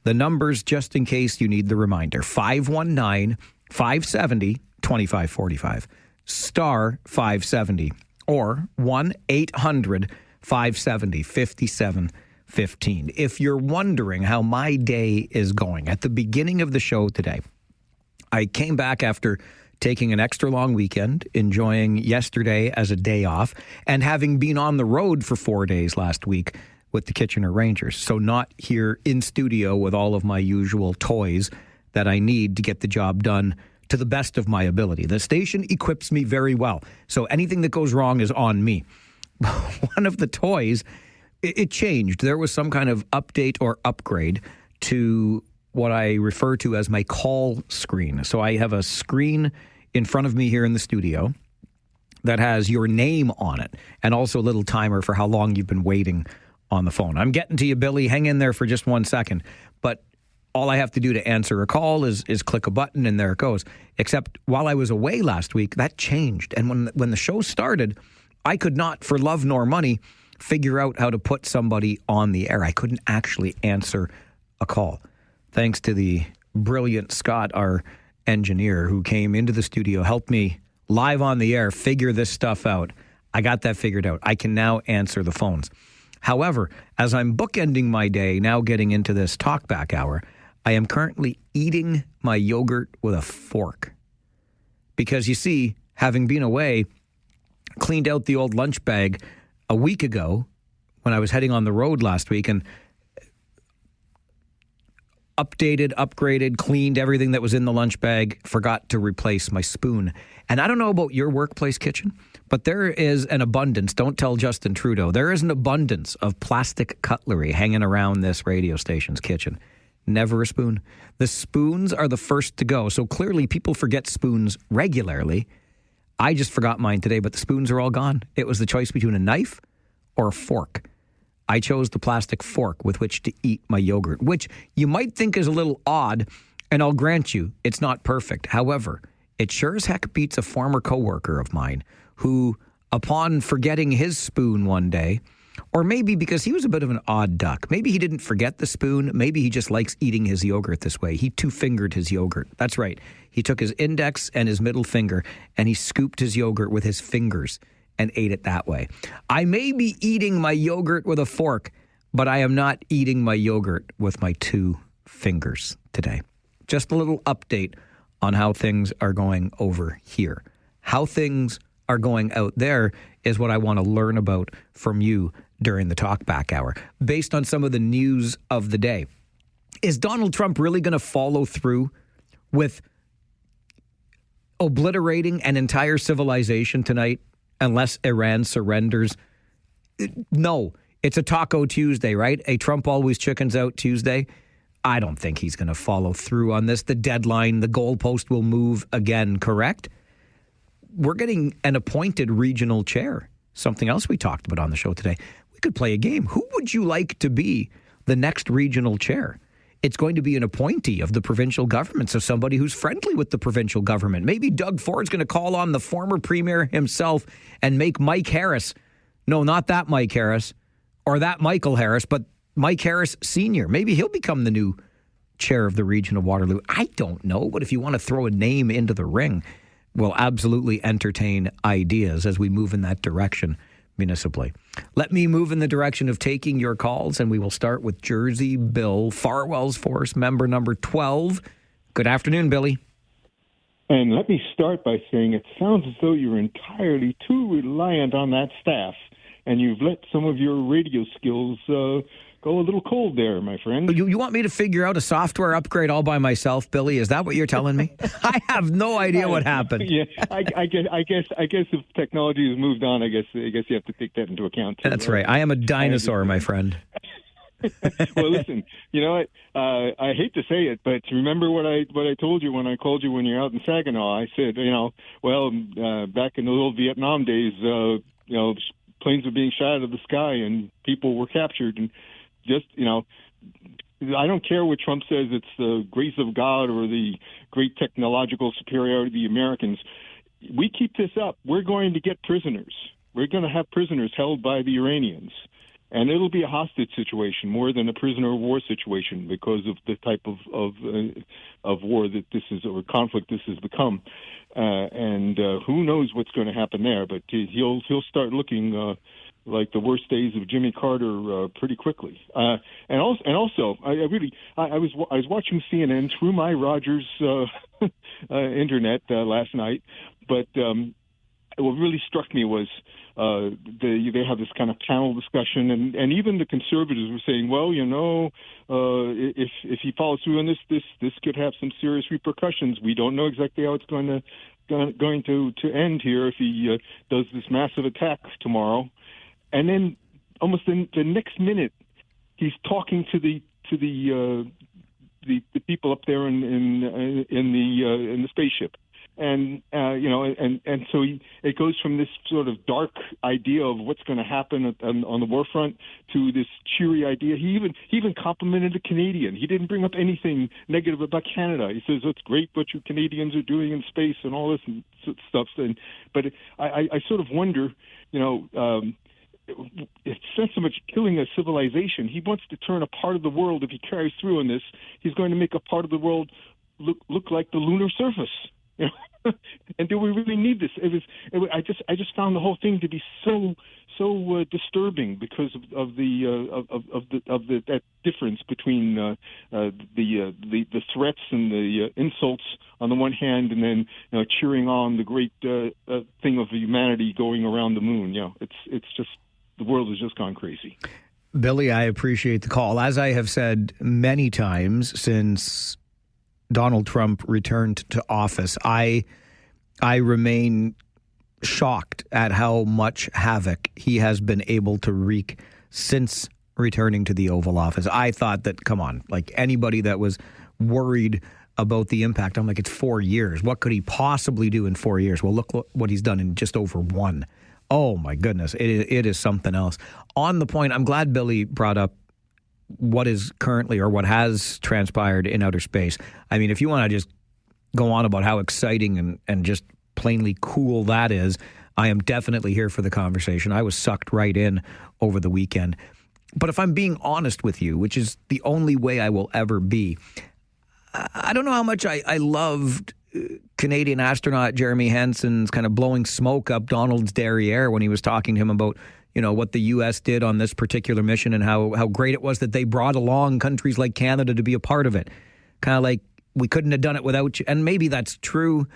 The numbers, just in case you need the reminder, 519-570-2545, star 570, or 1-800-570-5715. If you're wondering how my day is going, at the beginning of the show today, I came back after taking an extra long weekend, enjoying yesterday as a day off, and having been on the road for 4 days last week with the Kitchener Rangers. So not here in studio with all of my usual toys that I need to get the job done to the best of my ability. The station equips me very well, so anything that goes wrong is on me. One of the toys, it changed. There was some kind of update or upgrade to what I refer to as my call screen. So I have a screen in front of me here in the studio that has your name on it and also a little timer for how long you've been waiting on the phone. I'm getting to you, Billy. Hang in there for just 1 second. But all I have to do to answer a call is click a button and there it goes. Except while I was away last week, that changed. And when the show started, I could not, for love nor money, figure out how to put somebody on the air. I couldn't actually answer a call. Thanks to the brilliant Scott, our engineer, who came into the studio, helped me live on the air figure this stuff out. I got that figured out. I can now answer the phones. However, as I'm bookending my day, now getting into this Talkback Hour, I am currently eating my yogurt with a fork. Because you see, having been away, cleaned out the old lunch bag a week ago when I was heading on the road last week, and updated, upgraded, cleaned everything that was in the lunch bag, forgot to replace my spoon. And I don't know about your workplace kitchen, but there is an abundance, don't tell Justin Trudeau, there is an abundance of plastic cutlery hanging around this radio station's kitchen. Never a spoon. The spoons are the first to go. So clearly people forget spoons regularly. I just forgot mine today, but the spoons are all gone. It was the choice between a knife or a fork. I chose the plastic fork with which to eat my yogurt, which you might think is a little odd, and I'll grant you, it's not perfect. However, it sure as heck beats a former coworker of mine who, upon forgetting his spoon one day, or maybe because he was a bit of an odd duck, maybe he didn't forget the spoon, maybe he just likes eating his yogurt this way. He two-fingered his yogurt. That's right. He took his index and his middle finger, and he scooped his yogurt with his fingers and ate it that way. I may be eating my yogurt with a fork, but I am not eating my yogurt with my two fingers today. Just a little update on how things are going over here. How things are going out there is what I want to learn about from you during the Talkback Hour, based on some of the news of the day. Is Donald Trump really going to follow through with obliterating an entire civilization tonight unless Iran surrenders? No, it's a Taco Tuesday, right? A Trump always chickens out Tuesday. I don't think he's going to follow through on this. The deadline, the goalpost will move again, correct? We're getting an appointed regional chair, something else we talked about on the show today. We could play a game. Who would you like to be the next regional chair? It's going to be an appointee of the provincial government, so somebody who's friendly with the provincial government. Maybe Doug Ford's going to call on the former premier himself and make Mike Harris, no, not that Mike Harris, or that Michael Harris, but Mike Harris Sr. Maybe he'll become the new chair of the region of Waterloo. I don't know, but if you want to throw a name into the ring, we'll absolutely entertain ideas as we move in that direction municipally. Let me move in the direction of taking your calls, and we will start with Jersey Bill, Farwell's Force member number 12. Good afternoon, Billy. And let me start by saying it sounds as though you're entirely too reliant on that staff, and you've let some of your radio skills go a little cold there, my friend. You want me to figure out a software upgrade all by myself, Billy? Is that what you're telling me? I have no idea what happened. Yeah, I guess if technology has moved on, I guess you have to take that into account too. That's right. I am a dinosaur, my friend. Well, listen, you know what? I hate to say it, but remember what I told you when I called you when you're out in Saginaw. I said, back in the old Vietnam days, planes were being shot out of the sky and people were captured, and just, I don't care what Trump says, it's the grace of God or the great technological superiority of the Americans. We keep this up, we're going to get prisoners. We're going to have prisoners held by the Iranians. And it'll be a hostage situation more than a prisoner of war situation because of the type of war that this is, or conflict this has become. And who knows what's going to happen there? But he'll start looking like the worst days of Jimmy Carter pretty quickly. And also, I was watching CNN through my Rogers internet last night, but what really struck me was they have this kind of panel discussion, and even the conservatives were saying, well, if he follows through on this could have some serious repercussions. We don't know exactly how it's going to end here if he does this massive attack tomorrow. And then almost in the next minute, he's talking to the people up there in the spaceship. And so it goes from this sort of dark idea of what's going to happen on the war front to this cheery idea. He even complimented a Canadian. He didn't bring up anything negative about Canada. He says it's great what you Canadians are doing in space and all this and stuff. But I sort of wonder, it's not so much killing a civilization. He wants to turn a part of the world. If he carries through on this, he's going to make a part of the world look like the lunar surface. And do we really need this? I just found the whole thing to be so disturbing because of that difference between the threats and the insults on the one hand, and then cheering on the great thing of humanity going around the moon. It's just, the world has just gone crazy. Billy, I appreciate the call. As I have said many times since Donald Trump returned to office, I remain shocked at how much havoc he has been able to wreak since returning to the Oval Office. I thought that, come on, like anybody that was worried about the impact, I'm like, it's 4 years. What could he possibly do in 4 years? Well, look what he's done in just over one Oh, my goodness. It is something else. On the point, I'm glad Billy brought up what is currently or what has transpired in outer space. I mean, if you want to just go on about how exciting and just plainly cool that is, I am definitely here for the conversation. I was sucked right in over the weekend. But if I'm being honest with you, which is the only way I will ever be, I don't know how much I loved Canadian astronaut Jeremy Hansen's kind of blowing smoke up Donald's derriere when he was talking to him about, what the U.S. did on this particular mission and how great it was that they brought along countries like Canada to be a part of it. Kind of like we couldn't have done it without you. And maybe that's true.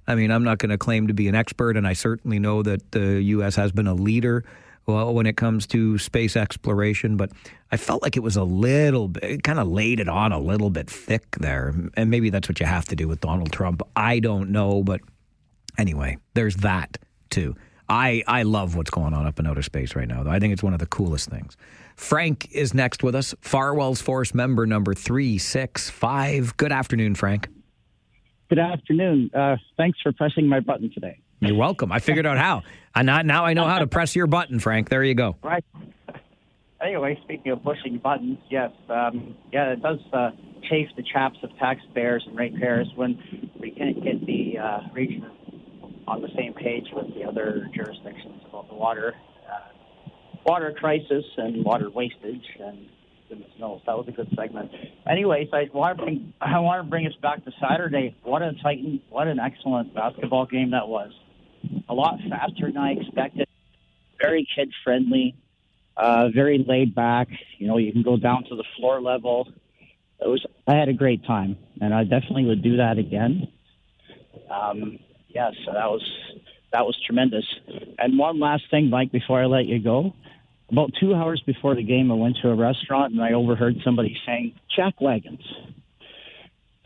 I mean, I'm not going to claim to be an expert, and I certainly know that the U.S. has been a leader when it comes to space exploration, but I felt like it was a little bit, it kind of laid it on a little bit thick there. And maybe that's what you have to do with Donald Trump. I don't know, but anyway, there's that too. I love what's going on up in outer space right now, though. I think it's one of the coolest things. Frank is next with us, Farwell's Force member number 365. Good afternoon, Frank. Good afternoon. Thanks for pressing my button today. You're welcome. I figured out how. Now I know how to press your button, Frank. There you go. Right. Anyway, speaking of pushing buttons, yes, it does chafe the chaps of taxpayers and ratepayers when we can't get the region on the same page with the other jurisdictions about the water crisis and water wastage. And goodness knows, that was a good segment. Anyways, I want to bring us back to Saturday. What an excellent basketball game that was. A lot faster than I expected. Very kid-friendly, very laid back. You can go down to the floor level. I had a great time, and I definitely would do that again. So that was tremendous. And one last thing, Mike, before I let you go. About 2 hours before the game, I went to a restaurant, and I overheard somebody saying, jack wagons.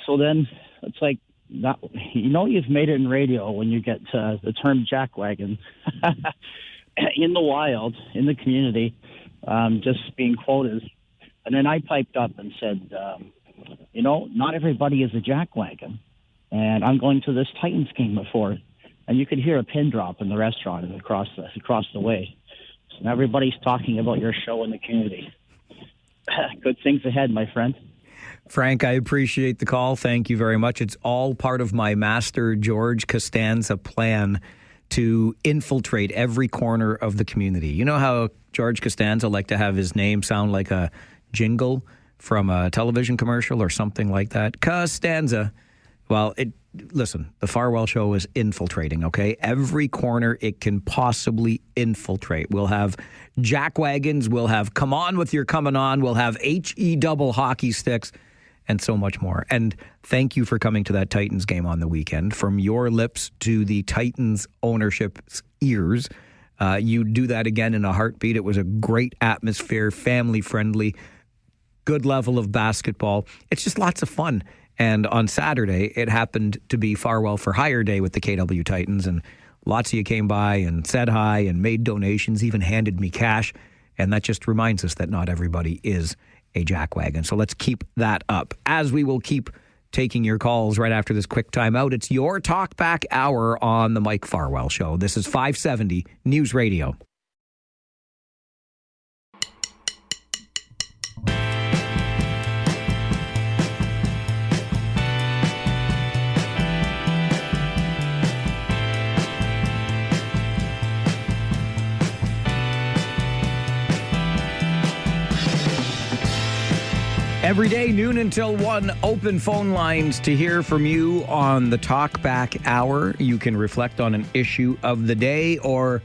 So then it's like, you've made it in radio when you get the term jackwagon in the wild, in the community, just being quoted. And then I piped up and said, not everybody is a jackwagon. And I'm going to this Titans game before. And you could hear a pin drop in the restaurant across the way. And everybody's talking about your show in the community. Good things ahead, my friend. Frank, I appreciate the call. Thank you very much. It's all part of my master George Costanza plan to infiltrate every corner of the community. You know how George Costanza liked to have his name sound like a jingle from a television commercial or something like that? Costanza. Well, listen, the Farwell Show is infiltrating, okay? Every corner it can possibly infiltrate. We'll have jackwagons. We'll have come on with your coming on. We'll have HE double hockey sticks and so much more. And thank you for coming to that Titans game on the weekend. From your lips to the Titans ownership's ears, you do that again in a heartbeat. It was a great atmosphere, family-friendly, good level of basketball. It's just lots of fun. And on Saturday, it happened to be Farwell for Hire Day with the KW Titans, and lots of you came by and said hi and made donations, even handed me cash. And that just reminds us that not everybody is a jackwagon. So let's keep that up, as we will keep taking your calls right after this quick timeout. It's your Talkback Hour on the Mike Farwell Show. This is 570 News Radio. Every day, noon until 1, open phone lines to hear from you on the Talkback Hour. You can reflect on an issue of the day or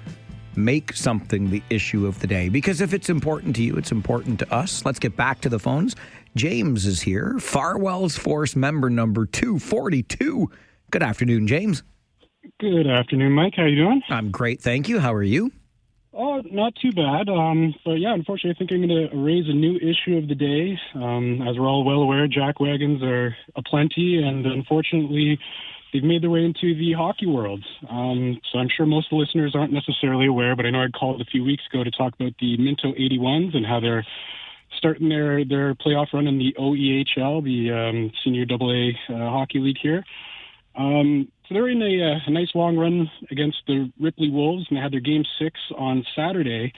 make something the issue of the day. Because if it's important to you, it's important to us. Let's get back to the phones. James is here, Farwell's Force member number 242. Good afternoon, James. Good afternoon, Mike. How are you doing? I'm great, thank you. How are you? Oh, not too bad. But yeah, unfortunately, I think I'm going to raise a new issue of the day. As we're all well aware, jackwagons are aplenty, and unfortunately, they've made their way into the hockey world. So I'm sure most of the listeners aren't necessarily aware, but I know I called a few weeks ago to talk about the Minto 81s and how they're starting their playoff run in the OEHL, the Senior AA Hockey League here. So they're in a nice long run against the Ripley Wolves, and they had their game 6 on Saturday.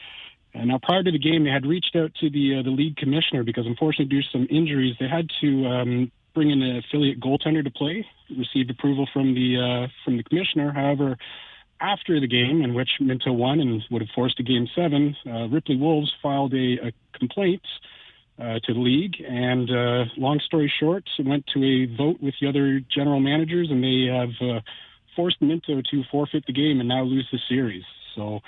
And now, prior to the game, they had reached out to the league commissioner because, unfortunately, due to some injuries, they had to bring in an affiliate goaltender to play. Received approval from the commissioner. However, after the game, in which Minto won and would have forced a game 7, Ripley Wolves filed a complaint to the league. And long story short, it went to a vote with the other general managers, and they have forced Minto to forfeit the game and now lose the series. So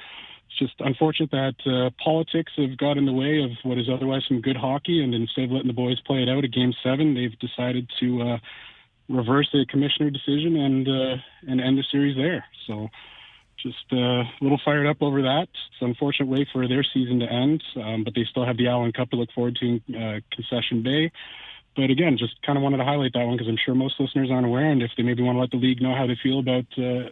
it's just unfortunate that politics have got in the way of what is otherwise some good hockey, and instead of letting the boys play it out at Game 7, they've decided to reverse the commissioner decision and end the series there. So just a little fired up over that. It's an unfortunate way for their season to end, but they still have the Allen Cup to look forward to in Concession Bay. But again, just kind of wanted to highlight that one because I'm sure most listeners aren't aware, and if they maybe want to let the league know how they feel about a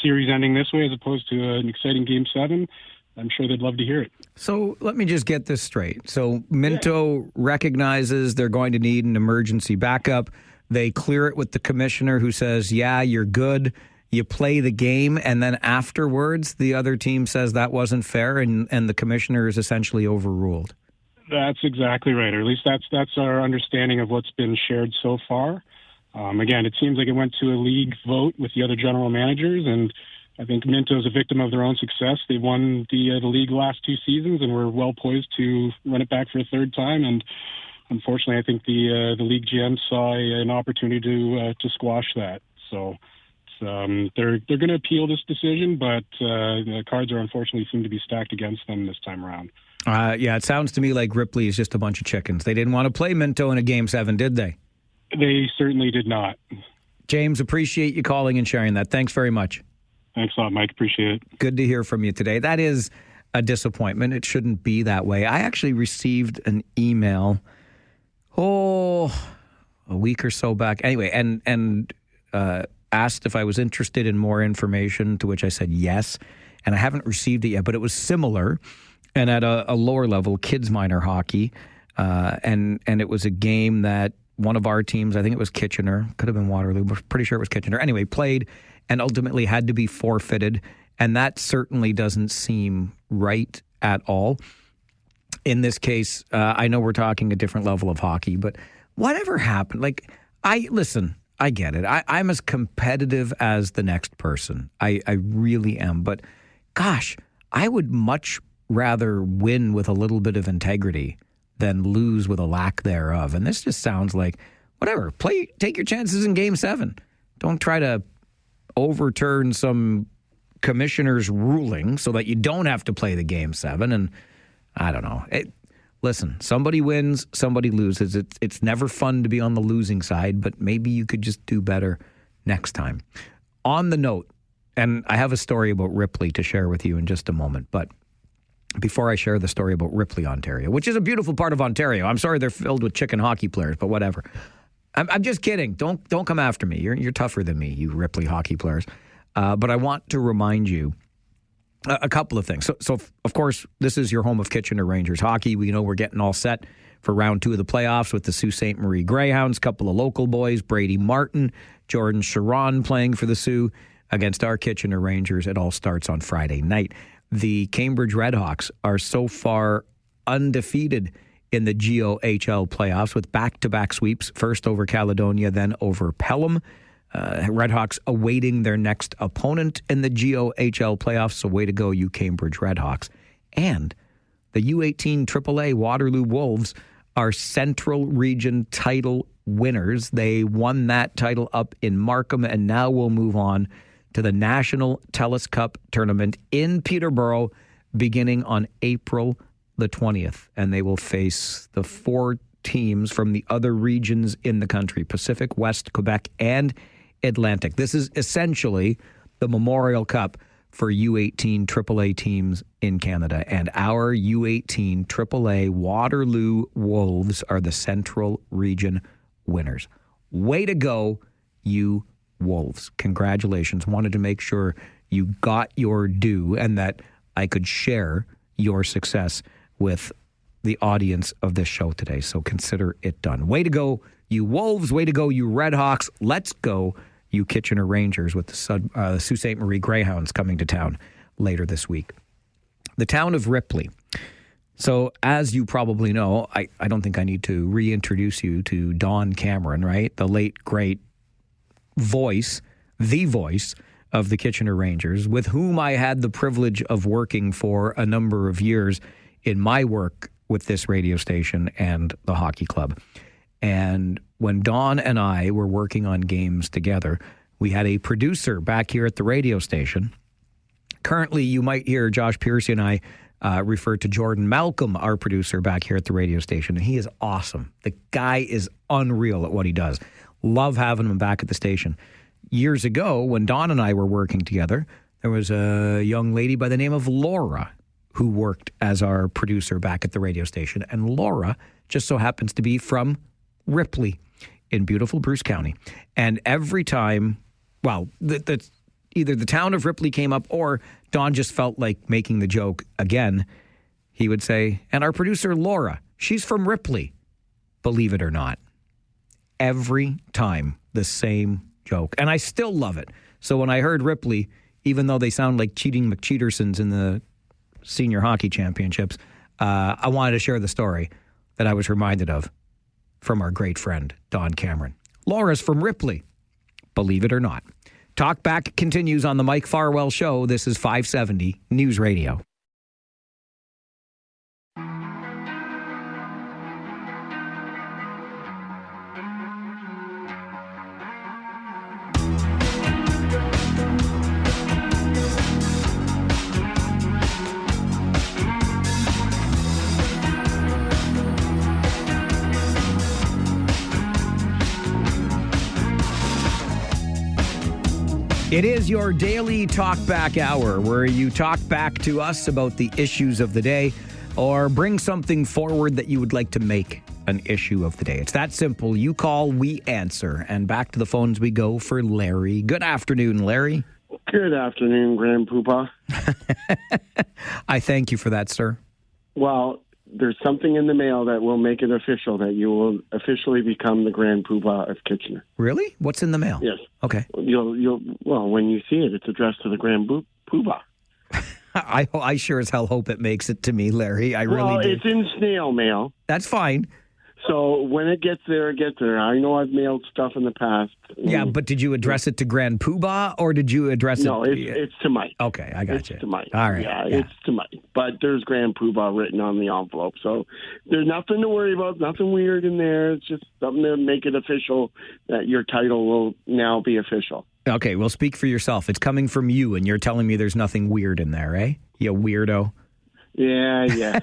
series ending this way as opposed to an exciting Game 7, I'm sure they'd love to hear it. So let me just get this straight. So Minto recognizes they're going to need an emergency backup. They clear it with the commissioner who says, yeah, you're good. You play the game, and then afterwards the other team says that wasn't fair, and the commissioner is essentially overruled. That's exactly right, or at least that's our understanding of what's been shared so far. Again, it seems like it went to a league vote with the other general managers, and I think Minto is a victim of their own success. They won the league last 2 seasons and were well poised to run it back for a third time. And unfortunately, I think the league GM saw an opportunity to squash that. So they're going to appeal this decision, but the cards are unfortunately seem to be stacked against them this time around. Yeah, it sounds to me like Ripley is just a bunch of chickens. They didn't want to play Minto in a Game 7, did they? They certainly did not. James, appreciate you calling and sharing that. Thanks very much. Thanks a lot, Mike. Appreciate it. Good to hear from you today. That is a disappointment. It shouldn't be that way. I actually received an email, a week or so back. Anyway, and asked if I was interested in more information, to which I said yes. And I haven't received it yet, but it was similar and at a lower level, kids minor hockey. And it was a game that one of our teams, I think it was Kitchener, could have been Waterloo, but pretty sure it was Kitchener. Anyway, played and ultimately had to be forfeited. And that certainly doesn't seem right at all. In this case, I know we're talking a different level of hockey, but whatever happened, I get it. I'm as competitive as the next person. I really am. But gosh, I would much rather win with a little bit of integrity than lose with a lack thereof. And this just sounds like, whatever, take your chances in Game 7. Don't try to overturn some commissioner's ruling so that you don't have to play the Game 7. And I don't know. Listen, somebody wins, somebody loses. It's never fun to be on the losing side, but maybe you could just do better next time. On the note, and I have a story about Ripley to share with you in just a moment, but before I share the story about Ripley, Ontario, which is a beautiful part of Ontario. I'm sorry they're filled with chicken hockey players, but whatever. I'm just kidding. Don't come after me. You're tougher than me, you Ripley hockey players. But I want to remind you a couple of things. So, of course, this is your home of Kitchener Rangers hockey. We know we're getting all set for round 2 of the playoffs with the Sault Ste. Marie Greyhounds, couple of local boys, Brady Martin, Jordan Sharon playing for the Sioux against our Kitchener Rangers. It all starts on Friday night. The Cambridge Redhawks are so far undefeated in the GOHL playoffs with back-to-back sweeps, first over Caledonia, then over Pelham. Redhawks awaiting their next opponent in the GOHL playoffs, so way to go, you Cambridge Redhawks. And the U18 AAA Waterloo Wolves are Central Region title winners. They won that title up in Markham, and now we'll move on to the National TELUS Cup tournament in Peterborough beginning on April the 20th. And they will face the 4 teams from the other regions in the country, Pacific, West, Quebec, and Atlantic. This is essentially the Memorial Cup for U18 AAA teams in Canada. And our U18 AAA Waterloo Wolves are the Central Region winners. Way to go, you Wolves. Congratulations. Wanted to make sure you got your due and that I could share your success with the audience of this show today. So consider it done. Way to go, you Wolves. Way to go, you Redhawks. Let's go, you Kitchener Rangers with the Sault Ste. Marie Greyhounds coming to town later this week. The town of Ripley. So, as you probably know, I don't think I need to reintroduce you to Don Cameron, right? The late, great voice, the voice of the Kitchener Rangers, with whom I had the privilege of working for a number of years in my work with this radio station and the hockey club. And when Don and I were working on games together, we had a producer back here at the radio station. Currently, you might hear Josh Piercy and I refer to Jordan Malcolm, our producer back here at the radio station. And he is awesome. The guy is unreal at what he does. Love having him back at the station. Years ago, when Don and I were working together, there was a young lady by the name of Laura who worked as our producer back at the radio station. And Laura just so happens to be from Ripley in beautiful Bruce County. And every time, well, either the town of Ripley came up or Don just felt like making the joke again, he would say, and our producer Laura, she's from Ripley, believe it or not. Every time, the same joke. And I still love it. So when I heard Ripley, even though they sound like cheating McCheatersons in the senior hockey championships, I wanted to share the story that I was reminded of from our great friend, Don Cameron. Laura's from Ripley, believe it or not. Talkback continues on the Mike Farwell Show. This is 570 News Radio. It is your daily Talkback Hour, where you talk back to us about the issues of the day or bring something forward that you would like to make an issue of the day. It's that simple. You call, we answer. And back to the phones we go for Larry. Good afternoon, Larry. Good afternoon, Grand Poobah. I thank you for that, sir. Well, there's something in the mail that will make it official that you will officially become the Grand Poobah of Kitchener. Really? What's in the mail? Yes. Okay. Well, when you see it, it's addressed to the Grand Poobah. I sure as hell hope it makes it to me, Larry. I really do. It's in snail mail. That's fine. So when it gets there, it gets there. I know I've mailed stuff in the past. Yeah, but did you address it to Grand Poobah or did you address it? No, it's to Mike. Okay, I got you. It's to Mike. All right. Yeah, it's to Mike. But there's Grand Poobah written on the envelope. So there's nothing to worry about, nothing weird in there. It's just something to make it official that your title will now be official. Okay, well, speak for yourself. It's coming from you, and you're telling me there's nothing weird in there, eh? You weirdo. Yeah.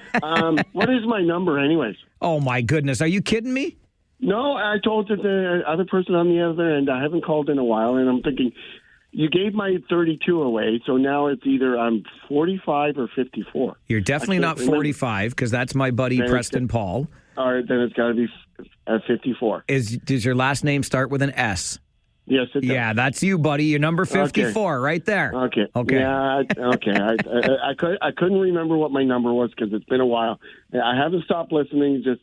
What is my number anyways? Oh, my goodness. Are you kidding me? No, I told the other person on the other end, I haven't called in a while, and I'm thinking, you gave my 32 away, so now it's either I'm 45 or 54. You're definitely not 45, because that's my buddy Then Preston Paul. All right, then it's got to be 54. Does your last name start with an S? Yes, it does. Yeah, that's you, buddy. You're number 54 right there. Okay. Okay. Yeah, okay. I couldn't remember what my number was because it's been a while. I haven't stopped listening. Just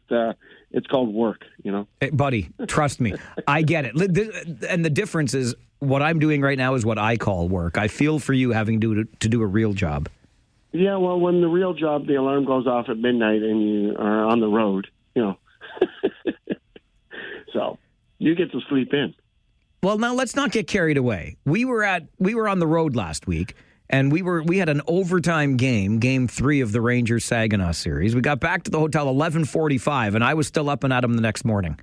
it's called work, you know. Hey, buddy, trust me. I get it. And the difference is what I'm doing right now is what I call work. I feel for you having to do a real job. Yeah, well, when the real job, the alarm goes off at midnight and you are on the road, you know. So you get to sleep in. Well, now let's not get carried away. We were on the road last week, and we had an overtime game 3 of the Rangers Saginaw series. We got back to the hotel 11:45, and I was still up and at 'em the next morning.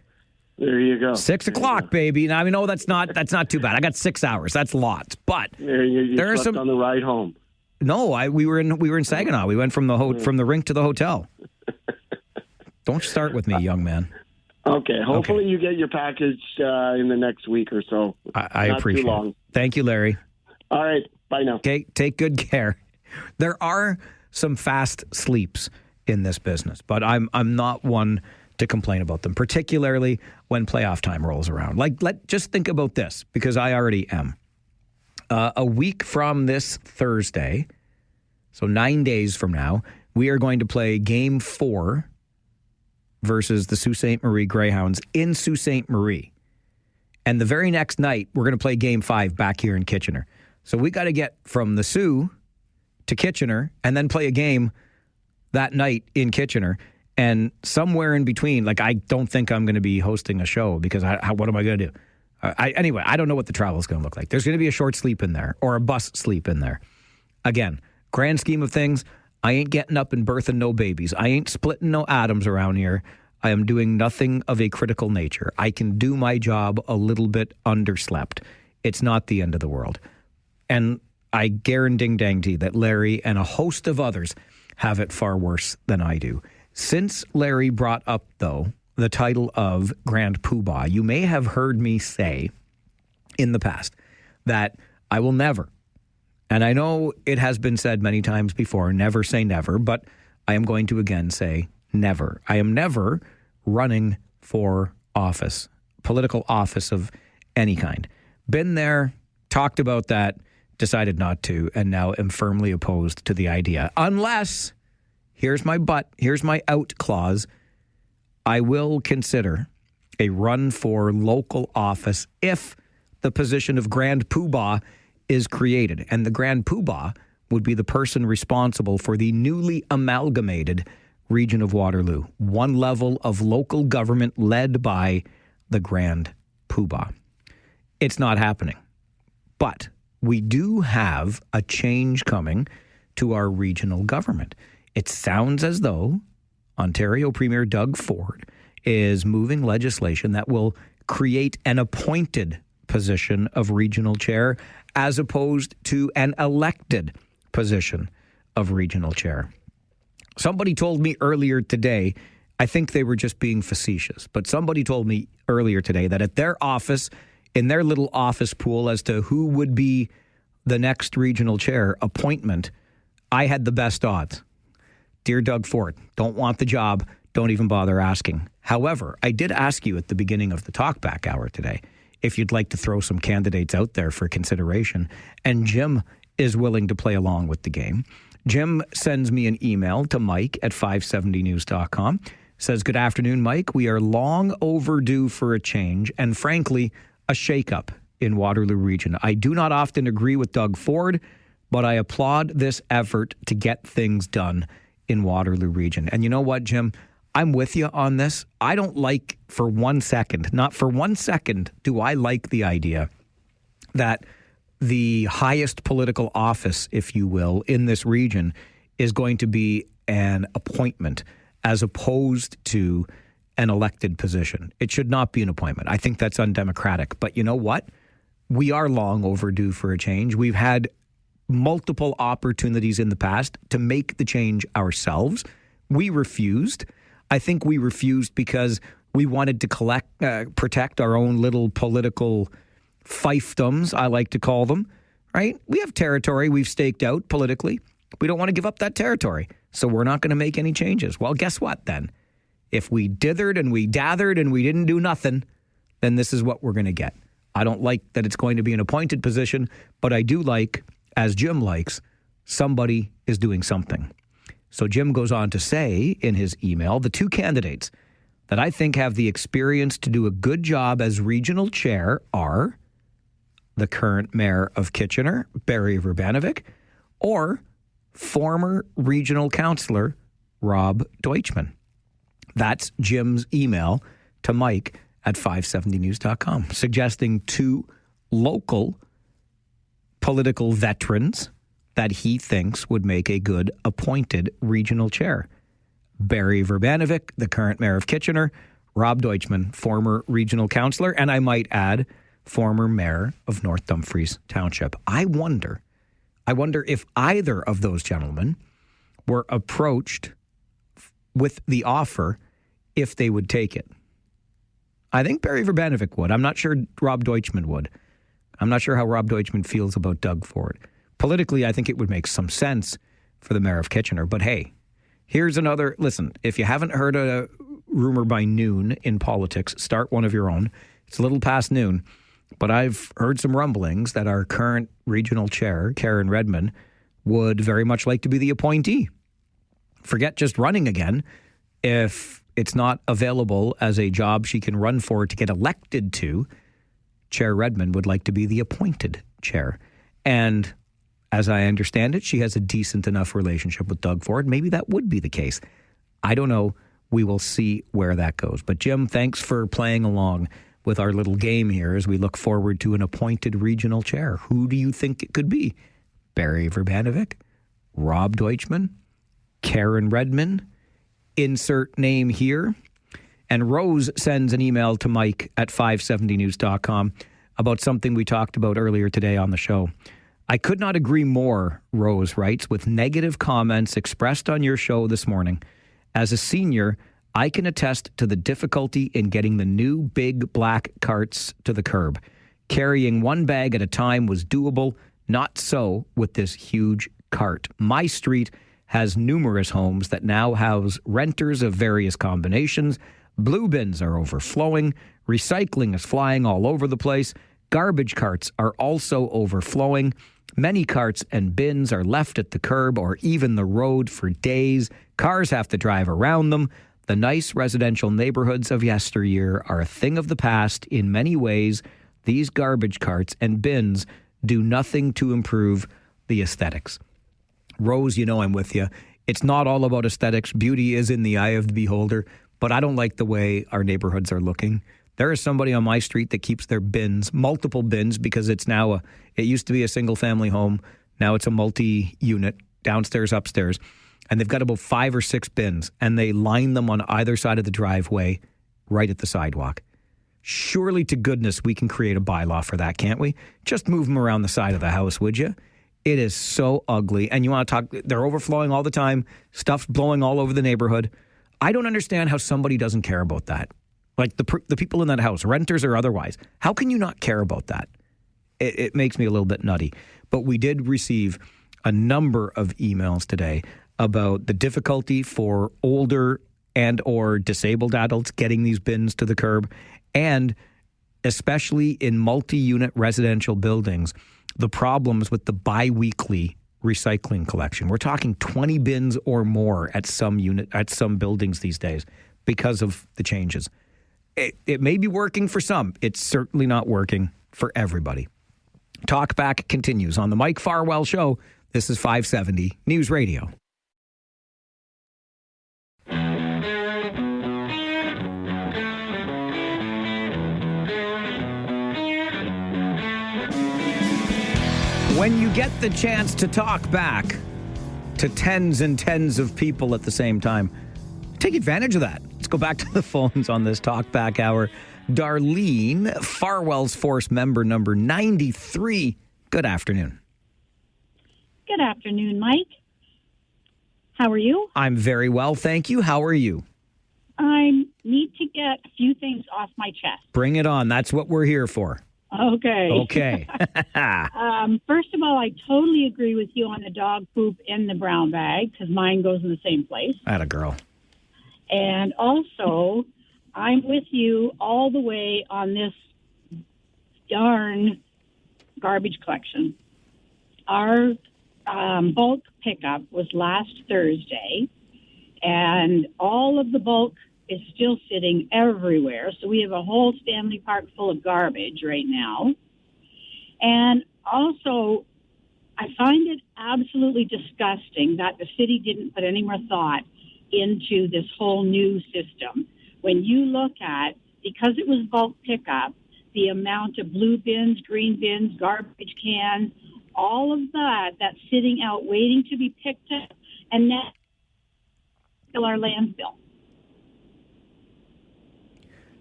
There you go. 6 o'clock, baby. Now I know that's not too bad. I got 6 hours. That's lots, but you there are slept on the ride home. No, we were in Saginaw. We went from the rink to the hotel. Don't start with me, young man. Okay. Hopefully you get your package in the next week or so. I Not appreciate too long. it. Thank you, Larry. All right. Bye now. Okay. Take good care. There are some fast sleeps in this business, but I'm not one to complain about them, particularly when playoff time rolls around. Just think about this, because I already am. A week from this Thursday, so 9 days from now, we are going to play Game 4 versus the Sault Ste. Marie Greyhounds in Sault Ste. Marie. And the very next night, we're going to play Game 5 back here in Kitchener. So we got to get from the Soo to Kitchener and then play a game that night in Kitchener. And somewhere in between, like, I don't think I'm going to be hosting a show because what am I going to do? Anyway, I don't know what the travel is going to look like. There's going to be a short sleep in there or a bus sleep in there. Again, grand scheme of things, I ain't getting up and birthing no babies. I ain't splitting no atoms around here. I am doing nothing of a critical nature. I can do my job a little bit underslept. It's not the end of the world. And I guarantee that Larry and a host of others have it far worse than I do. Since Larry brought up, though, the title of Grand Poobah, you may have heard me say in the past that I will never, and I know it has been said many times before, never say never, but I am going to again say never. I am never running for office, political office of any kind. Been there, talked about that, decided not to, and now am firmly opposed to the idea. Unless, here's my but, here's my out clause, I will consider a run for local office if the position of Grand Poobah is created. And the Grand Poobah would be the person responsible for the newly amalgamated region of Waterloo. One level of local government led by the Grand Poobah. It's not happening. But we do have a change coming to our regional government. It sounds as though Ontario Premier Doug Ford is moving legislation that will create an appointed position of regional chair as opposed to an elected position of regional chair. Somebody told me earlier today, I think they were just being facetious, but somebody told me earlier today that at their office, in their little office pool as to who would be the next regional chair appointment, I had the best odds. Dear Doug Ford, don't want the job, don't even bother asking. However, I did ask you at the beginning of the Talkback Hour today if you'd like to throw some candidates out there for consideration, and Jim is willing to play along with the game. Jim sends me an email to Mike at 570news.com. Says, good afternoon, Mike. We are long overdue for a change and, frankly, a shakeup in Waterloo Region. I do not often agree with Doug Ford, but I applaud this effort to get things done in Waterloo Region. And you know what, Jim? I'm with you on this. I don't like for 1 second, not for 1 second, do I like the idea that the highest political office, if you will, in this region is going to be an appointment as opposed to an elected position. It should not be an appointment. I think that's undemocratic. But you know what? We are long overdue for a change. We've had multiple opportunities in the past to make the change ourselves. We refused. I think we refused because we wanted to protect our own little political fiefdoms, I like to call them, right? We have territory we've staked out politically. We don't want to give up that territory. So we're not going to make any changes. Well, guess what then? If we dithered and we dathered and we didn't do nothing, then this is what we're going to get. I don't like that it's going to be an appointed position, but I do like, as Jim likes, somebody is doing something. So Jim goes on to say in his email, the two candidates that I think have the experience to do a good job as regional chair are the current mayor of Kitchener, Barry Verbanovic, or former regional councillor Rob Deutschman. That's Jim's email to Mike at 570news.com, suggesting two local political veterans that he thinks would make a good appointed regional chair. Barry Verbanovic, the current mayor of Kitchener, Rob Deutschman, former regional councillor, and I might add, former mayor of North Dumfries Township. I wonder if either of those gentlemen were approached with the offer, if they would take it. I think Barry Verbanovic would. I'm not sure Rob Deutschman would. I'm not sure how Rob Deutschman feels about Doug Ford. Politically, I think it would make some sense for the mayor of Kitchener. But hey, here's another, listen, if you haven't heard a rumor by noon in politics, start one of your own. It's a little past noon, but I've heard some rumblings that our current regional chair, Karen Redmond, would very much like to be the appointee. Forget just running again. If it's not available as a job she can run for to get elected to, Chair Redmond would like to be the appointed chair. And as I understand it, she has a decent enough relationship with Doug Ford. Maybe that would be the case. I don't know. We will see where that goes. But Jim, thanks for playing along with our little game here as we look forward to an appointed regional chair. Who do you think it could be? Barry Verbanovic? Rob Deutschman? Karen Redmond? Insert name here. And Rose sends an email to Mike at 570news.com about something we talked about earlier today on the show. I could not agree more, Rose writes, with negative comments expressed on your show this morning. As a senior, I can attest to the difficulty in getting the new big black carts to the curb. Carrying one bag at a time was doable. Not so with this huge cart. My street has numerous homes that now house renters of various combinations. Blue bins are overflowing. Recycling is flying all over the place. Garbage carts are also overflowing. Many carts and bins are left at the curb or even the road for days. Cars have to drive around them. The nice residential neighborhoods of yesteryear are a thing of the past in many ways. These garbage carts and bins do nothing to improve the aesthetics. Rose, you know I'm with you. It's not all about aesthetics. Beauty is in the eye of the beholder, but I don't like the way our neighborhoods are looking. There is somebody on my street that keeps their bins, multiple bins, because it's now it used to be a single family home. Now it's a multi-unit, downstairs, upstairs. And they've got about 5 or 6 bins, and they line them on either side of the driveway, right at the sidewalk. Surely to goodness we can create a bylaw for that, can't we? Just move them around the side of the house, would you? It is so ugly. And you want to talk, they're overflowing all the time. Stuff's blowing all over the neighborhood. I don't understand how somebody doesn't care about that. Like the people in that house, renters or otherwise. How can you not care about that? It makes me a little bit nutty. But we did receive a number of emails today about the difficulty for older and or disabled adults getting these bins to the curb, and especially in multi-unit residential buildings, the problems with the bi-weekly recycling collection. We're talking 20 bins or more at some buildings these days because of the changes. It may be working for some. It's certainly not working for everybody. Talkback continues on the Mike Farwell Show. This is 570 News Radio. When you get the chance to talk back to tens and tens of people at the same time, take advantage of that. Let's go back to the phones on this Talkback Hour. Darlene, Farwell's Force member number 93. Good afternoon. Good afternoon, Mike. How are you? I'm very well, thank you. How are you? I need to get a few things off my chest. Bring it on. That's what we're here for. Okay. Okay. First of all, I totally agree with you on the dog poop in the brown bag because mine goes in the same place. Atta girl. And also, I'm with you all the way on this darn garbage collection. Our bulk pickup was last Thursday, and all of the bulk is still sitting everywhere. So we have a whole Stanley Park full of garbage right now. And also, I find it absolutely disgusting that the city didn't put any more thought into this whole new system. When you look at, because it was bulk pickup, the amount of blue bins, green bins, garbage cans, all of that's sitting out waiting to be picked up, and then fill our landfill.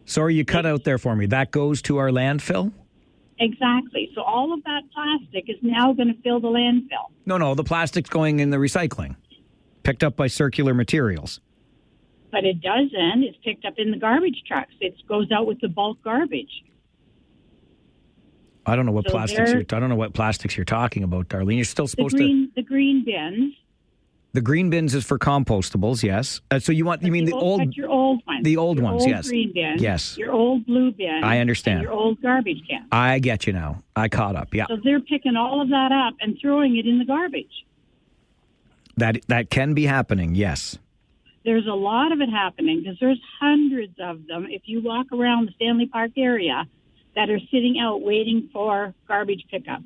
Sorry, you cut out there for me. That goes to our landfill? Exactly. So all of that plastic is now going to fill the landfill. No, the plastic's going in the recycling, picked up by circular materials. But it doesn't. It's picked up in the garbage trucks. It goes out with the bulk garbage. I don't know what plastics you're talking about, Darlene. You're still supposed to the green bins. The green bins is for compostables, yes. So you mean the old your old ones. The old ones, old yes. Green bins. Yes. Your old blue bin. I understand. And your old garbage can. I get you now. I caught up. Yeah. So they're picking all of that up and throwing it in the garbage. That can be happening, yes. There's a lot of it happening because there's hundreds of them. If you walk around the Stanley Park area, that are sitting out waiting for garbage pickup.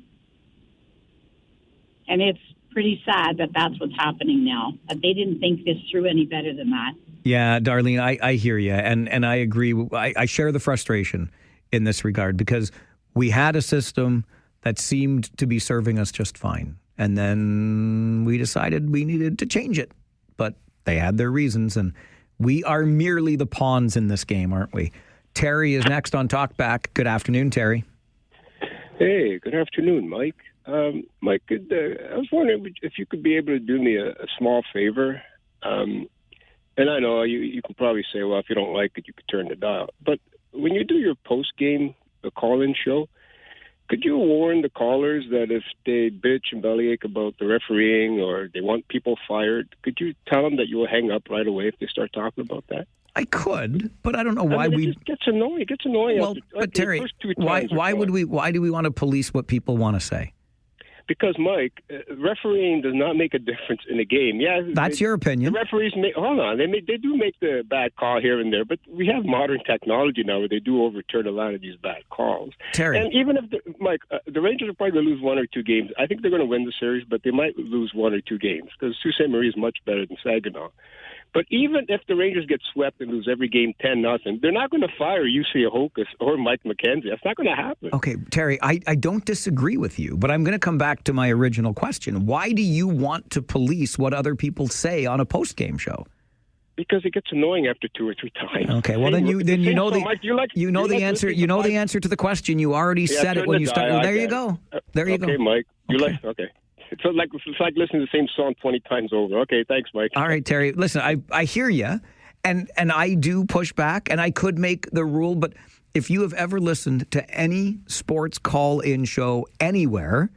And it's pretty sad that that's what's happening now. That they didn't think this through any better than that. Yeah, Darlene, I hear you, and I agree. I share the frustration in this regard because we had a system that seemed to be serving us just fine, and then we decided we needed to change it. But they had their reasons, and we are merely the pawns in this game, aren't we? Terry is next on Talkback. Good afternoon, Terry. Hey, good afternoon, Mike. Mike, I was wondering if you could be able to do me a small favor. And I know you can probably say, well, if you don't like it, you could turn the dial. But when you do your post-game, the call-in show, could you warn the callers that if they bitch and bellyache about the refereeing or they want people fired, could you tell them that you will hang up right away if they start talking about that? I could, but I don't know why it just gets annoying. It gets annoying. Well, but Terry, why do we want to police what people want to say? Because, Mike, refereeing does not make a difference in a game. Yeah, that's your opinion. The referees they do make the bad call here and there, but we have modern technology now where they do overturn a lot of these bad calls. Terry. And even if, the Rangers are probably going to lose one or two games. I think they're going to win the series, but they might lose one or two games because Sault Ste. Marie is much better than Saginaw. But even if the Rangers get swept and lose every game 10-0, they're not going to fire UC Ahokas or Mike McKenzie. That's not going to happen. Okay, Terry, I don't disagree with you, but I'm going to come back to my original question. Why do you want to police what other people say on a post-game show? Because it gets annoying after two or three times. Okay, well then you know the answer. You know the answer to the question. You already said it when you started. There you go. There you go. Okay, Mike. Okay. It's like listening to the same song 20 times over. Okay, thanks, Mike. All right, Terry. Listen, I hear you, and I do push back, and I could make the rule, but if you have ever listened to any sports call-in show anywhere,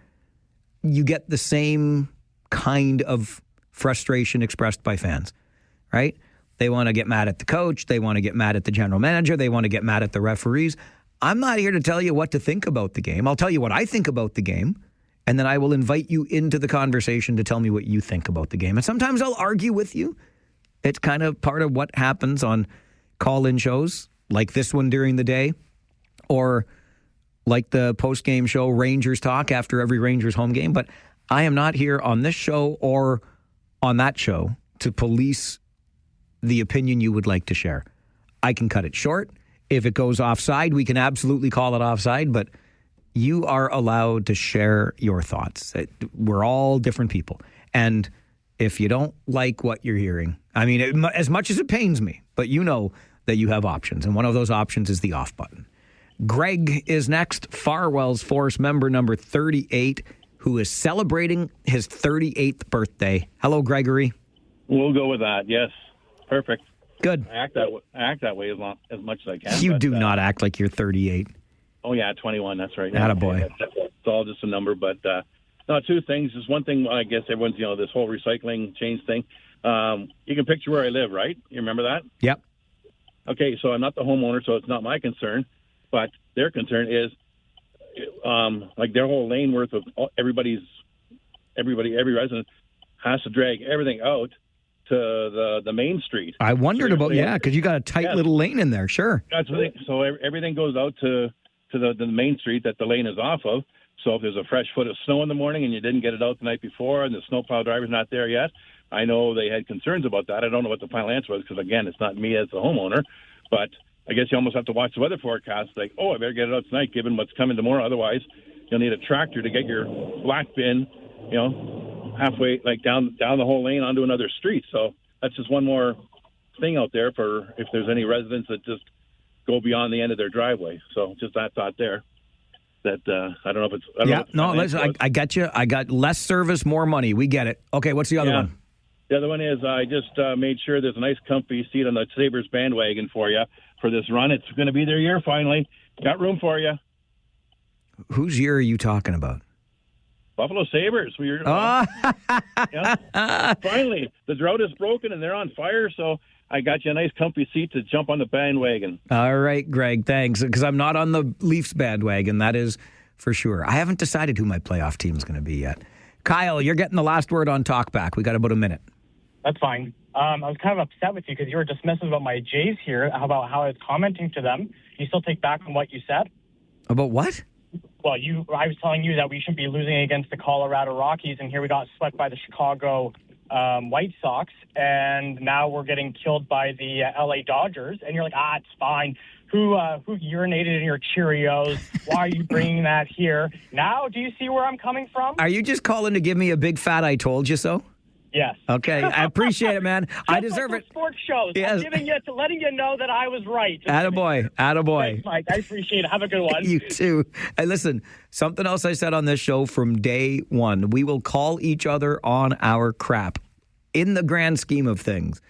you get the same kind of frustration expressed by fans, right? They want to get mad at the coach. They want to get mad at the general manager. They want to get mad at the referees. I'm not here to tell you what to think about the game. I'll tell you what I think about the game. And then I will invite you into the conversation to tell me what you think about the game. And sometimes I'll argue with you. It's kind of part of what happens on call-in shows like this one during the day or like the post-game show Rangers Talk after every Rangers home game. But I am not here on this show or on that show to police the opinion you would like to share. I can cut it short. If it goes offside, we can absolutely call it offside, but you are allowed to share your thoughts. We're all different people. And if you don't like what you're hearing, I mean, as much as it pains me, but you know that you have options. And one of those options is the off button. Greg is next, Farwell's Force member number 38, who is celebrating his 38th birthday. Hello, Gregory. We'll go with that. Yes. Perfect. Good. I act that way as much as I can. You do not act like you're 38. Oh, yeah, 21, that's right. Attaboy. It's all just a number, but no, two things. Just one thing, I guess everyone's, this whole recycling change thing. You can picture where I live, right? You remember that? Yep. Okay, so I'm not the homeowner, so it's not my concern, but their concern is like their whole lane worth of every resident has to drag everything out to the main street. I wondered about, because you got a tight little lane in there, sure. That's the thing. So everything goes out to the main street that the lane is off of. So if there's a fresh foot of snow in the morning and you didn't get it out the night before and the snowplow driver's not there yet, I know they had concerns about that. I don't know what the final answer was because, again, it's not me as the homeowner. But I guess you almost have to watch the weather forecast. Like, I better get it out tonight given what's coming tomorrow. Otherwise, you'll need a tractor to get your black bin, halfway, like down the whole lane onto another street. So that's just one more thing out there for if there's any residents that just go beyond the end of their driveway. So just that thought there. That I don't know if it's... I got you. I got less service, more money. We get it. Okay, what's the other one? The other one is I just made sure there's a nice comfy seat on the Sabres bandwagon for you for this run. It's going to be their year finally. Got room for you. Whose year are you talking about? Buffalo Sabres. Finally, the drought is broken and they're on fire, so I got you a nice comfy seat to jump on the bandwagon. All right, Greg, thanks. Because I'm not on the Leafs bandwagon, that is for sure. I haven't decided who my playoff team is going to be yet. Kyle, you're getting the last word on Talkback. We got about a minute. That's fine. I was kind of upset with you because you were dismissive about my Jays here, about how I was commenting to them. You still take back on what you said? About what? Well, I was telling you that we shouldn't be losing against the Colorado Rockies, and here we got swept by the Chicago White Sox, and now we're getting killed by the LA Dodgers, and you're like, it's fine. Who urinated in your Cheerios? Why are you bringing that here? Now, do you see where I'm coming from? Are you just calling to give me a big fat I told you so? Yes. Okay, I appreciate it, man. I deserve like it. Sports shows. Yes. I'm letting you know that I was right. Attaboy. Thanks, Mike. I appreciate it. Have a good one. You too. Hey, listen, something else I said on this show from day one. We will call each other on our crap. In the grand scheme of things,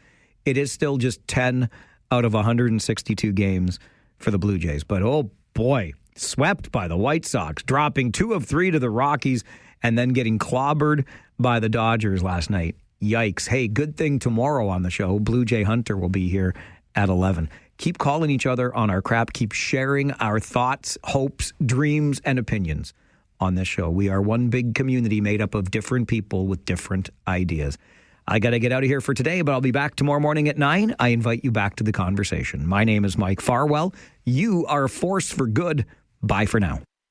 it is still just 10 out of 162 games for the Blue Jays. But, oh, boy, swept by the White Sox, dropping 2 of 3 to the Rockies, and then getting clobbered by the Dodgers last night. Yikes. Hey, good thing tomorrow on the show, Blue Jay Hunter will be here at 11. Keep calling each other on our crap. Keep sharing our thoughts, hopes, dreams, and opinions on this show. We are one big community made up of different people with different ideas. I got to get out of here for today, but I'll be back tomorrow morning at 9. I invite you back to the conversation. My name is Mike Farwell. You are a force for good. Bye for now.